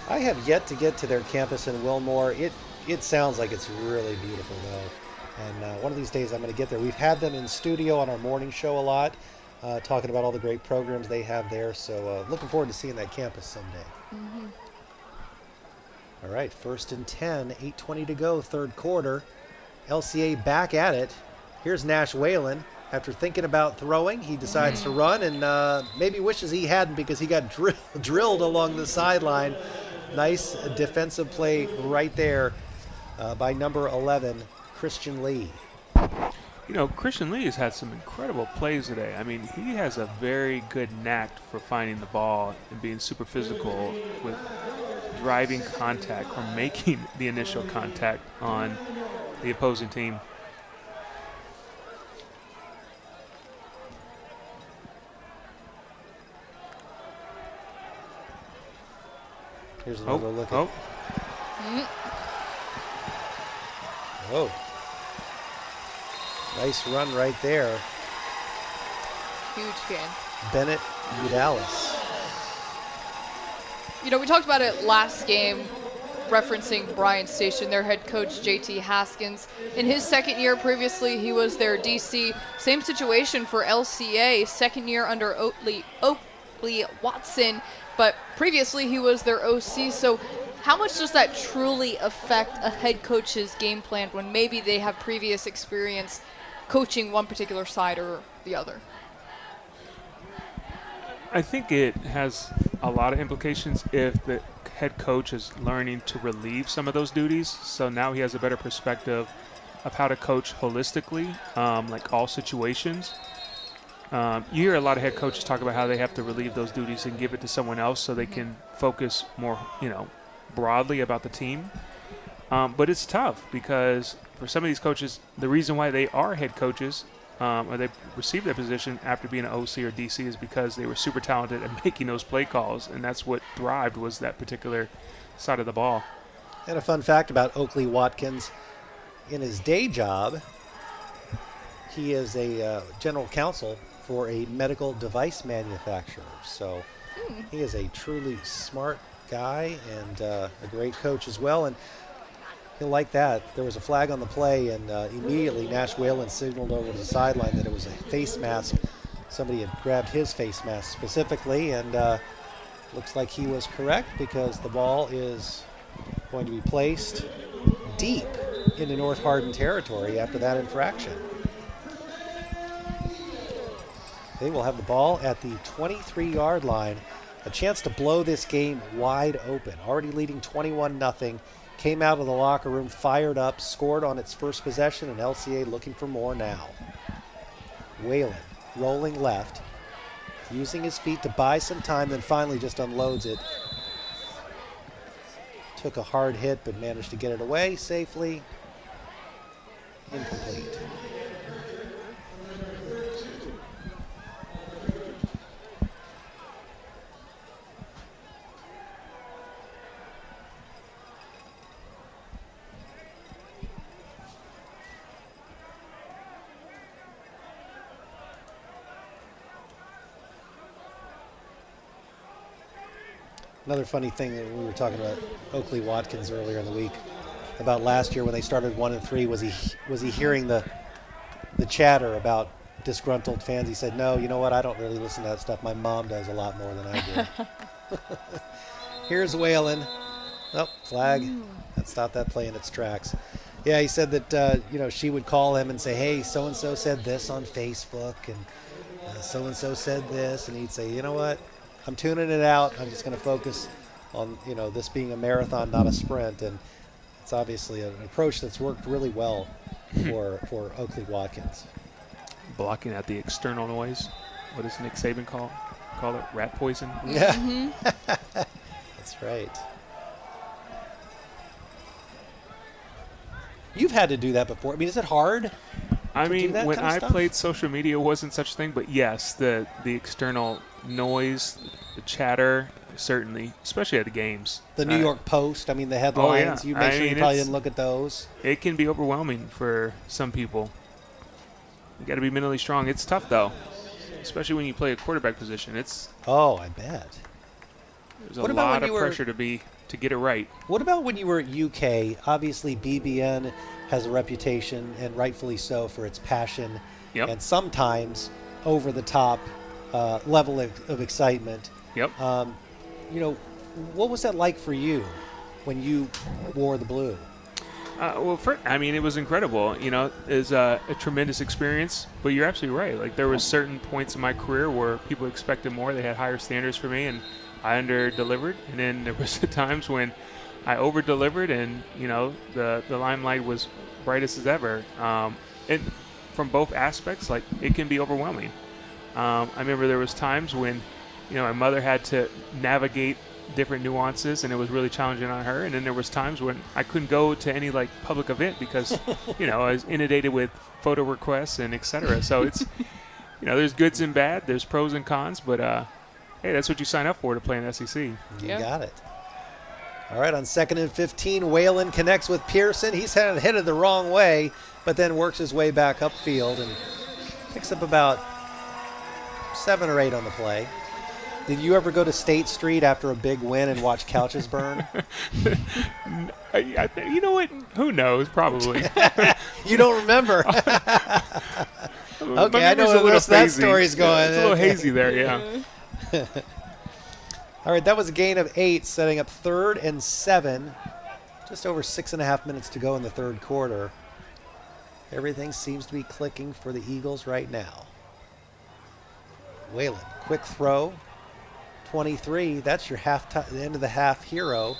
I have yet to get to their campus in Wilmore. It sounds like it's really beautiful though. And one of these days I'm going to get there. We've had them in studio on our morning show a lot, talking about all the great programs they have there. So looking forward to seeing that campus someday.
Mm-hmm.
All right, 1st and 10, 8:20 to go, third quarter. LCA back at it. Here's Nash Whalen. After thinking about throwing, he decides to run and maybe wishes he hadn't because he got drilled along the sideline. Nice defensive play right there by number 11, Christian Lee.
You know, Christian Lee has had some incredible plays today. I mean, he has a very good knack for finding the ball and being super physical with driving contact or making the initial contact on the opposing team.
Here's another look at. Oh. Nice run right there.
Huge gain.
Bennett Udalis.
You know, we talked about it last game, referencing Bryan Station, their head coach, JT Haskins. In his second year previously, he was their DC. Same situation for LCA, second year under Oakley Watson, but previously he was their OC. So how much does that truly affect a head coach's game plan when maybe they have previous experience coaching one particular side or the other?
I think it has a lot of implications if the head coach is learning to relieve some of those duties. So now he has a better perspective of how to coach holistically, like all situations. You hear a lot of head coaches talk about how they have to relieve those duties and give it to someone else so they can focus more, broadly about the team. But it's tough because for some of these coaches, the reason why they are head coaches or they received their position after being an OC or DC is because they were super talented at making those play calls, and that's what thrived was that particular side of the ball.
And a fun fact about Oakley Watkins, in his day job, he is a general counsel for a medical device manufacturer. So he is a truly smart guy and a great coach as well. And he'll like that. There was a flag on the play, and immediately Nash Whalen signaled over to the sideline that it was a face mask. Somebody had grabbed his face mask specifically, and looks like he was correct because the ball is going to be placed deep into North Hardin territory after that infraction. They will have the ball at the 23-yard line. A chance to blow this game wide open. Already leading 21-0. came out of the locker room fired up, scored on its first possession, and LCA looking for more now. Whalen rolling left, using his feet to buy some time, then finally just unloads it. Took a hard hit, but managed to get it away safely. Incomplete. Another funny thing that we were talking about Oakley Watkins earlier in the week about last year when they started 1-3 was he hearing the chatter about disgruntled fans. He said, "No, you know what? I don't really listen to that stuff. My mom does a lot more than I do." Here's Whalen. Oh, flag. That stopped that play in its tracks. Yeah, he said that she would call him and say, "Hey, so and so said this on Facebook, and so and so said this," and he'd say, "You know what? I'm tuning it out. I'm just going to focus on, this being a marathon, not a sprint." And it's obviously an approach that's worked really well for Oakley Watkins.
Blocking out the external noise. What does Nick Saban call it? Rat poison?
Yeah. That's right. You've had to do that before. I mean, is it hard?
I mean, when I played social media, it wasn't such a thing. But yes, the external noise, the chatter, certainly, especially at the games.
The New York Post, I mean, the headlines.
Oh, yeah.
You make sure you probably didn't look at those.
It can be overwhelming for some people. You got to be mentally strong. It's tough, though, especially when you play a quarterback position.
Oh, I bet.
There's a lot of pressure to get it right.
What about when you were at UK? Obviously, BBN has a reputation, and rightfully so, for its passion and sometimes over-the-top level of excitement.
Yep.
What was that like for you when you wore the blue?
It was incredible. It was a tremendous experience. But you're absolutely right. Like, there was certain points in my career where people expected more. They had higher standards for me, and I under-delivered. And then there was times when I over-delivered, and the limelight was brightest as ever. And from both aspects, like, it can be overwhelming. I remember there was times when, my mother had to navigate different nuances, and it was really challenging on her. And then there was times when I couldn't go to any public event because, I was inundated with photo requests and et cetera. So it's, there's goods and bad, there's pros and cons, but hey, that's what you sign up for to play in the SEC.
You got it. All right, on 2nd and 15, Whalen connects with Pearson. He's headed the wrong way, but then works his way back upfield and picks up about 7 or 8 on the play. Did you ever go to State Street after a big win and watch couches burn?
You know what? Who knows? Probably.
You don't remember. Okay, I know where the rest of that story's going.
It's a little hazy there, yeah.
All right, that was a gain of 8, setting up 3rd and 7. Just over 6.5 minutes to go in the third quarter. Everything seems to be clicking for the Eagles right now. Whalen, quick throw. 23, that's your the end of the half hero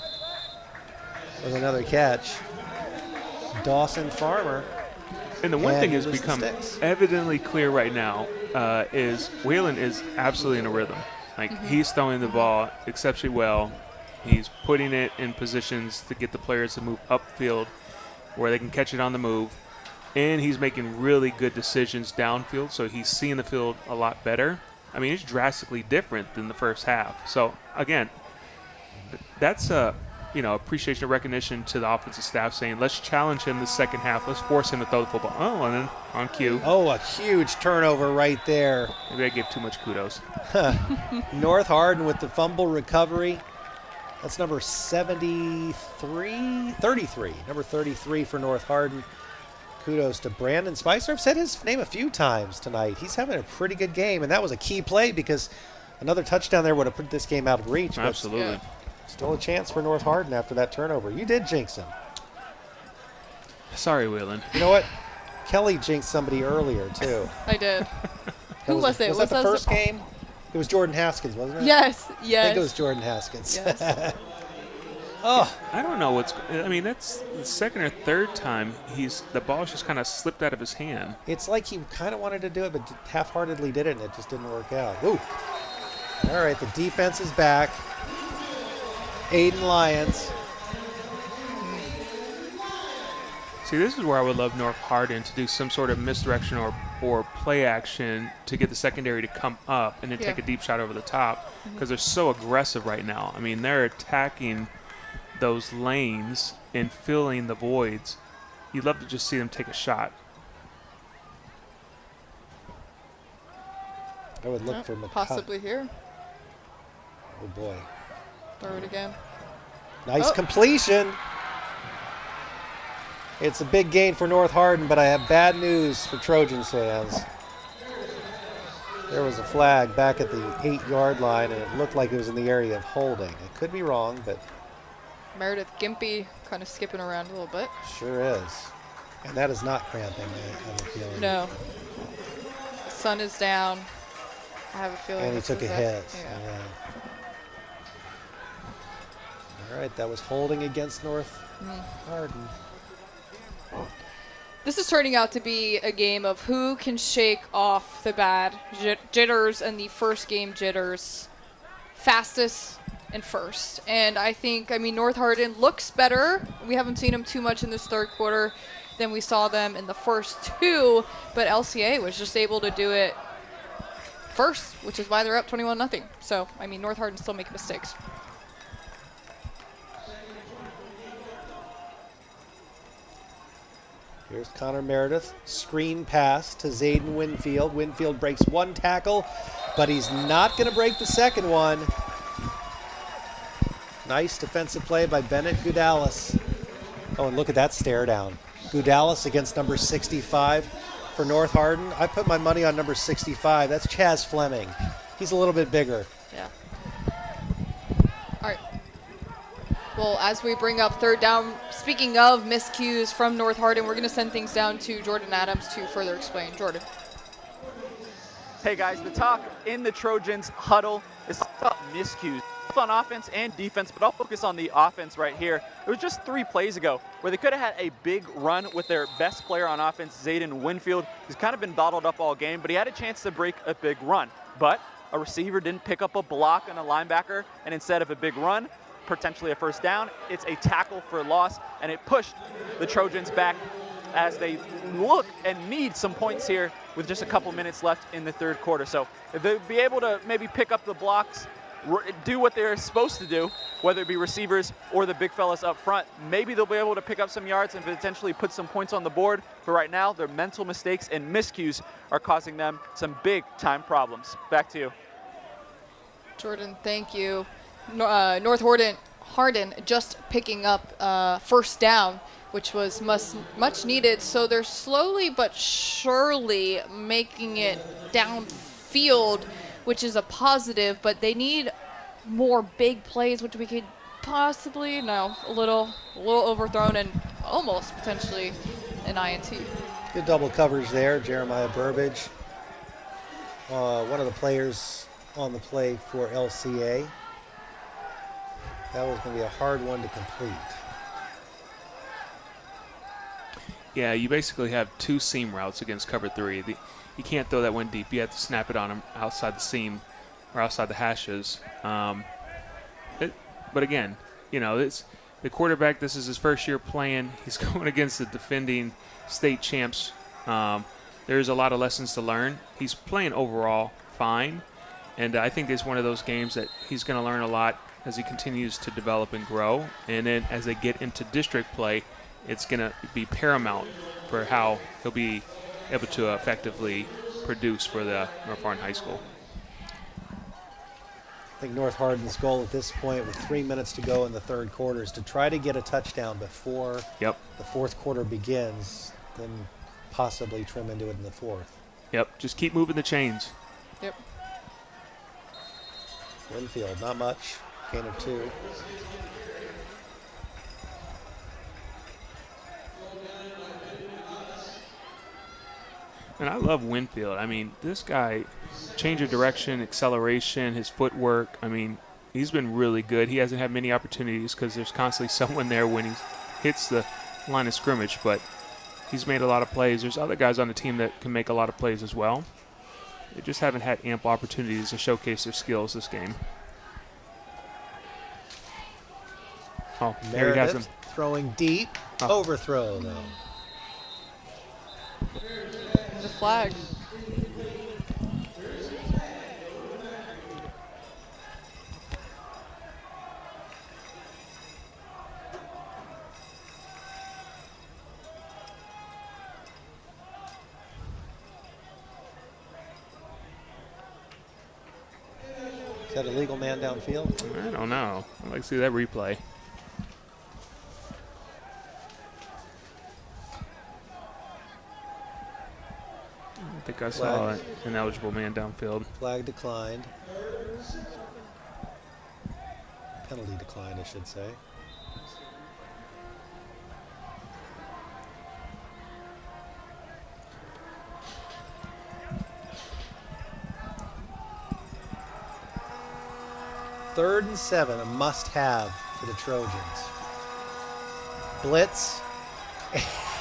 with another catch. Dawson Farmer.
And the one thing has become evidently clear right now is Whalen is absolutely in a rhythm. He's throwing the ball exceptionally well. He's putting it in positions to get the players to move upfield where they can catch it on the move. And he's making really good decisions downfield, so he's seeing the field a lot better. I mean, it's drastically different than the first half. So, again, that's appreciation and recognition to the offensive staff saying, let's challenge him the second half. Let's force him to throw the football. Oh, and then on cue.
Oh, a huge turnover right there.
Maybe I gave too much kudos.
North Hardin with the fumble recovery. That's number 33. Number 33 for North Hardin. Kudos to Brandon Spicer. I've said his name a few times tonight. He's having a pretty good game, and that was a key play because another touchdown there would have put this game out of reach.
Absolutely.
Still a chance for North Hardin after that turnover. You did jinx him.
Sorry, Whalen.
You know what? Kelly jinxed somebody earlier, too.
I did. Who was it?
Was that the first game? It was Jordan Haskins, wasn't it?
Yes,
I think it was Jordan Haskins.
Yes.
Oh,
I don't know what's. I mean, that's the second or third time the ball's just kind of slipped out of his hand.
it's like he kind of wanted to do it, but half-heartedly did it, and it just didn't work out. Ooh. All right, the defense is back. Aiden Lyons.
See, this is where I would love North Hardin to do some sort of misdirection or play action to get the secondary to come up and then take a deep shot over the top, because they're so aggressive right now. I mean, they're attacking those lanes and filling the voids. You'd love to just see them take a shot.
I would look for McCutcheon.
Possibly here.
Oh, boy.
Throw it again.
Nice completion. It's a big gain for North Hardin, but I have bad news for Trojans fans. There was a flag back at the 8-yard line, and it looked like it was in the area of holding. I could be wrong, but
Meredith Gimpy kind of skipping around a little bit.
sure is. And that is not cramping, I have a feeling.
No. Sun is down. I have a feeling.
And he
this
took a
is
hit.
Yeah.
Yeah. All right, that was holding against North Hardin.
This is turning out to be a game of who can shake off the bad jitters and the first game jitters fastest and first. And I mean, North Hardin looks better. We haven't seen them too much in this third quarter than we saw them in the first two, but LCA was just able to do it first, which is why they're up 21-0. So, I mean, North Hardin still making mistakes.
Here's Connor Meredith. Screen pass to Zayden Winfield. Winfield breaks one tackle, but he's not going to break the second one. Nice defensive play by Bennett Goudalis. Oh, and look at that stare down. Goudalis against number 65 for North Hardin. I put my money on number 65. That's Chaz Fleming. He's a little bit bigger.
Yeah. All right. Well, as we bring up third down, speaking of miscues from North Hardin, we're going to send things down to Jordan Adams to further explain. Jordan.
Hey guys, the talk in the Trojans huddle is about miscues, both on offense and defense, but I'll focus on the offense right here. It was just 3 plays ago where they could have had a big run with their best player on offense, Zayden Winfield. He's kind of been bottled up all game, but he had a chance to break a big run. But a receiver didn't pick up a block on a linebacker, and instead of a big run, potentially a first down, it's a tackle for loss, and it pushed the Trojans back as they look and need some points here with just a couple minutes left in the third quarter. So if they'd be able to maybe pick up the blocks, do what they're supposed to do, whether it be receivers or the big fellas up front, maybe they'll be able to pick up some yards and potentially put some points on the board. But right now, their mental mistakes and miscues are causing them some big time problems. Back to you.
Jordan, thank you. North Hardin just picking up first down, which was much needed. So they're slowly but surely making it downfield, which is a positive, but they need more big plays, which we could possibly, a little overthrown and almost potentially an INT.
Good double coverage there. Jeremiah Burbage, one of the players on the play for LCA. That was going to be a hard one to complete.
Yeah, you basically have 2 seam routes against cover 3. You can't throw that one deep. You have to snap it on them outside the seam or outside the hashes. But again, it's the quarterback. This is his first year playing. He's going against the defending state champs. There's a lot of lessons to learn. He's playing overall fine, and I think it's one of those games that he's going to learn a lot as he continues to develop and grow. And then as they get into district play, it's going to be paramount for how he'll be able to effectively produce for the North Hardin High School.
I think North Hardin's goal at this point, with 3 minutes to go in the third quarter, is to try to get a touchdown before the fourth quarter begins, then possibly trim into it in the fourth.
Yep, just keep moving the chains.
Yep.
Winfield, not much. Gain of 2.
And I love Winfield. I mean, this guy, change of direction, acceleration, his footwork. I mean, He's been really good. He hasn't had many opportunities because there's constantly someone there when he hits the line of scrimmage, but he's made a lot of plays. There's other guys on the team that can make a lot of plays as well. They just haven't had ample opportunities to showcase their skills this game. Oh, there he has him.
Throwing deep. Overthrow, though.
The flag.
Is that a legal man downfield?
I don't know. I'd like to see that replay. I think I saw an ineligible man downfield.
Flag declined. Penalty declined, I should say. Third and 7, a must-have for the Trojans. Blitz,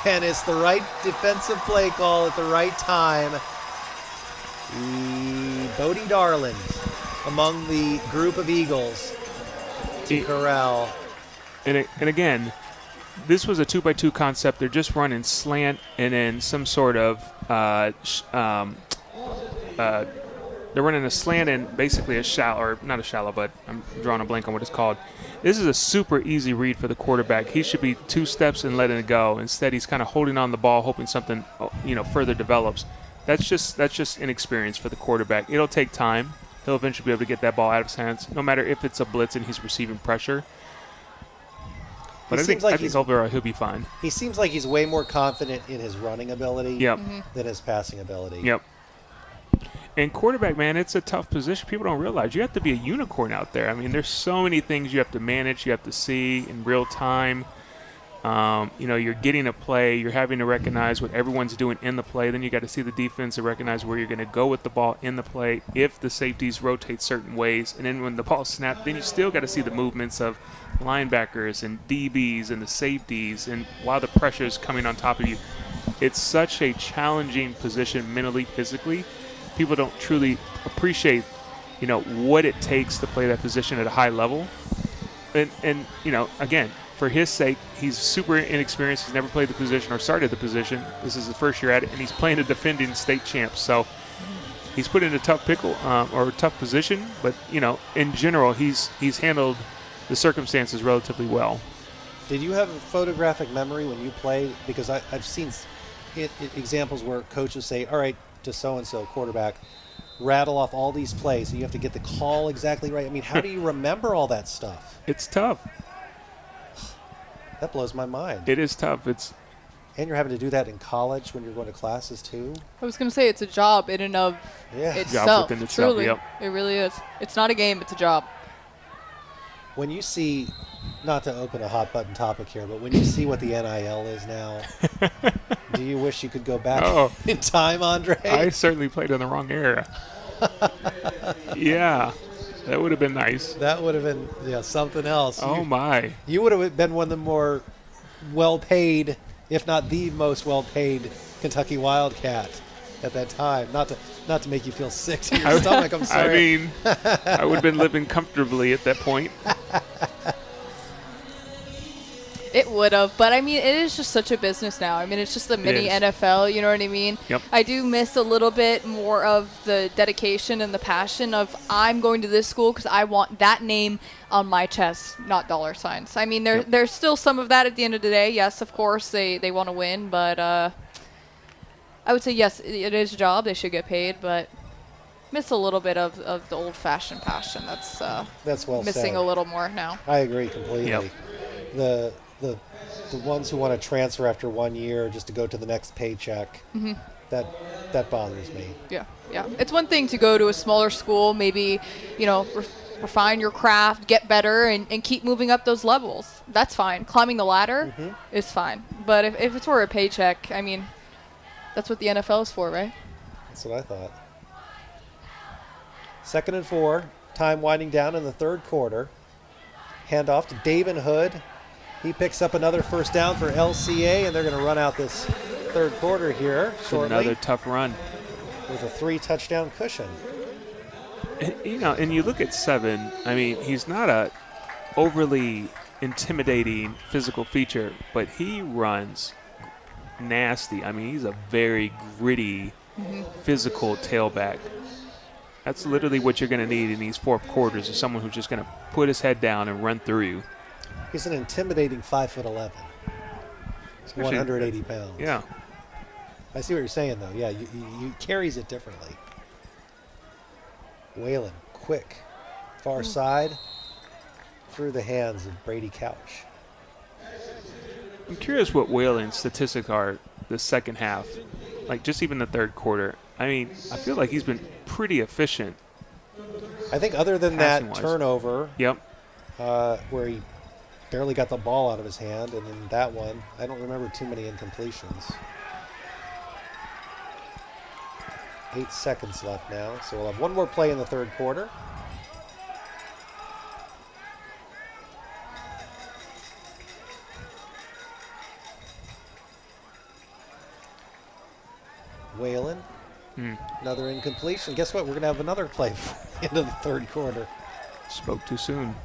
and it's the right defensive play call at the right time. Bodie Darland among the group of Eagles to corral.
And again, this was a 2x2 concept. They're just running slant and then some sort of they're running a slant and basically a shallow, or not a shallow, but I'm drawing a blank on what it's called. This is a super easy read for the quarterback. He should be 2 steps and letting it go. Instead, he's kind of holding on the ball, hoping something, further develops. That's just inexperience for the quarterback. It'll take time. He'll eventually be able to get that ball out of his hands, no matter if it's a blitz and he's receiving pressure. But I think overall he'll be fine.
He seems like he's way more confident in his running ability than his passing ability.
Yep. And quarterback, man, it's a tough position. People don't realize you have to be a unicorn out there. I mean, there's so many things you have to manage, you have to see in real time. You're getting a play, you're having to recognize what everyone's doing in the play. Then you got to see the defense and recognize where you're going to go with the ball in the play if the safeties rotate certain ways. And then when the ball snapped, then you still got to see the movements of linebackers and DBs and the safeties, and while the pressure is coming on top of you. It's such a challenging position mentally, physically. People don't truly appreciate, what it takes to play that position at a high level. And again, for his sake, he's super inexperienced. He's never played the position or started the position. This is the first year at it, and he's playing a defending state champ. So he's put in a tough pickle or a tough position. But, in general, he's handled the circumstances relatively well.
Did you have a photographic memory when you played? Because I've seen examples where coaches say, all right, to so-and-so quarterback, rattle off all these plays, and you have to get the call exactly right. I mean, how do you remember all that stuff?
It's tough.
That blows my mind.
It is tough.
And you're having to do that in college when you're going to classes too?
I was going to say it's a job in and of itself.
Job within itself,
truly.
Yep.
It really is. It's not a game, it's a job.
When you see, not to open a hot button topic here, but when you see what the NIL is now, do you wish you could go back in time, Andre?
I certainly played in the wrong era. Yeah, that would have been nice.
That would have been something else.
Oh, my.
You would have been one of the more well-paid, if not the most well-paid Kentucky Wildcat at that time. Not to make you feel sick to your stomach, I'm sorry.
I mean, I would have been living comfortably at that point.
It would have, but I mean, it is just such a business now. I mean, it's just the mini NFL, you know what I mean?
Yep.
I do miss a little bit more of the dedication and the passion of I'm going to this school because I want that name on my chest, not dollar signs. I mean, there's still some of that at the end of the day. Yes, of course, they want to win, but I would say, yes, it is a job. They should get paid, but miss a little bit of the old-fashioned passion. That's well missing
said.
a little more now.
I agree completely.
Yep.
The ones who want to transfer after 1 year just to go to the next paycheck, that bothers me.
Yeah. It's one thing to go to a smaller school, maybe, refine your craft, get better, and keep moving up those levels. That's fine. Climbing the ladder is fine. But if it's for a paycheck, I mean, that's what the NFL is for, right?
That's what I thought. 2nd and 4, time winding down in the third quarter. Handoff to David Hood. He picks up another first down for LCA, and they're going to run out this third quarter here shortly.
Another tough run.
With a 3-touchdown cushion.
And you look at Seven, I mean, he's not a overly intimidating physical feature, but he runs nasty. I mean, he's a very gritty, physical tailback. That's literally what you're going to need in these fourth quarters, is someone who's just going to put his head down and run through you.
He's an intimidating 5'11", 180 pounds.
Yeah.
I see what you're saying, though. Yeah, he carries it differently. Whalen, quick, far side, through the hands of Brady Couch.
I'm curious what Whalen's statistics are the second half, like just even the third quarter. I mean, I feel like he's been pretty efficient.
I think other than that
passing-wise.
turnover,
where
he barely got the ball out of his hand, and then that one, I don't remember too many incompletions. 8 seconds left now, so we'll have one more play in the third quarter. Whalen, another incompletion. Guess what? We're going to have another play into the third quarter.
Spoke too soon.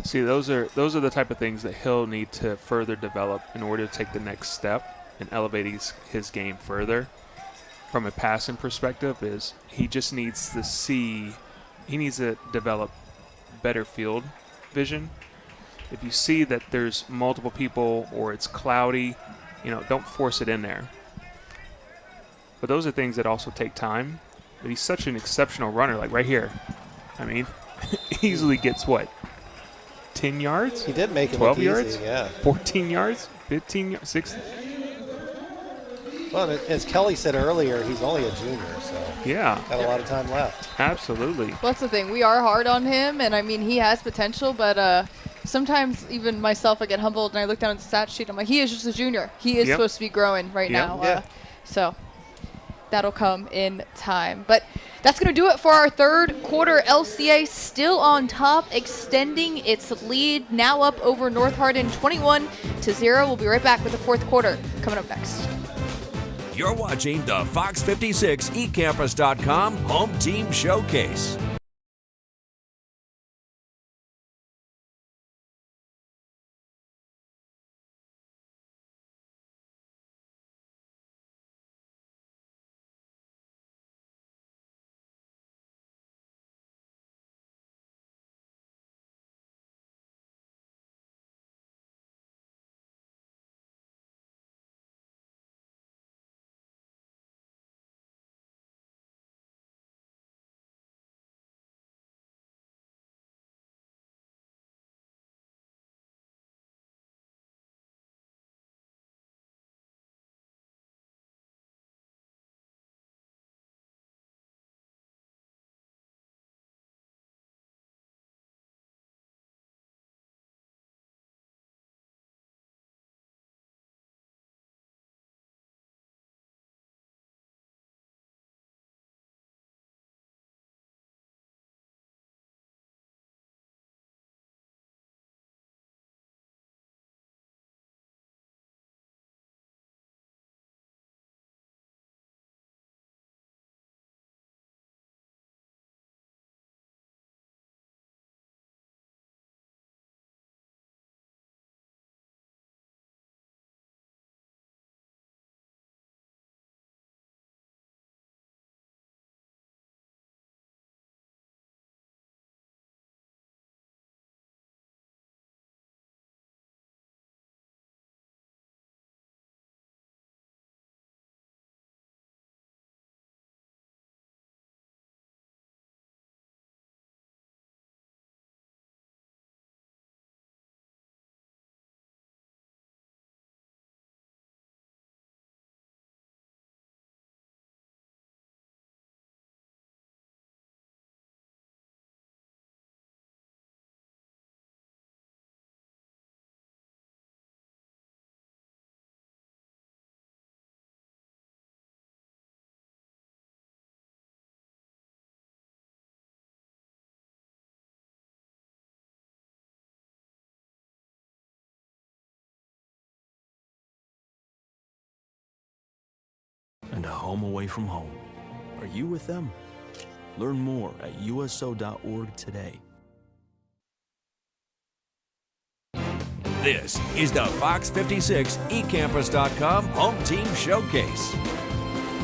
See, those are the type of things that he'll need to further develop in order to take the next step and elevate his game further. From a passing perspective, is he just needs to he needs to develop better field vision. If you see that there's multiple people or it's cloudy, don't force it in there. But those are things that also take time. But he's such an exceptional runner, like right here. I mean, easily gets what? 10 yards?
He did make it
12
look
yards?
easy, yeah.
14 yards? 15 yards? 16?
Well, as Kelly said earlier, he's only a junior, so got a lot of time left.
Absolutely.
Well, that's the thing. We are hard on him, and I mean, he has potential, but sometimes even myself, I get humbled, and I look down at the stat sheet. I'm like, he is just a junior. He is supposed to be growing right now. So that'll come in time. But that's going to do it for our third quarter. LCA still on top, extending its lead, now up over North Hardin 21-0. We'll be right back with the fourth quarter coming up next.
You're watching the Fox 56 eCampus.com Home Team Showcase.
a home away from home. Are you with them? Learn more at uso.org today.
This is the Fox 56 eCampus.com Home Team Showcase.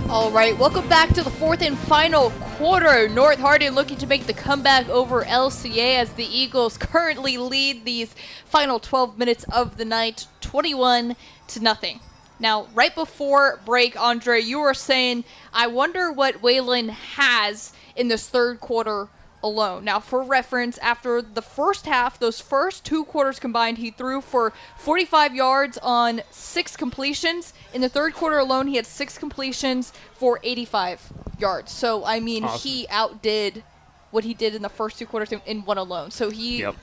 All right, welcome back to the fourth and final quarter. North Hardin looking to make the comeback over LCA as the Eagles currently lead these final 12 minutes of the night, 21-0. Now, right before break, Andre, you were saying, I wonder what Waylon has in this third quarter alone. Now, for reference, after the first half, those first 2 quarters combined, he threw for 45 yards on 6 completions. In the third quarter alone, he had 6 completions for 85 yards. So, I mean,
awesome.
He outdid what he did in the first 2 quarters in one alone. So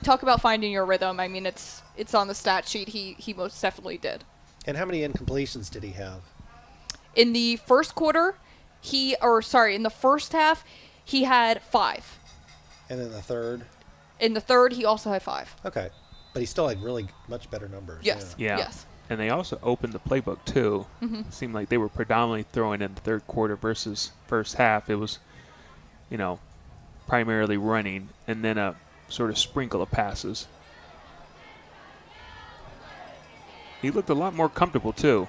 talk about finding your rhythm. I mean, it's on the stat sheet. He most definitely did.
And how many incompletions did he have?
In the first quarter, in the first half, he had 5.
And in the third?
In the third, he also had 5.
Okay. But he still had really much better numbers.
Yes.
Yeah.
Yes.
And they also opened the playbook, too.
Mhm.
It seemed like they were predominantly throwing in the third quarter versus first half. It was, primarily running and then a sort of sprinkle of passes. He looked a lot more comfortable, too.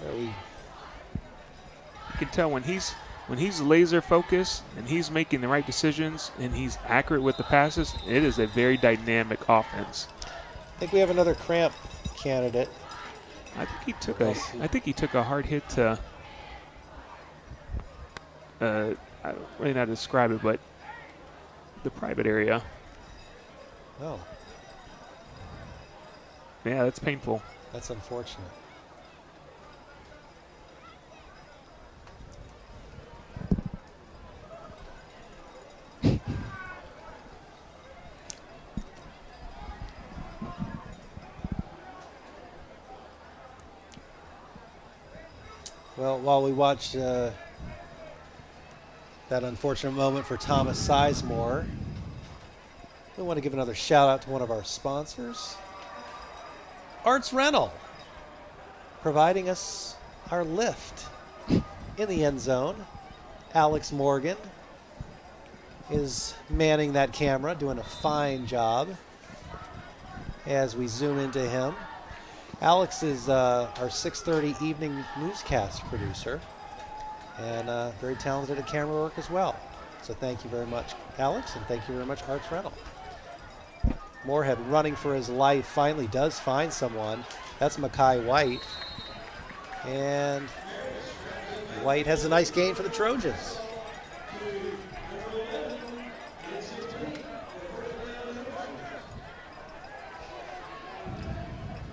You can tell when he's laser focused and he's making the right decisions and he's accurate with the passes, it is a very dynamic offense.
I think we have another cramp candidate.
I think he took a hard hit to I don't really know how to describe it, but the private area.
Oh.
Yeah, that's painful.
That's unfortunate. Well, while we watch that unfortunate moment for Thomas Sizemore, we want to give another shout out to one of our sponsors, Arts Rental, providing us our lift in the end zone. Alex Morgan is manning that camera, doing a fine job as we zoom into him. Alex is our 6:30 evening newscast producer and very talented at camera work as well. So thank you very much, Alex, and thank you very much, Arts Rental. Moorhead running for his life, finally does find someone. That's Mackay White. And White has a nice gain for the Trojans.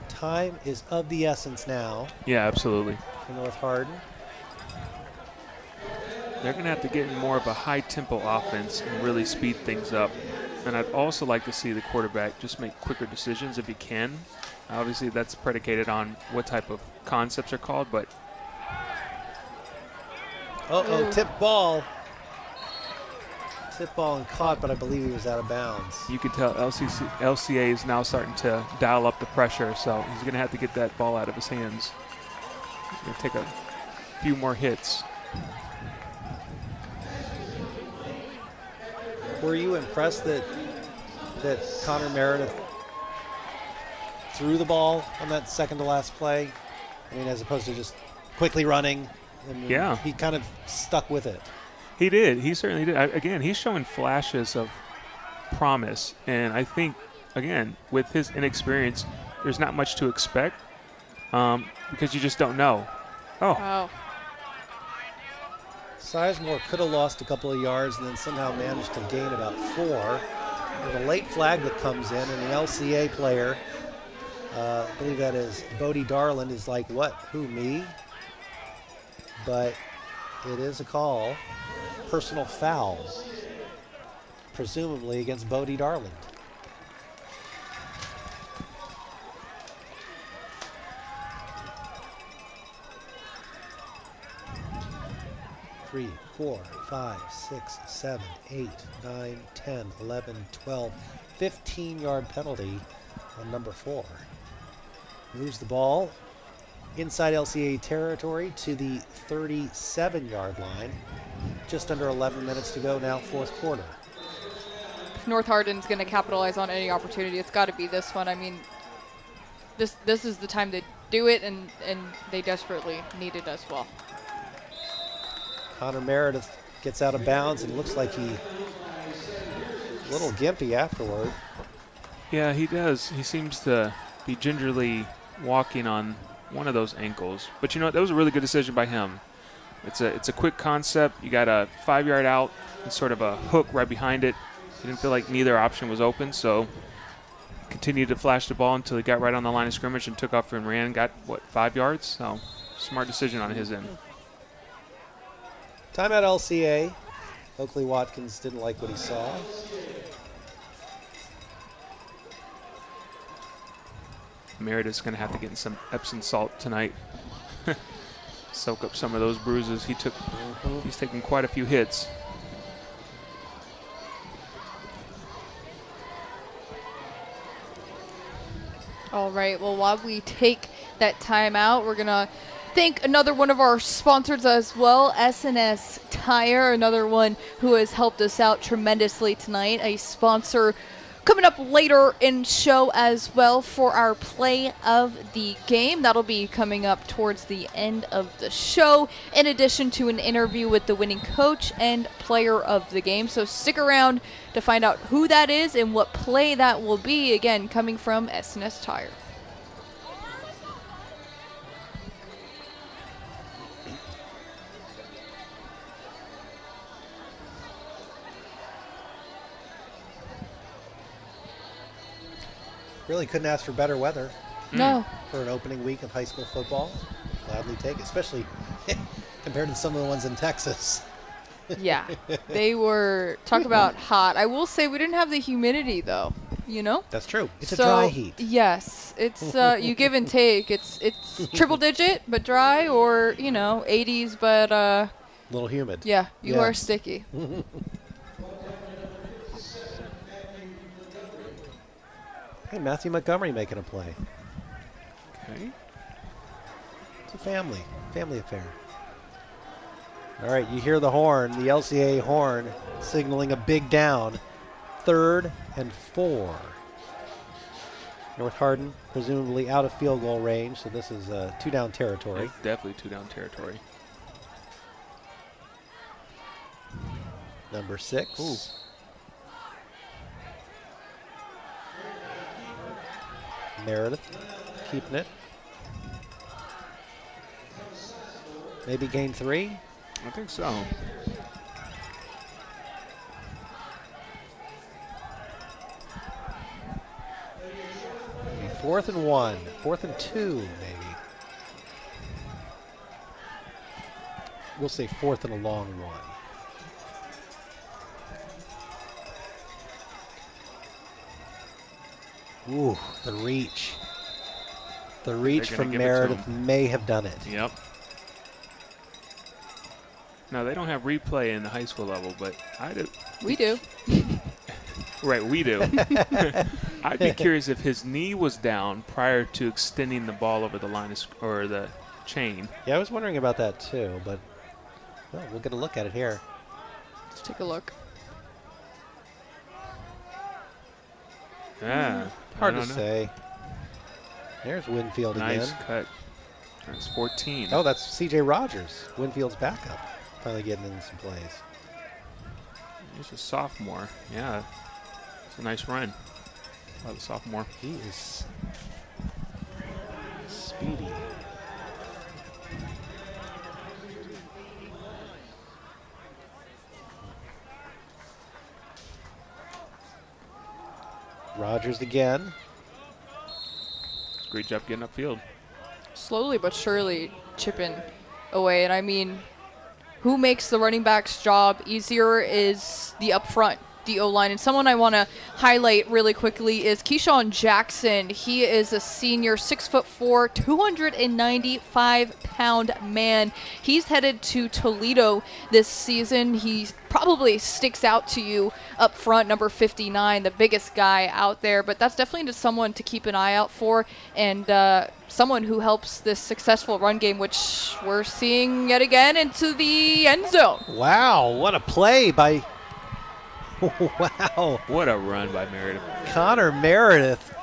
Time is of the essence now.
Yeah, absolutely.
For North Hardin.
They're going to have to get in more of a high-tempo offense and really speed things up. And I'd also like to see the quarterback just make quicker decisions if he can. Obviously, that's predicated on what type of concepts are called, but...
Tip ball. Tip ball and caught, but I believe he was out of bounds.
You can tell LCA is now starting to dial up the pressure, so he's going to have to get that ball out of his hands. He's going to take a few more hits.
Were you impressed that Connor Meredith threw the ball on that second to last play? I mean, as opposed to just quickly running.
Yeah.
He kind of stuck with it.
He did. He certainly did. Again, he's showing flashes of promise. And I think, again, with his inexperience, there's not much to expect because you just don't know.
Oh.
Sizemore could have lost a couple of yards and then somehow managed to gain about 4. There's a late flag that comes in, and the LCA player, I believe that is Bodie Darland, is like, what? Who, me? But it is a call. Personal foul, presumably against Bodie Darland. Three, 4, 5, 6, 7, 8, 9, 10, 11, 12, 15-yard penalty on number 4. Moves the ball inside LCA territory to the 37-yard line. Just under 11 minutes to go now, fourth quarter.
If North Hardin's going to capitalize on any opportunity, it's got to be this one. I mean, this is the time to do it, and they desperately need it as well.
Connor Meredith gets out of bounds and looks like he a little gimpy afterward.
Yeah, he does. He seems to be gingerly walking on one of those ankles. But you know what? That was a really good decision by him. It's a quick concept. You got a 5-yard out and sort of a hook right behind it. He didn't feel like neither option was open, so continued to flash the ball until he got right on the line of scrimmage and took off and ran. Got, 5 yards? So smart decision on his end.
Timeout LCA. Oakley Watkins didn't like what he saw.
Meredith's going to have to get in some Epsom salt tonight. Soak up some of those bruises. He's taken quite a few hits.
All right, well, while we take that timeout, we're going to thank another one of our sponsors as well, S&S Tire, another one who has helped us out tremendously tonight, a sponsor coming up later in show as well for our play of the game. That'll be coming up towards the end of the show, in addition to an interview with the winning coach and player of the game. So stick around to find out who that is and what play that will be, again, coming from S&S Tire.
Really couldn't ask for better weather.
No.
For an opening week of high school football. Gladly take it, especially compared to some of the ones in Texas.
Yeah, they were, talk about hot. I will say we didn't have the humidity, though, you know?
That's true. It's a dry heat.
Yes, it's you give and take. It's triple digit, but dry, or, 80s, but...
a little humid.
Yeah, you are sticky.
Hey, Matthew Montgomery making a play.
Okay.
It's a family affair. All right, you hear the horn, the LCA horn signaling a big down. 3rd and 4. North Hardin presumably out of field goal range, so this is 2-down territory.
It's definitely 2-down territory.
Number 6.
Ooh.
Meredith keeping it. Maybe gain 3?
I think so.
Maybe 4th and 1. 4th and 2, maybe. We'll say 4th and a long 1. Ooh, the reach. The reach from Meredith may have done it.
Yep. Now, they don't have replay in the high school level, but I do.
We do.
Right, we do. I'd be curious if his knee was down prior to extending the ball over the line or the chain.
Yeah, I was wondering about that too, but we'll get a look at it here.
Let's take a look.
Yeah.
Hard to say. There's Winfield again.
Nice cut. That's 14.
Oh, that's C.J. Rogers, Winfield's backup. Finally getting in some plays.
He's a sophomore. Yeah. It's a nice run by the sophomore.
He is speedy. Rogers again.
Great job getting upfield.
Slowly but surely chipping away. And I mean, who makes the running back's job easier is the up front, the O-line. And someone I want to highlight really quickly is Keyshawn Jackson. He is a senior, 6'4", 295-pound man. He's headed to Toledo this season. He probably sticks out to you up front, number 59, the biggest guy out there. But that's definitely just someone to keep an eye out for. And someone who helps this successful run game, which we're seeing yet again into the end zone.
Wow, what a play by, wow.
What a run by Meredith.
Connor Meredith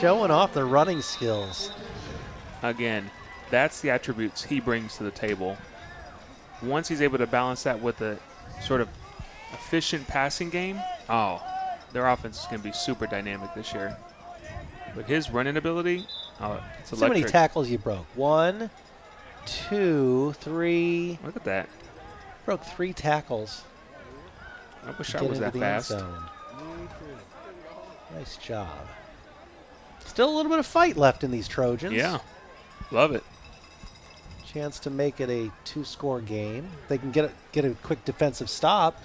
showing off the running skills.
Again, that's the attributes he brings to the table. Once he's able to balance that with a sort of efficient passing game, oh, their offense is going to be super dynamic this year. But his running ability, oh, it's electric.
So many tackles you broke. 1, 2, 3.
Look at that.
Broke 3 tackles.
I wish I was that fast.
Nice job. Still a little bit of fight left in these Trojans.
Yeah, love it.
Chance to make it a 2-score game. They can get a quick defensive stop.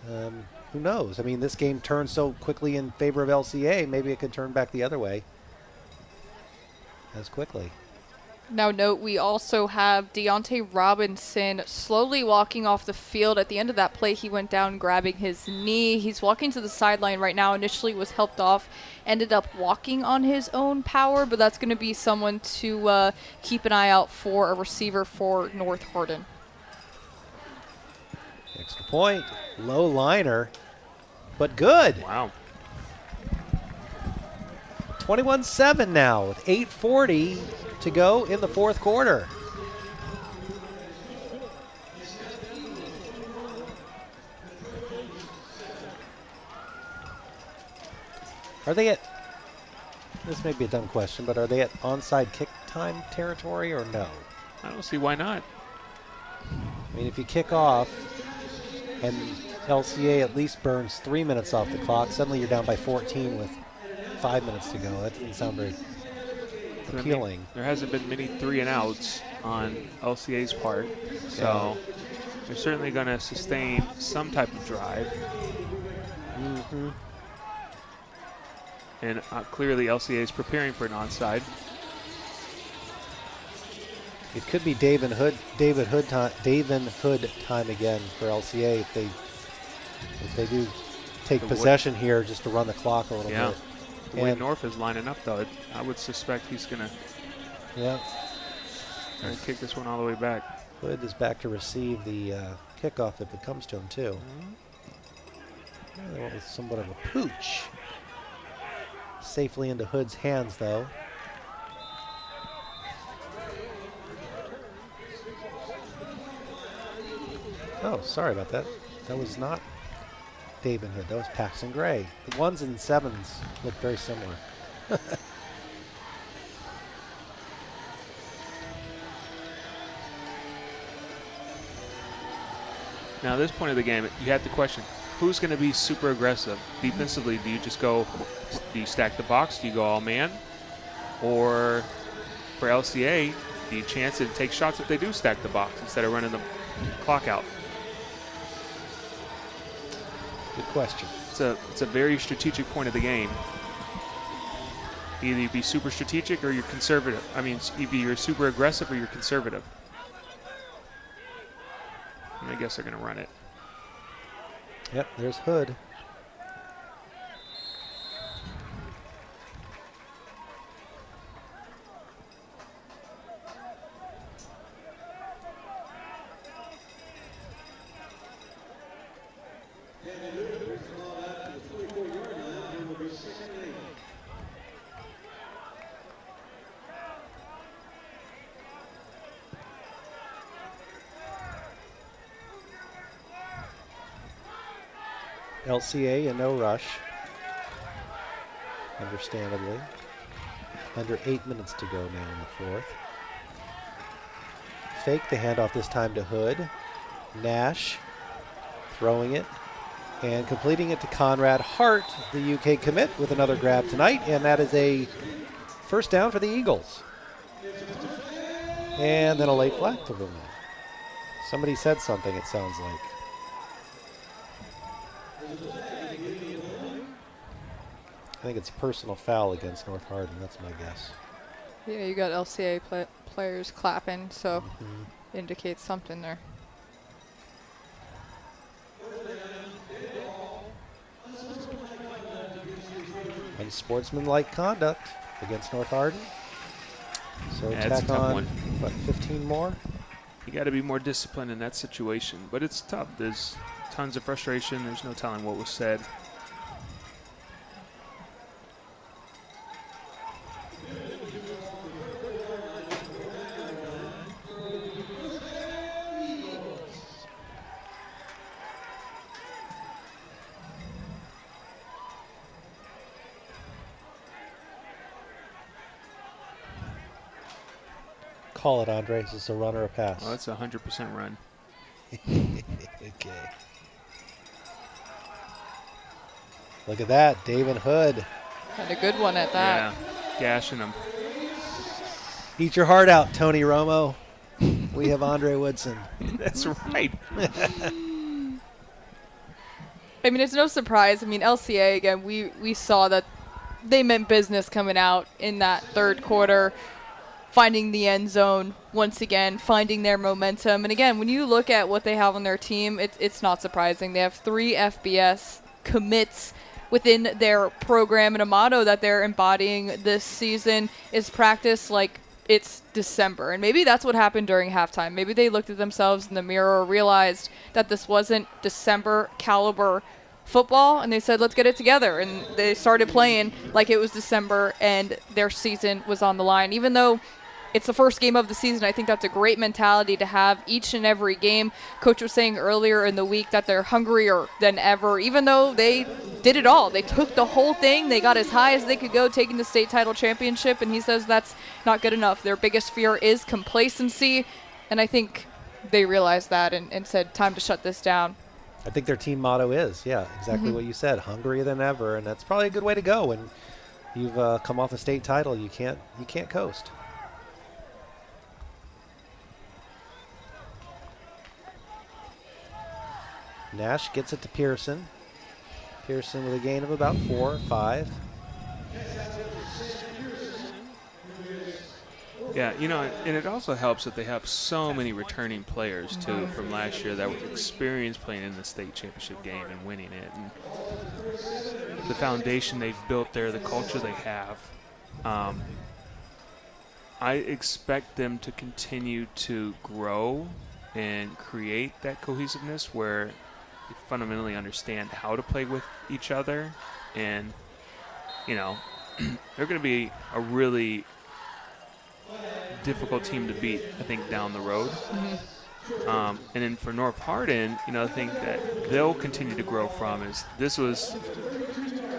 Who knows? I mean, this game turned so quickly in favor of LCA. Maybe it could turn back the other way as quickly.
Now note, we also have Deontay Robinson slowly walking off the field. At the end of that play, he went down grabbing his knee. He's walking to the sideline right now. Initially was helped off, ended up walking on his own power, but that's going to be someone to keep an eye out for, a receiver for North Hardin.
Extra point, low liner, but good.
Wow.
21-7 now with 8:40 to go in the fourth quarter. Are they at, this may be a dumb question, but are they at onside kick time territory or no?
I don't see why not.
I mean, if you kick off and LCA at least burns 3 minutes off the clock, suddenly you're down by 14 with 5 minutes to go. That doesn't sound very appealing.
I mean, there hasn't been many 3-and-outs on LCA's part, so they're certainly going to sustain some type of drive.
Mm-hmm.
And clearly LCA is preparing for an onside.
It could be David Hood time again for LCA if they do take possession here just to run the clock a little bit.
The way North is lining up, though, I would suspect he's going to try to kick this one all the way back.
Hood is back to receive the kickoff if it comes to him, too. That was somewhat of a pooch. Safely into Hood's hands, though. Oh, sorry about that. That was not David Hood. That was Paxton Gray. The 1s and 7s look very similar.
Now, at this point of the game, you have to question, who's going to be super aggressive? Defensively, do you just go, do you stack the box? Do you go all man? Or for LCA, do you chance it and take shots if they do stack the box instead of running the clock out?
Good question.
It's a very strategic point of the game. Either you be super strategic or you're conservative. I mean, either you're super aggressive or you're conservative. And I guess they're going to run it.
Yep, there's Hood. LCA in no rush, understandably. Under 8 minutes to go now in the fourth. Fake the handoff this time to Hood. Nash throwing it and completing it to Conrad Hart, the UK commit, with another grab tonight, and that is a first down for the Eagles. And then a late flag to Vermont. Somebody said something, it sounds like. I think it's a personal foul against North Hardin. That's my guess.
Yeah, you got LCA players clapping, so indicates something there.
Unsportsmanlike conduct. against North Hardin. So
Yeah, it's a
tack
tough
on,
one.
what, 15 more?
You got to be more disciplined in that situation, but it's tough. There's tons of frustration. There's no telling what was said.
Call it, Andre. Is this a run or a pass?
Well, that's a 100% run.
Okay. Look at that, David Hood.
Had a good one at that.
Yeah, gashing him.
Eat your heart out, Tony Romo. We have Andre Woodson.
That's right.
I mean, it's no surprise. I mean, LCA, again, we saw that they meant business coming out in that third quarter, finding the end zone once again, finding their momentum. And again, when you look at what they have on their team, it's not surprising. They have 3 FBS commits within their program, and a motto that they're embodying this season is practice like it's December. And maybe that's what happened during halftime. Maybe they looked at themselves in the mirror, realized that this wasn't December caliber football, and they said, let's get it together. And they started playing like it was December and their season was on the line. Even though it's the first game of the season, I think that's a great mentality to have each and every game. Coach was saying earlier in the week that they're hungrier than ever, even though they did it all. They took the whole thing. They got as high as they could go, taking the state title championship, and he says that's not good enough. Their biggest fear is complacency, and I think they realized that and said, time to shut this down.
I think their team motto is, exactly what you said, hungrier than ever, and that's probably a good way to go. When you've come off a state title, you can't coast. Nash gets it to Pearson. Pearson with a gain of about 4 or 5.
Yeah, and it also helps that they have so many returning players, too, from last year that were experienced playing in the state championship game and winning it. And the foundation they've built there, the culture they have, I expect them to continue to grow and create that cohesiveness where they fundamentally understand how to play with each other. And, they're going to be a really difficult team to beat, I think, down the road. And then for North Hardin, the thing that they'll continue to grow from is this was,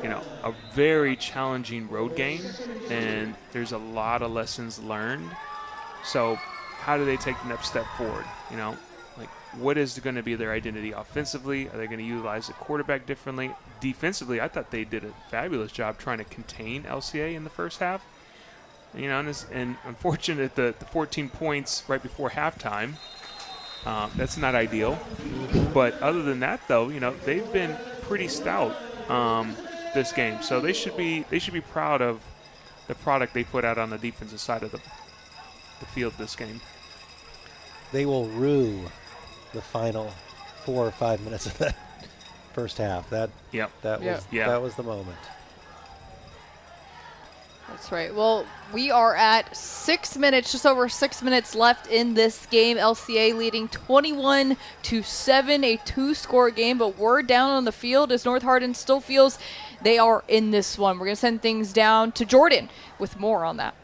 a very challenging road game, and there's a lot of lessons learned. So how do they take the next step forward? What is going to be their identity offensively? Are they going to utilize the quarterback differently? Defensively, I thought they did a fabulous job trying to contain LCA in the first half. And unfortunate the 14 points right before halftime. That's not ideal. But other than that, though, they've been pretty stout this game. So they should be proud of the product they put out on the defensive side of the field this game.
They will rue the final 4 or 5 minutes of that first half. That was the moment.
That's right. Well, we are at 6 minutes, just over 6 minutes left in this game. LCA leading 21-7, a 2-score game, but word down on the field as North Hardin still feels they are in this one. We're going to send things down to Jordan with more on that.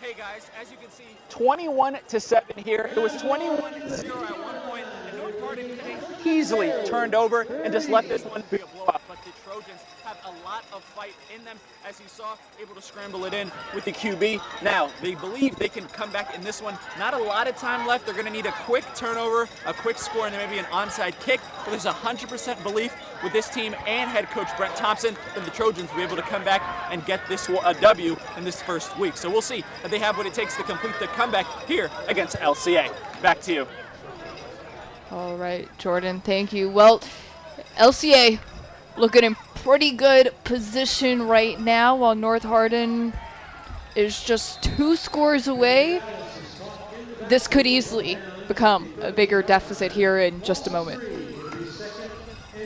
Hey guys, as you can see, 21-7 here. It was 21-0 at one point, and North Hardin easily turned over and just let this one be a blowout. But the Trojans have a lot of fight in them, as you saw, able to scramble it in with the QB. Now, they believe they can come back in this one. Not a lot of time left. They're going to need a quick turnover, a quick score, and then maybe an onside kick. But there's 100% belief with this team and head coach Brent Thompson that the Trojans will be able to come back and get this a W in this first week. So we'll see if they have what it takes to complete the comeback here against LCA. Back to you.
All right, Jordan, thank you. Well, LCA looking in pretty good position right now, while North Hardin is just 2 scores away. This could easily become a bigger deficit here in just a moment.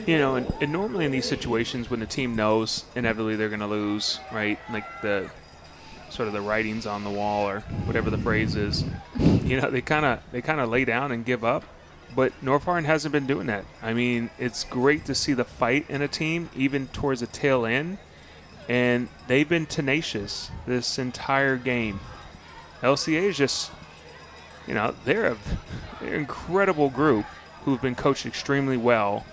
You know, and normally in these situations when the team knows inevitably they're going to lose, right? Like the sort of the writings on the wall or whatever the phrase is, you know, they kind of lay down and give up. But North Hardin hasn't been doing that. I mean, it's great to see the fight in a team, even towards the tail end. And they've been tenacious this entire game. LCA is just, you know, they're an incredible group who've been coached extremely well.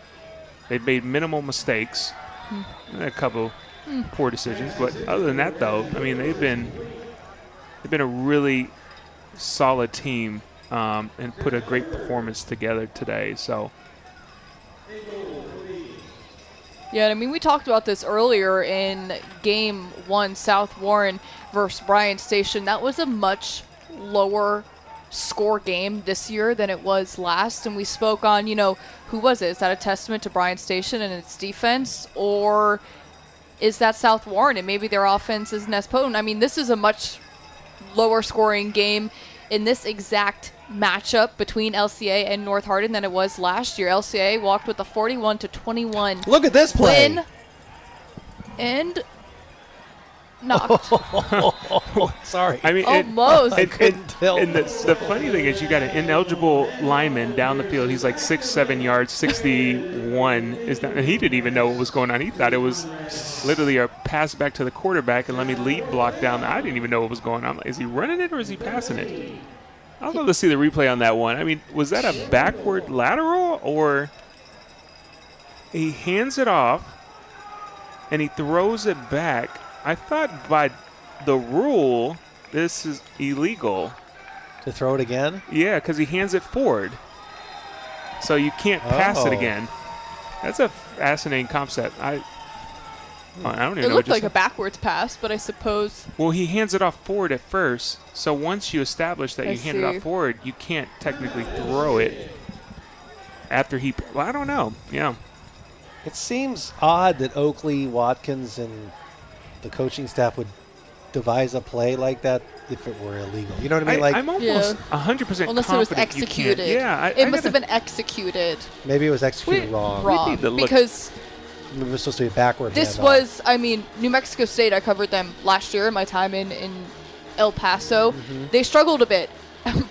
They've made minimal mistakes, a couple poor decisions. But other than that, though, I mean, they've been a really solid team. And put a great performance together today. So,
yeah, I mean, we talked about this earlier in Game 1, South Warren versus Bryan Station. That was a much lower score game this year than it was last. And we spoke on, you know, who was it? Is that a testament to Bryan Station and its defense? Or is that South Warren and maybe their offense isn't as potent? I mean, this is a much lower scoring game in this exact matchup between LCA and North Hardin than it was last year. LCA walked with a 41-21
Look at this play.
win and knocked.
Sorry.
I mean,
almost.
And the funny thing is you got an ineligible lineman down the field. He's like 6-7 yards, 61 is down, and he didn't even know what was going on. He thought it was literally a pass back to the quarterback and let me lead block down. I didn't even know what was going on. Is he running it or is he passing it? I'd love to see the replay on that one. I mean, was that a backward lateral or he hands it off and he throws it back? I thought by the rule this is illegal.
To throw it again?
Yeah, because he hands it forward. So you can't pass it again. That's a fascinating concept. I don't even know.
It looked like a backwards pass, but I suppose.
Well, he hands it off forward at first. So once you establish that you hand it off forward, you can't technically throw it after he. Well, I don't know. Yeah.
It seems odd that Oakley, Watkins, and the coaching staff would devise a play like that if it were illegal. You know what I mean?
I'm almost 100%
unless it was executed. It must have been executed.
Maybe it was executed wrong.
Wrong, because
it was supposed to be a backward.
This was, I mean, New Mexico State. I covered them last year in my time in El Paso. They struggled a bit,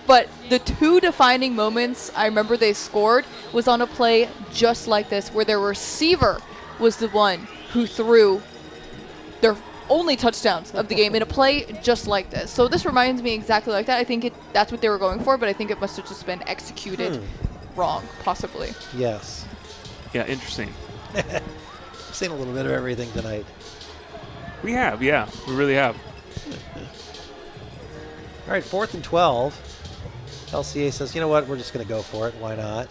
but the two defining moments I remember they scored was on a play just like this, where their receiver was the one who threw their only touchdowns of the game in a play just like this. So this reminds me exactly like that. I think that's what they were going for, but I think it must have just been executed wrong, possibly.
Yes.
Yeah, interesting.
I've seen a little bit of everything tonight.
We have, yeah. We really have.
All right, 4th and 12. LCA says, you know what, we're just going to go for it. Why not?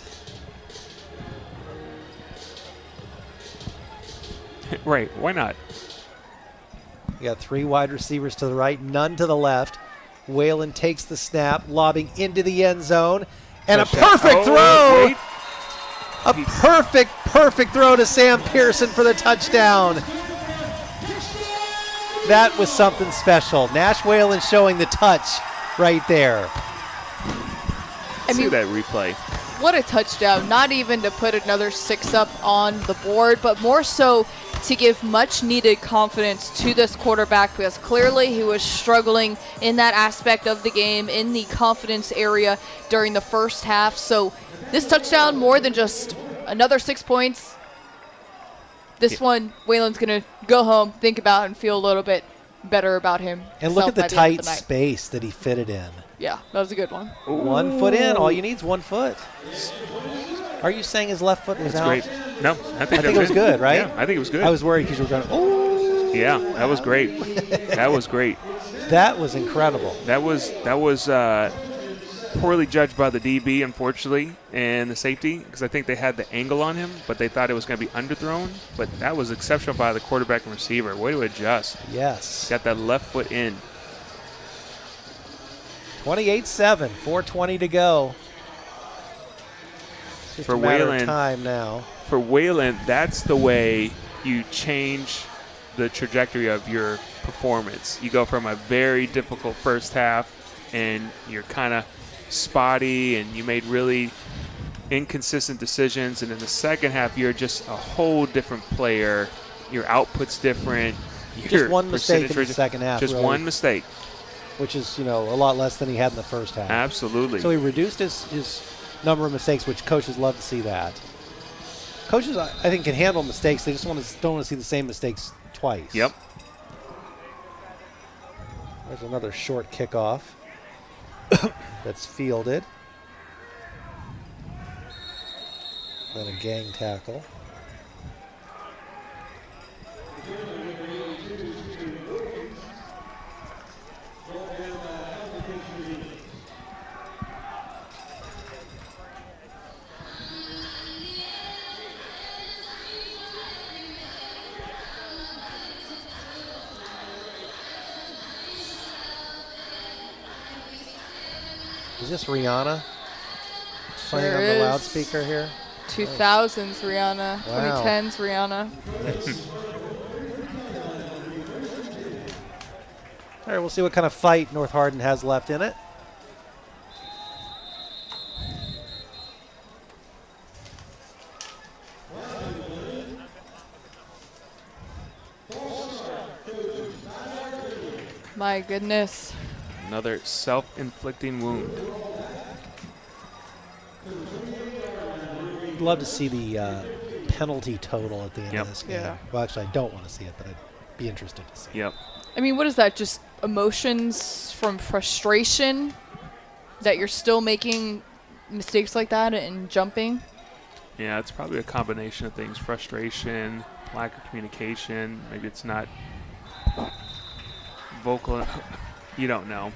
Right, why not?
You got 3 wide receivers to the right, none to the left. Whalen takes the snap, lobbing into the end zone. And a perfect throw!
Wait.
A perfect throw to Sam Pearson for the touchdown. That was something special. Nash Whalen showing the touch right there.
I mean,
see that replay.
What a touchdown. Not even to put another 6 up on the board, but more so to give much needed confidence to this quarterback, because clearly he was struggling in that aspect of the game, in the confidence area during the first half. So this touchdown, more than just another 6 points, this one, Whalen's going to go home, think about it, and feel a little bit better about him.
And look at the tight space that he fitted in.
Yeah, that was a good one.
1 foot in. All you need is 1 foot. Are you saying his left foot was out?
That's great. No, I think
it was good, right?
Yeah, I think it was good.
I was worried because you were going, oh.
Yeah, that was great. That was great.
That was incredible.
That was poorly judged by the DB, unfortunately, and the safety, because I think they had the angle on him, but they thought it was going to be underthrown. But that was exceptional by the quarterback and receiver. Way to adjust.
Yes.
Got that left foot in.
28-7, 4:20 to go. It's just
for
a matter
Whalen,
of time now.
For Whalen, that's the way you change the trajectory of your performance. You go from a very difficult first half, and you're kind of spotty, and you made really inconsistent decisions, and in the second half, you're just a whole different player. Your output's different.
Just one mistake in the second half.
Just
really,
one mistake.
Which is, a lot less than he had in the first half.
Absolutely.
So he reduced his number of mistakes, which coaches love to see that. Coaches, I think, can handle mistakes. They just don't want to see the same mistakes twice.
Yep.
There's another short kickoff that's fielded. Then a gang tackle. Is this Rihanna playing on the loudspeaker here?
2000s Rihanna,
Wow.
2010s Rihanna.
Nice. All right, we'll see what kind of fight North Hardin has left in it.
My goodness.
Another self-inflicting wound.
I'd love to see the penalty total at the end
Yep.
of this game.
Yeah.
Well, actually, I don't want to see it, but I'd be interested to see.
Yep.
I mean, what is that? Just emotions from frustration that you're still making mistakes like that and jumping?
Yeah, it's probably a combination of things. Frustration, lack of communication. Maybe it's not vocal. You don't know.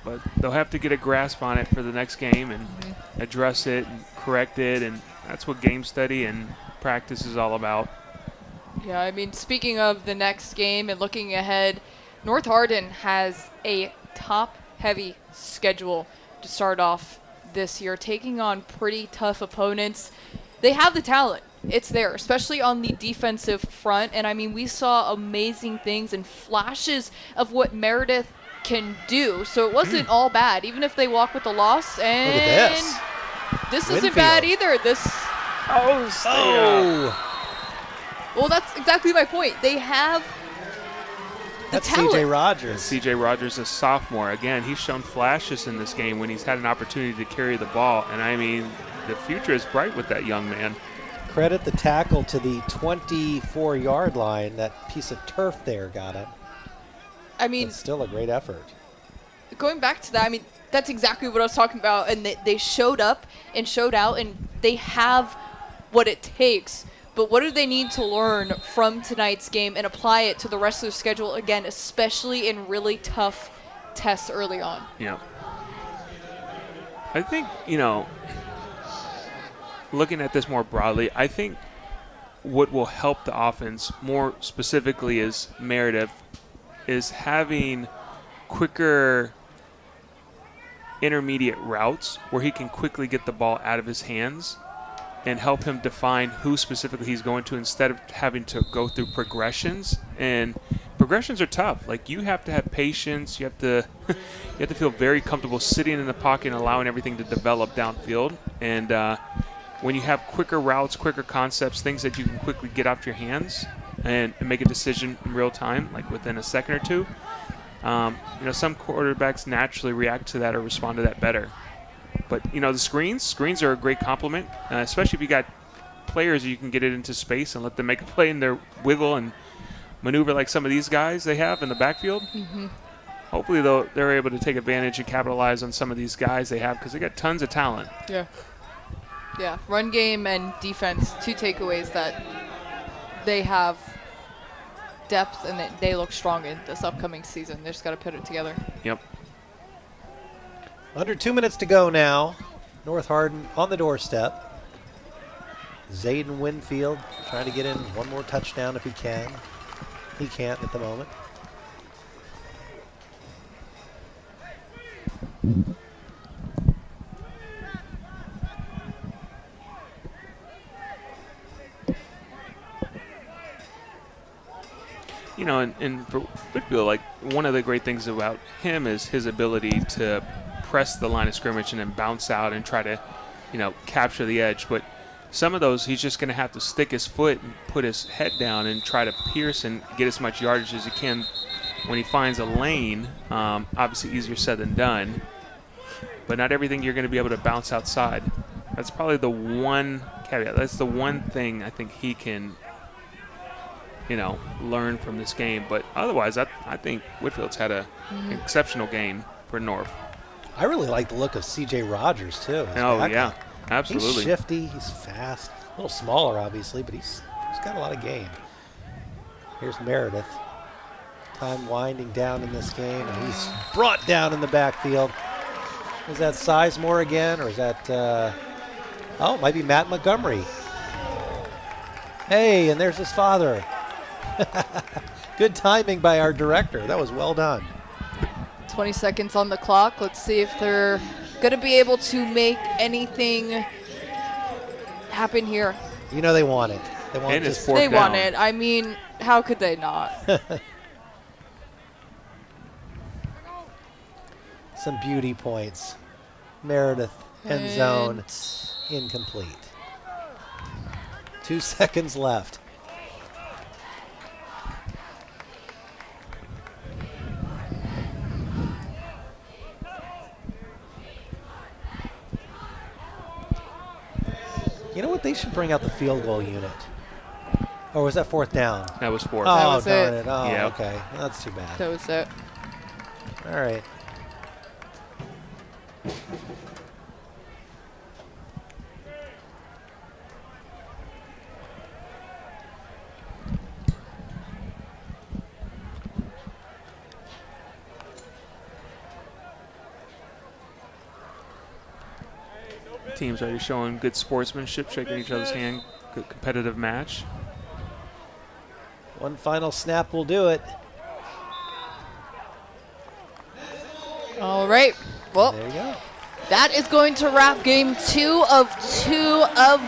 But they'll have to get a grasp on it for the next game and address it and correct it. And that's what game study and practice is all about.
Yeah, I mean, speaking of the next game and looking ahead, North Hardin has a top-heavy schedule to start off this year, taking on pretty tough opponents. They have the talent. It's there, especially on the defensive front. And, I mean, we saw amazing things and flashes of what Meredith can do. So it wasn't all bad, even if they walk with a loss. And
look at this.
This
Winfield.
isn't bad either. Well, that's exactly my point. They have the
That's
talent.
C.J. Rogers.
C.J. Rogers, a sophomore. Again, he's shown flashes in this game when he's had an opportunity to carry the ball. And, I mean, the future is bright with that young man.
Credit the tackle to the 24-yard line. That piece of turf there got him.
I mean,
It's still a great effort.
going back to that, I mean, that's exactly what I was talking about. And they showed up and showed out, and they have what it takes. But what do they need to learn from tonight's game and apply it to the rest of the schedule, again, especially in really tough tests early on?
Yeah. I think, looking at this more broadly, I think what will help the offense more specifically is Meredith is having quicker intermediate routes where he can quickly get the ball out of his hands and help him define who specifically he's going to instead of having to go through progressions. And progressions are tough. Like, you have to have patience. You have to feel very comfortable sitting in the pocket and allowing everything to develop downfield. And when you have quicker routes, quicker concepts, things that you can quickly get off your hands and make a decision in real time, like within a second or two, some quarterbacks naturally react to that or respond to that better. But, the screens are a great compliment, especially if you got players you can get it into space and let them make a play in their wiggle and maneuver like some of these guys they have in the backfield.
Mm-hmm.
Hopefully, they're able to take advantage and capitalize on some of these guys they have because they got tons of talent.
Yeah. Yeah, run game and defense, two takeaways that they have depth and that they look strong in this upcoming season. They just got to put it together.
Yep.
Under 2 minutes to go now. North Hardin on the doorstep. Zayden Winfield trying to get in one more touchdown if he can. He can't at the moment.
And for Whitfield, like, one of the great things about him is his ability to press the line of scrimmage and then bounce out and try to, capture the edge. But some of those, he's just going to have to stick his foot and put his head down and try to pierce and get as much yardage as he can when he finds a lane. Obviously easier said than done, but not everything you're going to be able to bounce outside. That's probably the one caveat. That's the one thing I think he can, learn from this game. But otherwise, I think Whitfield's had an exceptional game for North.
I really like the look of C.J. Rogers, too.
Oh, yeah, absolutely.
He's shifty. He's fast. A little smaller, obviously, but he's got a lot of game. Here's Meredith. Time winding down in this game, and he's brought down in the backfield. Is that Sizemore again, or is that, it might be Matt Montgomery. Hey, and there's his father. Good timing by our director. That was well done.
20 seconds on the clock. Let's see if they're going to be able to make anything happen here.
They want it. They want it.
They want it. I mean, how could they not?
Some beauty points. Meredith, end zone, incomplete. 2 seconds left. You know what? They should bring out the field goal unit. Or was that fourth down?
That was fourth.
Oh,
that was
darn
it.
it. Oh,
yeah.
Okay. That's too bad.
That was it.
All right.
Teams already showing good sportsmanship, shaking each other's hand, good competitive match.
One final snap will do it.
All right. Well,
there you go.
That is going to wrap game 2 of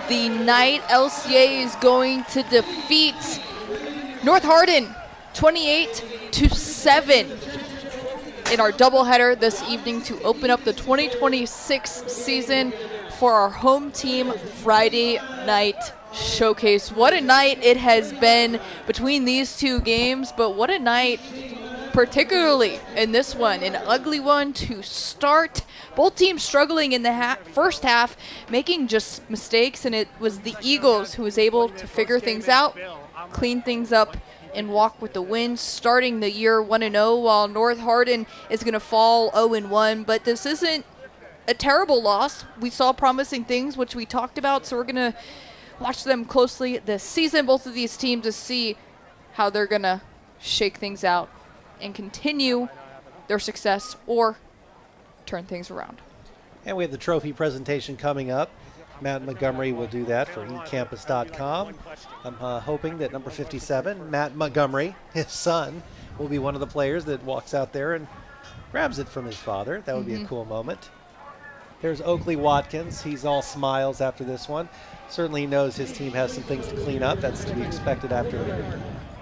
the night. LCA is going to defeat North Hardin 28-7 in our doubleheader this evening to open up the 2026 season for our home team Friday night showcase. What a night it has been between these two games, but what a night particularly in this one, an ugly one to start. Both teams struggling in the first half, making just mistakes, and it was the Eagles who was able to figure things out, clean things up, and walk with the win, starting the year 1-0, while North Hardin is going to fall 0-1. But this isn't a terrible loss. We saw promising things, which we talked about, so we're going to watch them closely this season, both of these teams, to see how they're going to shake things out and continue their success or turn things around.
And we have the trophy presentation coming up. Matt Montgomery will do that for ecampus.com. I'm hoping that number 57, Matt Montgomery, his son, will be one of the players that walks out there and grabs it from his father. That would be a cool moment. There's Oakley Watkins. He's all smiles after this one. Certainly he knows his team has some things to clean up. That's to be expected after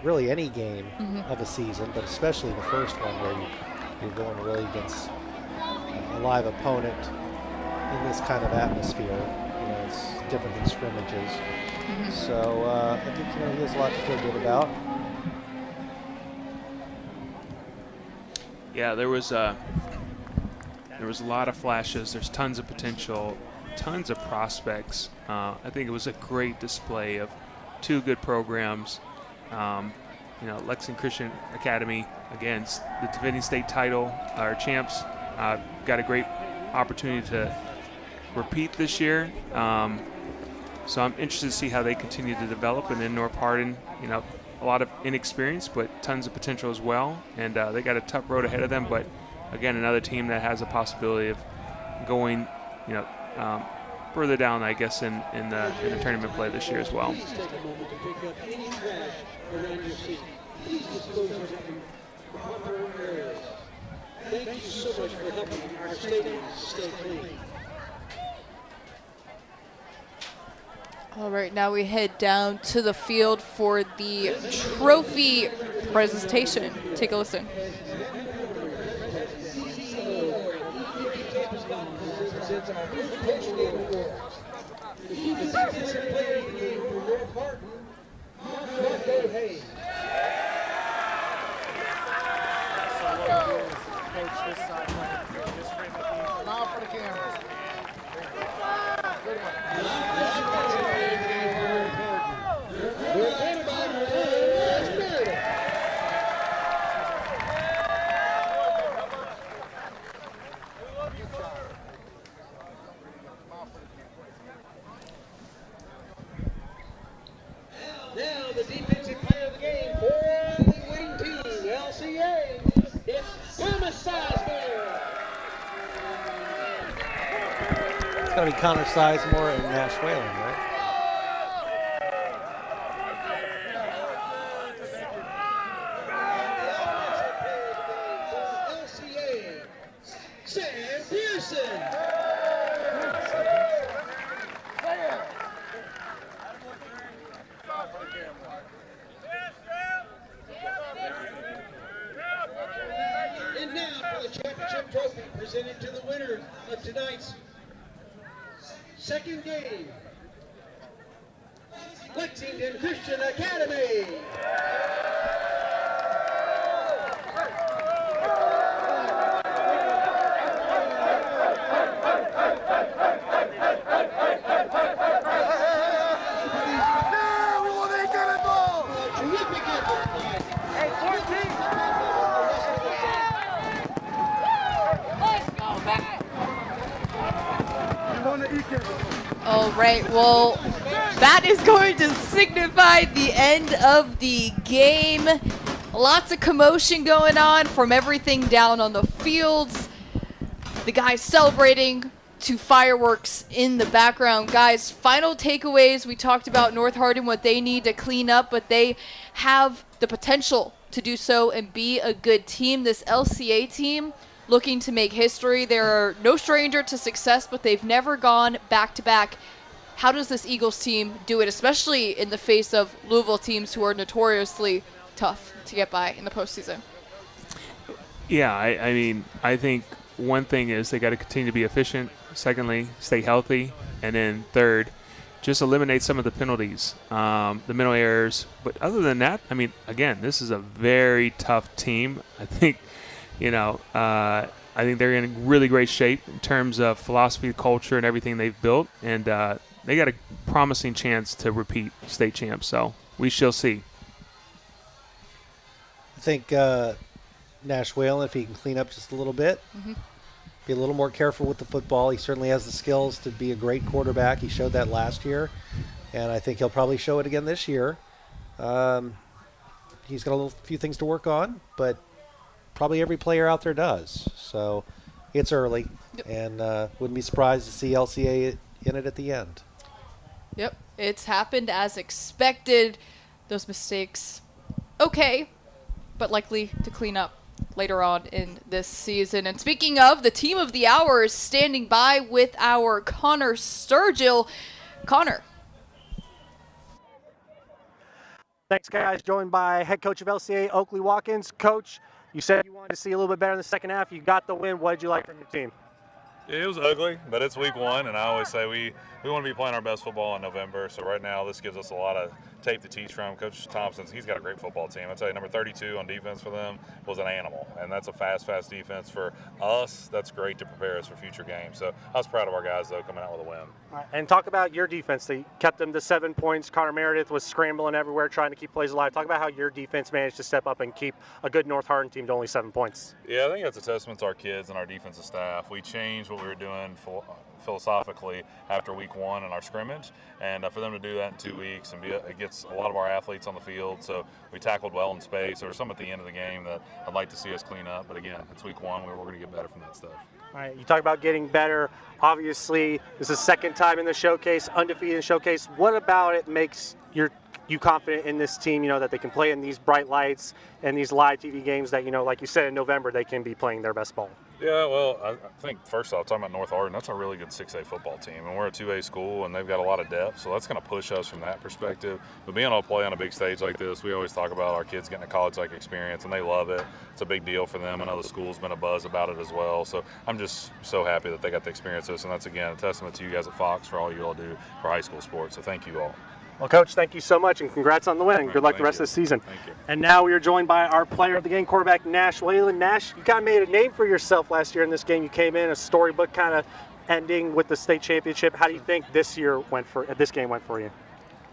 really any game of a season, but especially the first one where you're going really against a live opponent in this kind of atmosphere. You know, it's different than scrimmages. So I think he has a lot to feel good about.
Yeah, there was a lot of flashes. There's tons of potential, tons of prospects. I think it was a great display of two good programs. Lexington Christian Academy against the defending state title, our champs, got a great opportunity to repeat this year. So I'm interested to see how they continue to develop. And then North Hardin, a lot of inexperience, but tons of potential as well. And they got a tough road ahead of them. But again, another team that has a possibility of going, further down, I guess, in the tournament play this year as well.
Thank you so much for helping our stadium stay clean.
All right, now we head down to the field for the trophy presentation. Take a listen.
our new coaching awards. The defensive player of the game for North Hardin, Marco Hayes.
Coach this side. Just frame up the smile for the cameras. Good one.
Their quarterback is Meredith. Now the defensive player of the game for the winning team, LCA, it's Thomas Sizemore.
It's got to be Connor Sizemore and Nash Whalen, right?
LCA, Sam Pearson. And now for the championship trophy presented to the winner of tonight's second game, Lexington Christian Academy.
All right, well, that is going to signify the end of the game. Lots of commotion going on from everything down on the fields. The guys celebrating to fireworks in the background. Guys, final takeaways. We talked about North Hardin, what they need to clean up, but they have the potential to do so and be a good team. This LCA team looking to make history. They're no stranger to success, but they've never gone back-to-back. How does this Eagles team do it, especially in the face of Louisville teams who are notoriously tough to get by in the postseason?
Yeah, I mean, I think one thing is they got to continue to be efficient. Secondly, stay healthy. And then third, just eliminate some of the penalties, the mental errors. But other than that, I mean, again, this is a very tough team. I think, I think they're in really great shape in terms of philosophy, culture, and everything they've built. And they got a promising chance to repeat state champs. So we shall see.
I think Nash Whalen, if he can clean up just a little bit, be a little more careful with the football. He certainly has the skills to be a great quarterback. He showed that last year, and I think he'll probably show it again this year. He's got a few things to work on, but probably every player out there does. So it's early, and wouldn't be surprised to see LCA in it at the end.
Yep, it's happened as expected. Those mistakes, okay, but likely to clean up later on in this season. And speaking of, the team of the hour is standing by with our Connor Sturgill. Connor.
Thanks, guys. Joined by head coach of LCA, Oakley Watkins. Coach, you said you wanted to see a little bit better in the second half. You got the win. What did you like from your team?
It was ugly, but it's week one, and I always say we want to be playing our best football in November. So right now, this gives us a lot of tape to teach from. Coach Thompson, he's got a great football team. I tell you, number 32 on defense for them was an animal, and that's a fast defense for us. That's great to prepare us for future games. So I was proud of our guys, though, coming out with a win.
All right, and talk about your defense. They kept them to 7 points. Connor Meredith was scrambling everywhere, trying to keep plays alive. Talk about how your defense managed to step up and keep a good North Hardin team to only 7 points.
Yeah, I think that's a testament to our kids and our defensive staff. We changed what we were doing philosophically after week one in our scrimmage, and for them to do that in 2 weeks, and it gets a lot of our athletes on the field. So we tackled well in space. There was some at the end of the game that I'd like to see us clean up, but again, it's week one. We're going to get better from that stuff.
All right, you talk about getting better. Obviously, this is second time in the showcase, undefeated in the showcase. What about it makes you confident in this team, that they can play in these bright lights and these live TV games that, like you said, in November, they can be playing their best ball?
Yeah, well, I think first off, talking about North Hardin, that's a really good 6A football team, and we're a 2A school, and they've got a lot of depth, so that's going to push us from that perspective. But being able to play on a big stage like this, we always talk about our kids getting a college-like experience, and they love it. It's a big deal for them. I know the school's been a buzz about it as well, so I'm just so happy that they got to experience this, and that's, again, a testament to you guys at Fox for all you all do for high school sports, so thank you all.
Well, Coach, thank you so much, and congrats on the win. Good luck the rest of the season.
Thank you.
And now we are joined by our player of the game, quarterback Nash Whalen. Nash, you kind of made a name for yourself last year in this game. You came in a storybook kind of ending with the state championship. How do you think this game went for you?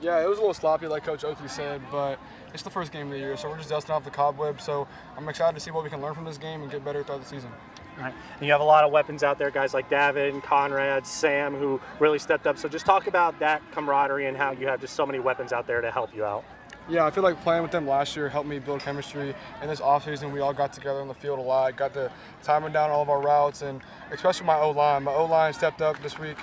Yeah, it was a little sloppy, like Coach Oakley said, but it's the first game of the year, so we're just dusting off the cobweb. So I'm excited to see what we can learn from this game and get better throughout the season.
Right. And you have a lot of weapons out there, guys like David, Conrad, Sam, who really stepped up. So just talk about that camaraderie and how you have just so many weapons out there to help you out.
Yeah, I feel like playing with them last year helped me build chemistry. In this offseason, we all got together on the field a lot, got to timing down all of our routes, and especially my O-line. My O-line stepped up this week.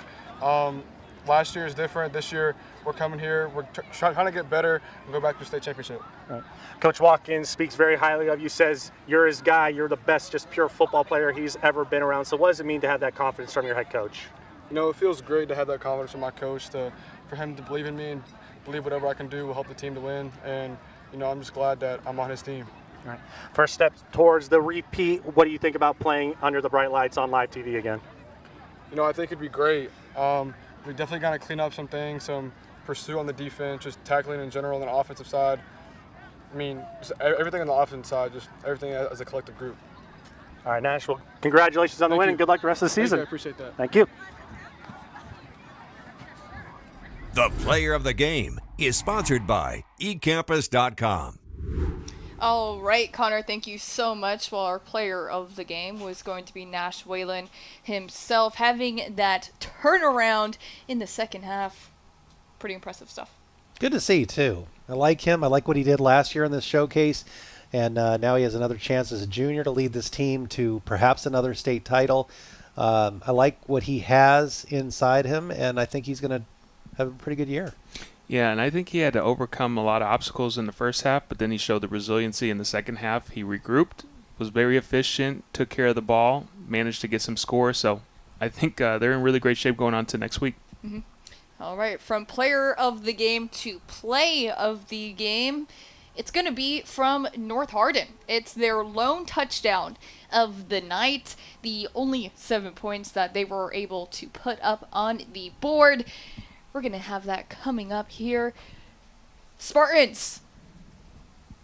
Last year is different. This year, we're coming here. We're trying to get better and go back to the state championship.
Right. Coach Watkins speaks very highly of you, says you're his guy, you're the best just pure football player he's ever been around. So what does it mean to have that confidence from your head coach?
You know, it feels great to have that confidence from my coach, for him to believe in me and believe whatever I can do will help the team to win. And, you know, I'm just glad that I'm on his team.
All right. First step towards the repeat, what do you think about playing under the bright lights on live TV again?
You know, I think it'd be great. We definitely got to clean up some things, some pursuit on the defense, just tackling in general on the offensive side. I mean, just everything on the offensive side, just everything as a collective group.
All right, Nash, well, congratulations on the win and good luck the rest of the season.
Thank you, I appreciate that.
Thank you.
The player of the game is sponsored by ecampus.com.
All right, Connor, thank you so much. Well, our player of the game was going to be Nash Whalen himself, having that turnaround in the second half. Pretty impressive stuff.
Good to see, too. I like him. I like what he did last year in this showcase, and now he has another chance as a junior to lead this team to perhaps another state title. I like what he has inside him, and I think he's going to have a pretty good year.
Yeah, and I think he had to overcome a lot of obstacles in the first half, but then he showed the resiliency in the second half. He regrouped, was very efficient, took care of the ball, managed to get some scores. So I think they're in really great shape going on to next week.
Mm-hmm. All right, from player of the game to play of the game, it's going to be from North Hardin. It's their lone touchdown of the night, the only 7 points that they were able to put up on the board. We're going to have that coming up here. Spartans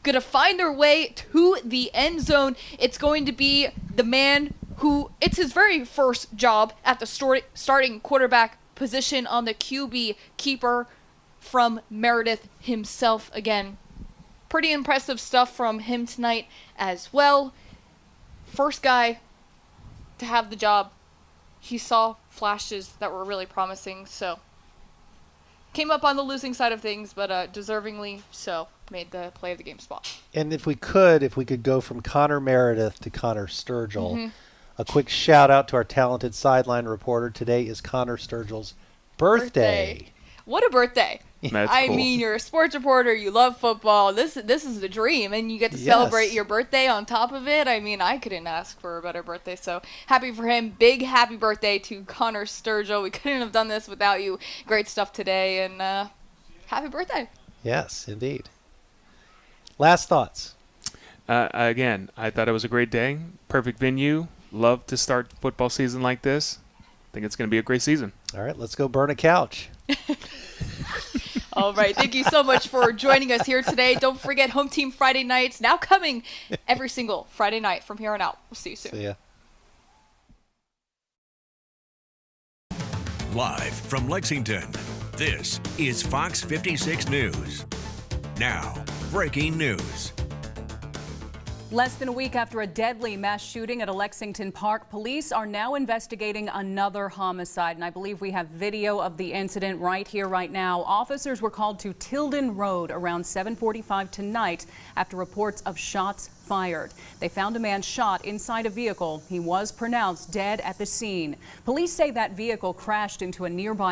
going to find their way to the end zone. It's going to be the man who, it's his very first job at the starting quarterback position on the QB keeper from Meredith himself again. Pretty impressive stuff from him tonight as well. First guy to have the job. He saw flashes that were really promising, so came up on the losing side of things, but deservingly so made the play of the game spot.
And if we could go from Connor Meredith to Connor Sturgill, a quick shout out to our talented sideline reporter. Today is Connor Sturgill's birthday.
What a birthday.
That's
I
cool.
mean, you're a sports reporter, you love football. This is the dream, and you get to celebrate your birthday on top of it. I mean, I couldn't ask for a better birthday, so happy for him. Big happy birthday to Connor Sturgill. We couldn't have done this without you. Great stuff today, and happy birthday.
Yes, indeed. Last thoughts.
Again, I thought it was a great day. Perfect venue. Love to start football season like this. I think it's going to be a great season.
All right, let's go burn a couch.
All right, thank you so much for joining us here today. Don't forget Home Team Friday nights, now coming every single Friday night from here on out. We'll see you soon.
See ya.
Live from Lexington, this is Fox 56 News. Now, breaking news.
Less than a week after a deadly mass shooting at a Lexington park, police are now investigating another homicide. And I believe we have video of the incident right here, right now. Officers were called to Tilden Road around 7:45 tonight after reports of shots fired. They found a man shot inside a vehicle. He was pronounced dead at the scene. Police say that vehicle crashed into a nearby